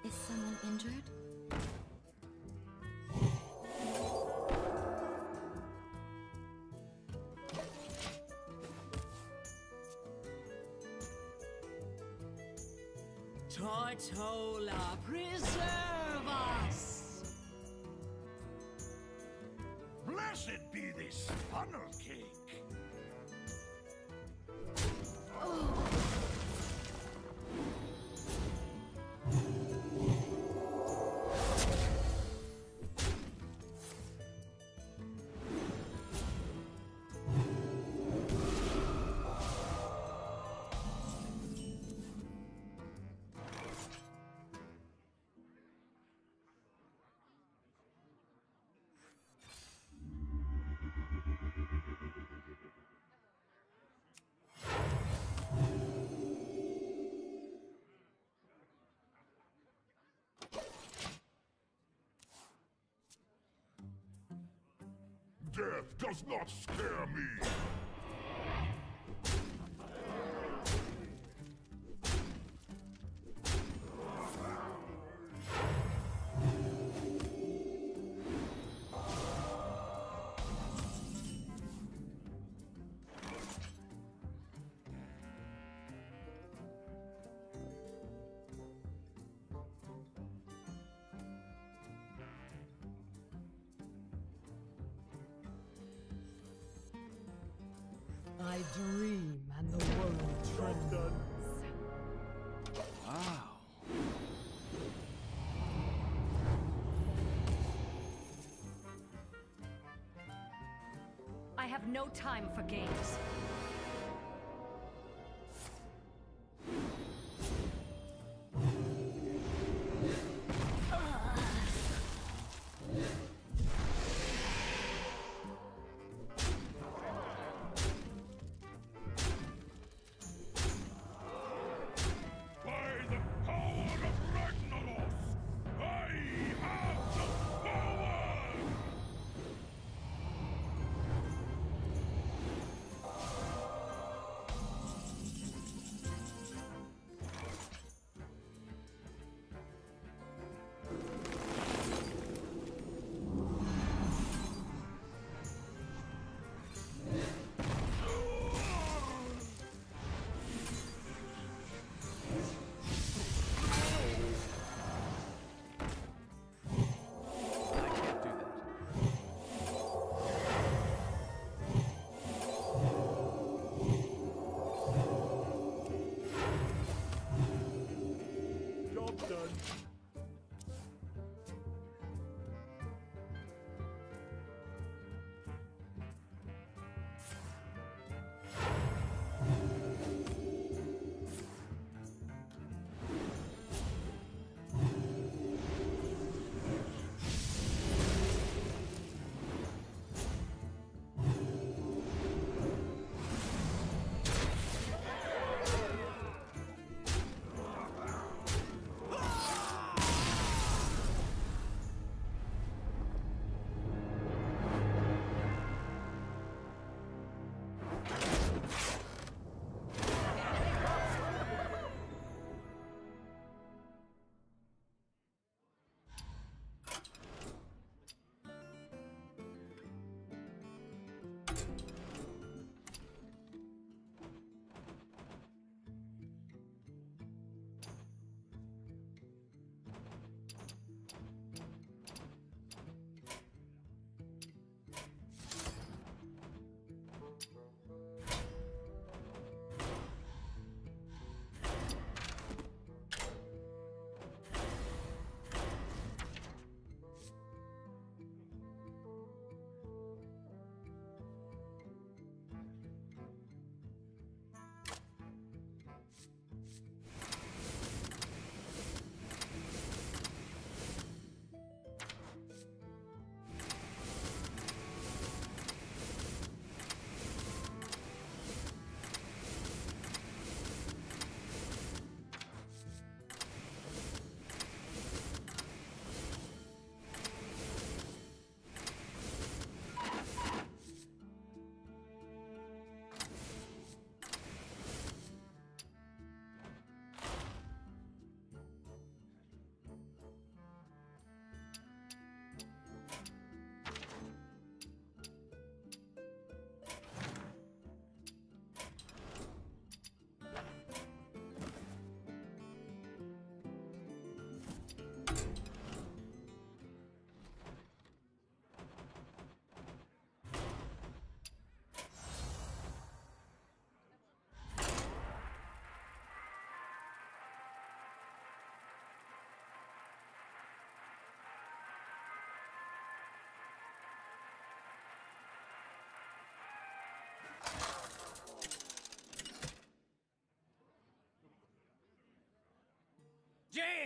Is someone injured? Tortola, preserve us! Blessed be this funnel cake! Death does not scare me! I dream and the world Job's done. Wow. I have no time for games. By the power of Ragnaros, I have the power!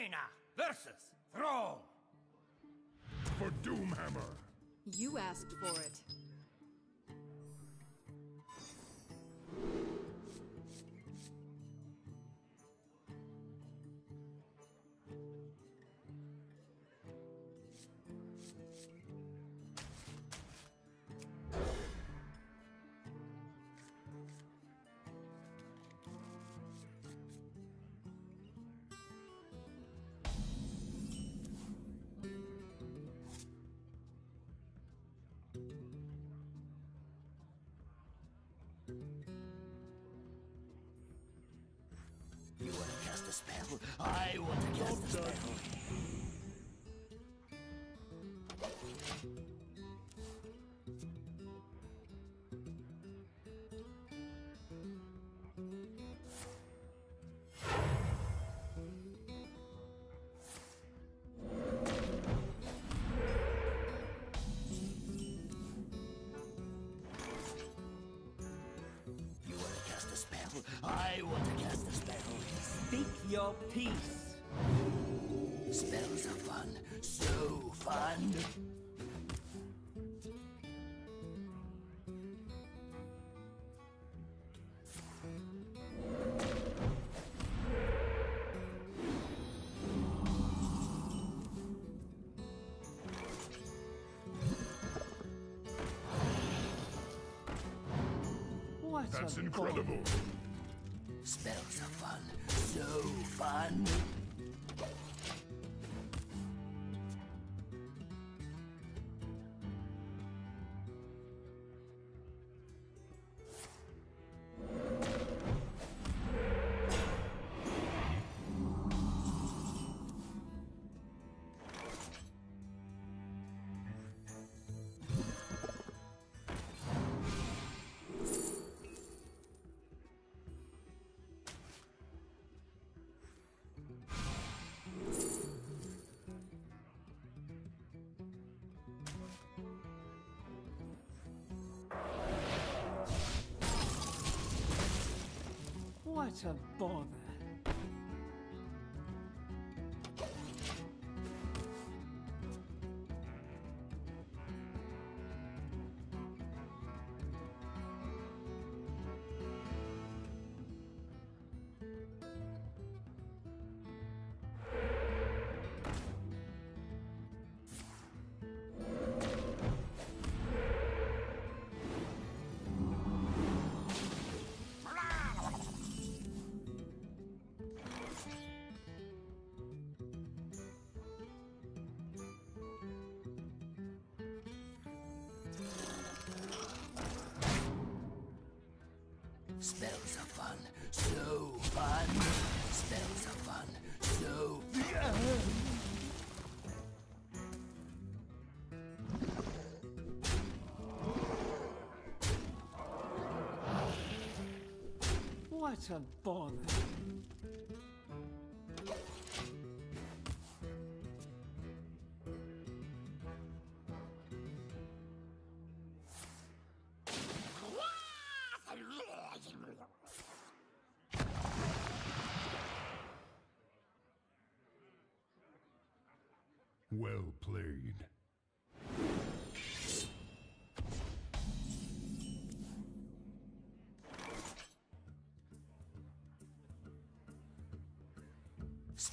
Arena versus Throne. For Doomhammer. You asked for it. You want to cast a spell? I want to cast a spell. You want to cast a spell? I want to cast a spell. Speak your peace. Spells are fun, so fun. What That's a incredible. Spells are fun, so fun. What a bother. Spells are fun, so fun. Spells are fun, so What a bother. Well played.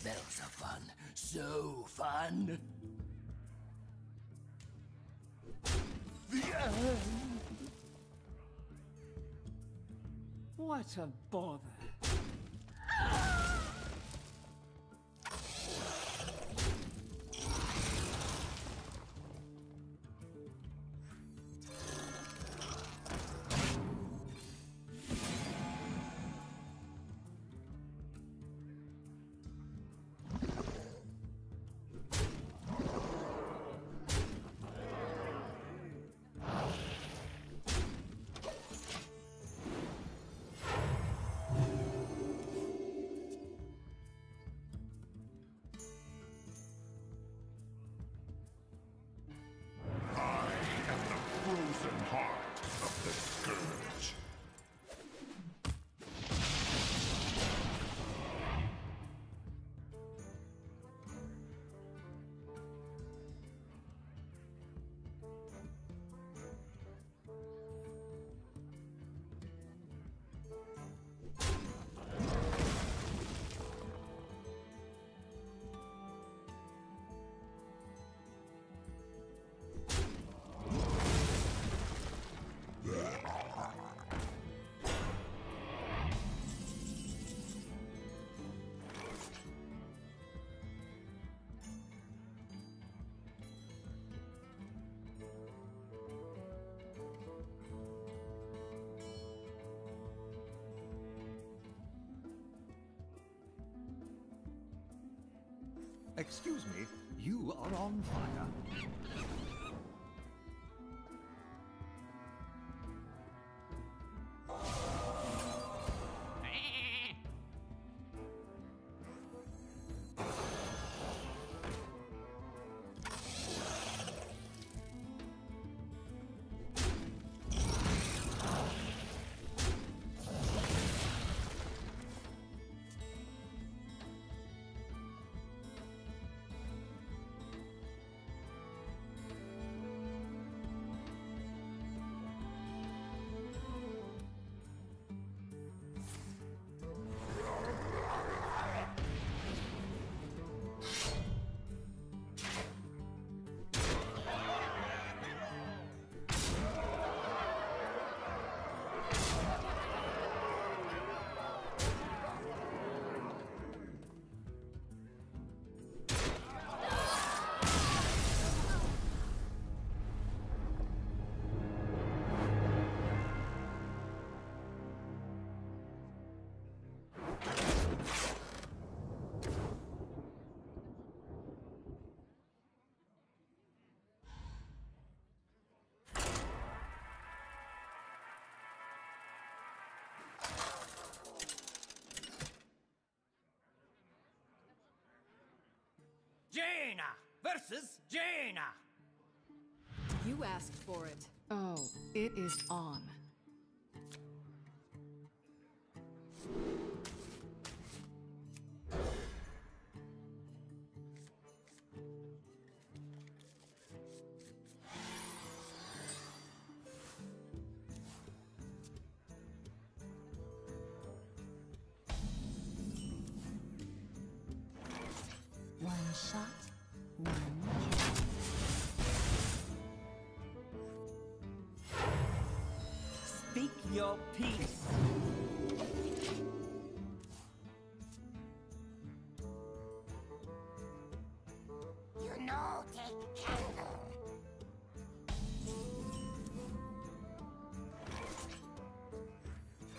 spells are fun, so fun. What a bother. Excuse me, you are on fire. Jaina versus Jaina. You asked for it. Oh, it is on. One shot, one kill. Speak your peace. You know, take candle.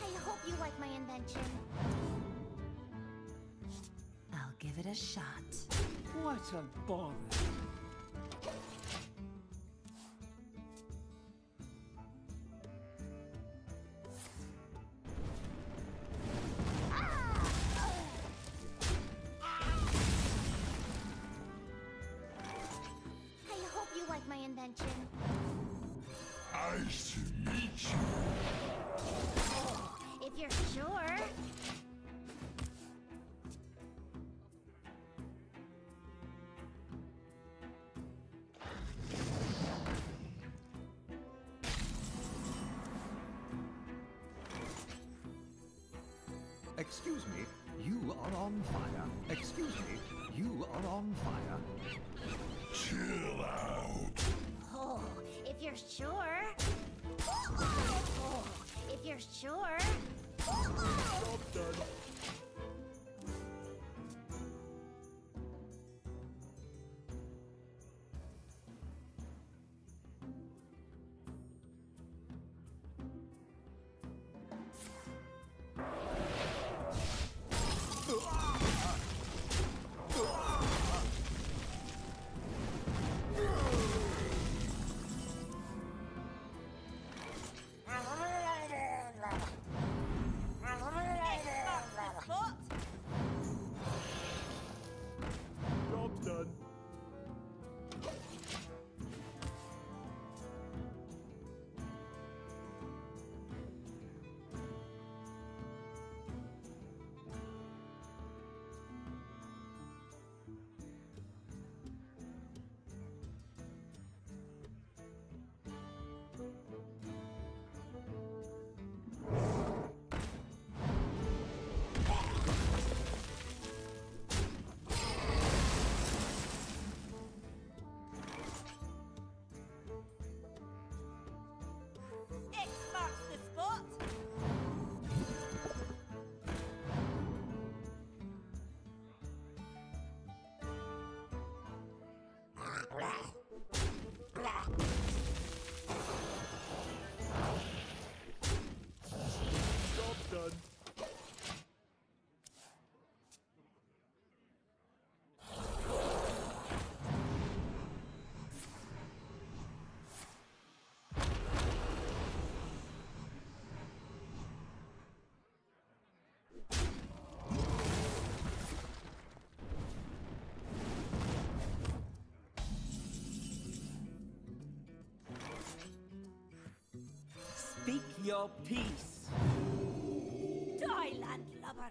I hope you like my invention. I'll give it a shot. What a bother. I hope you like my invention. Nice to meet you. If you're sure. Excuse me, you are on fire. Excuse me, you are on fire. Chill out. Oh, if you're sure. Oh, if you're sure. Job done. Speak your peace. Die, landlubber.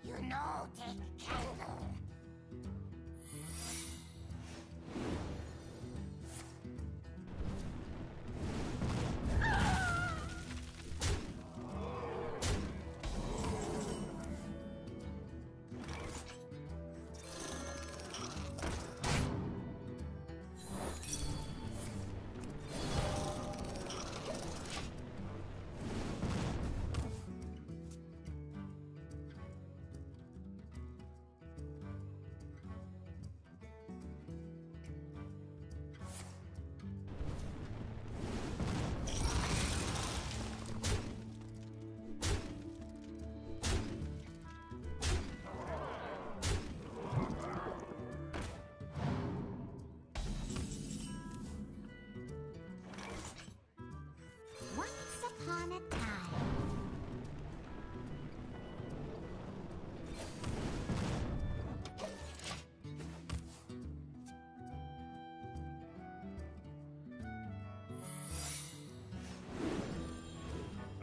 You know, take candle. Once upon a time.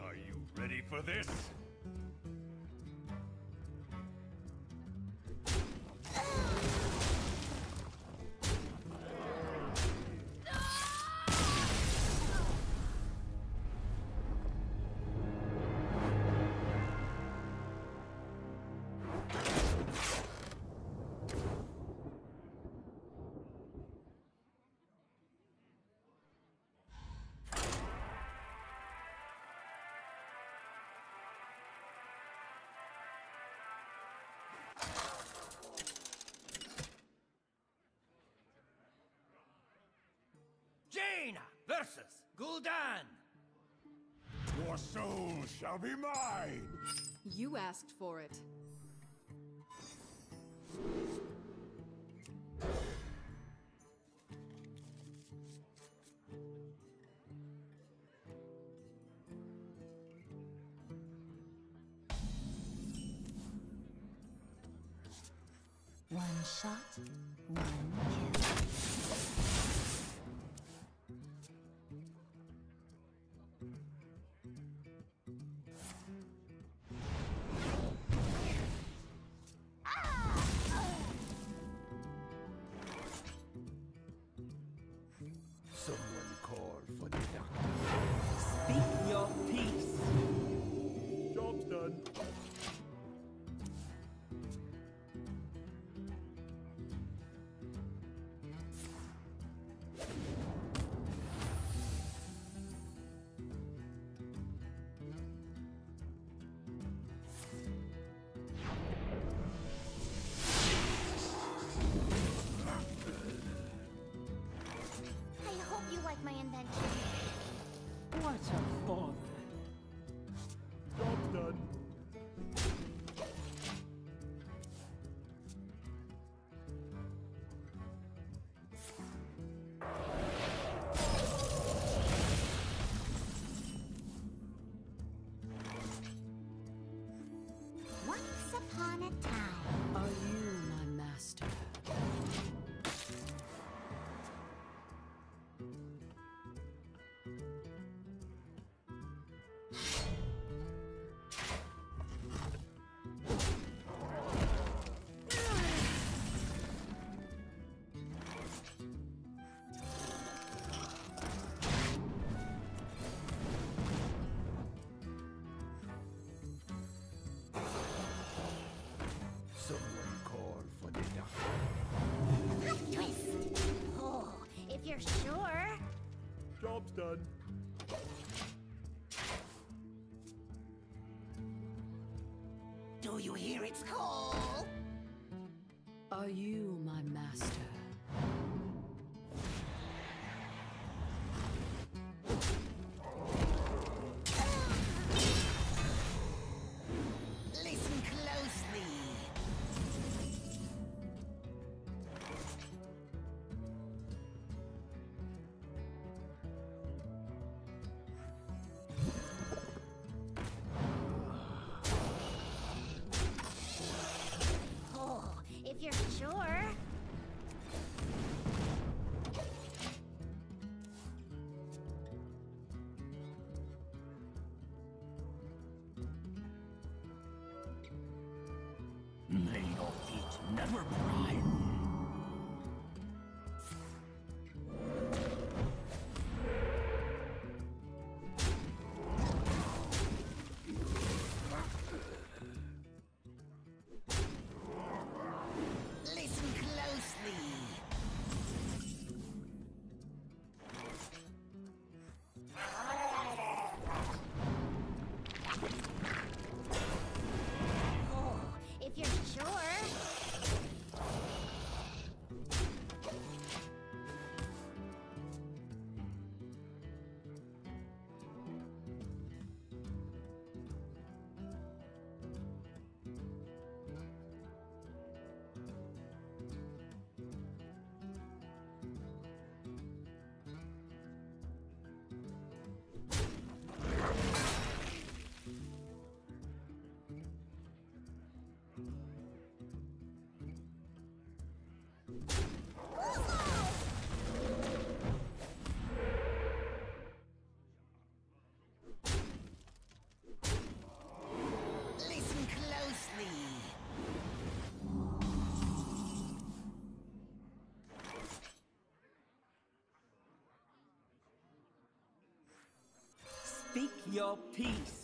Are you ready for this? Jaina versus Gul'dan. Your soul shall be mine! You asked for it. One shot, one kill. Someone call for the doctor. Speak your peace. Job's done. I hope you like my invention. What a bother. Job's done. Once upon a time. Are you my master? Someone call for the doctor. Hot twist. Oh, if you're sure. Job's done. Do you hear its call? Are you my master? Listen closely. never bribe. Listen closely. Oh, if you're sure. Listen closely. Speak your peace.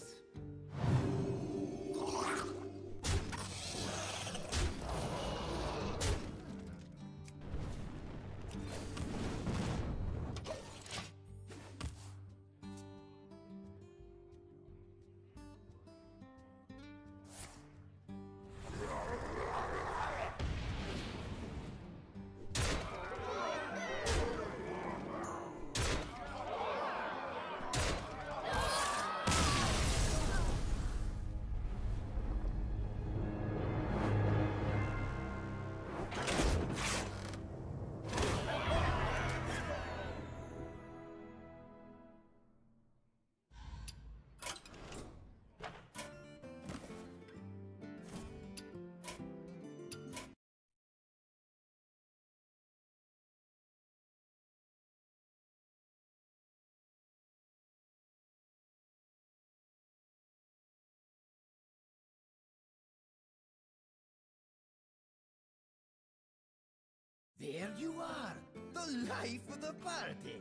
There you are, the life of the party.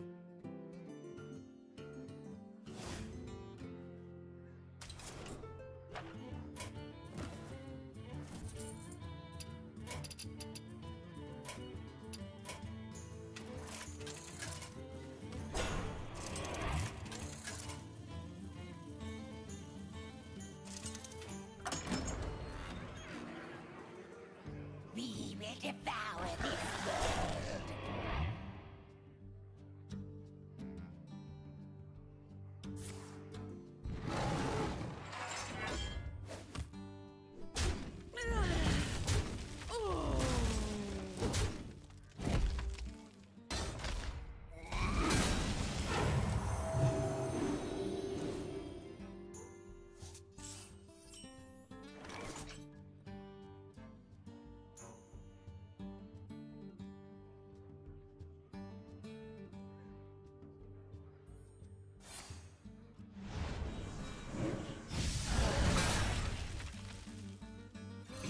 We will devour this world.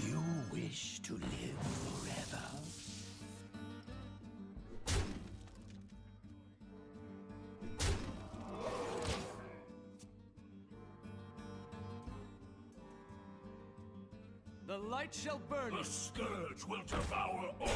You wish to live forever? The light shall burn. The scourge will devour all.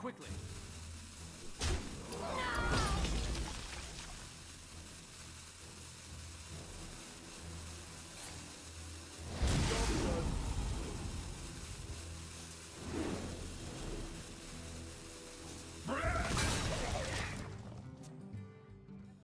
quickly.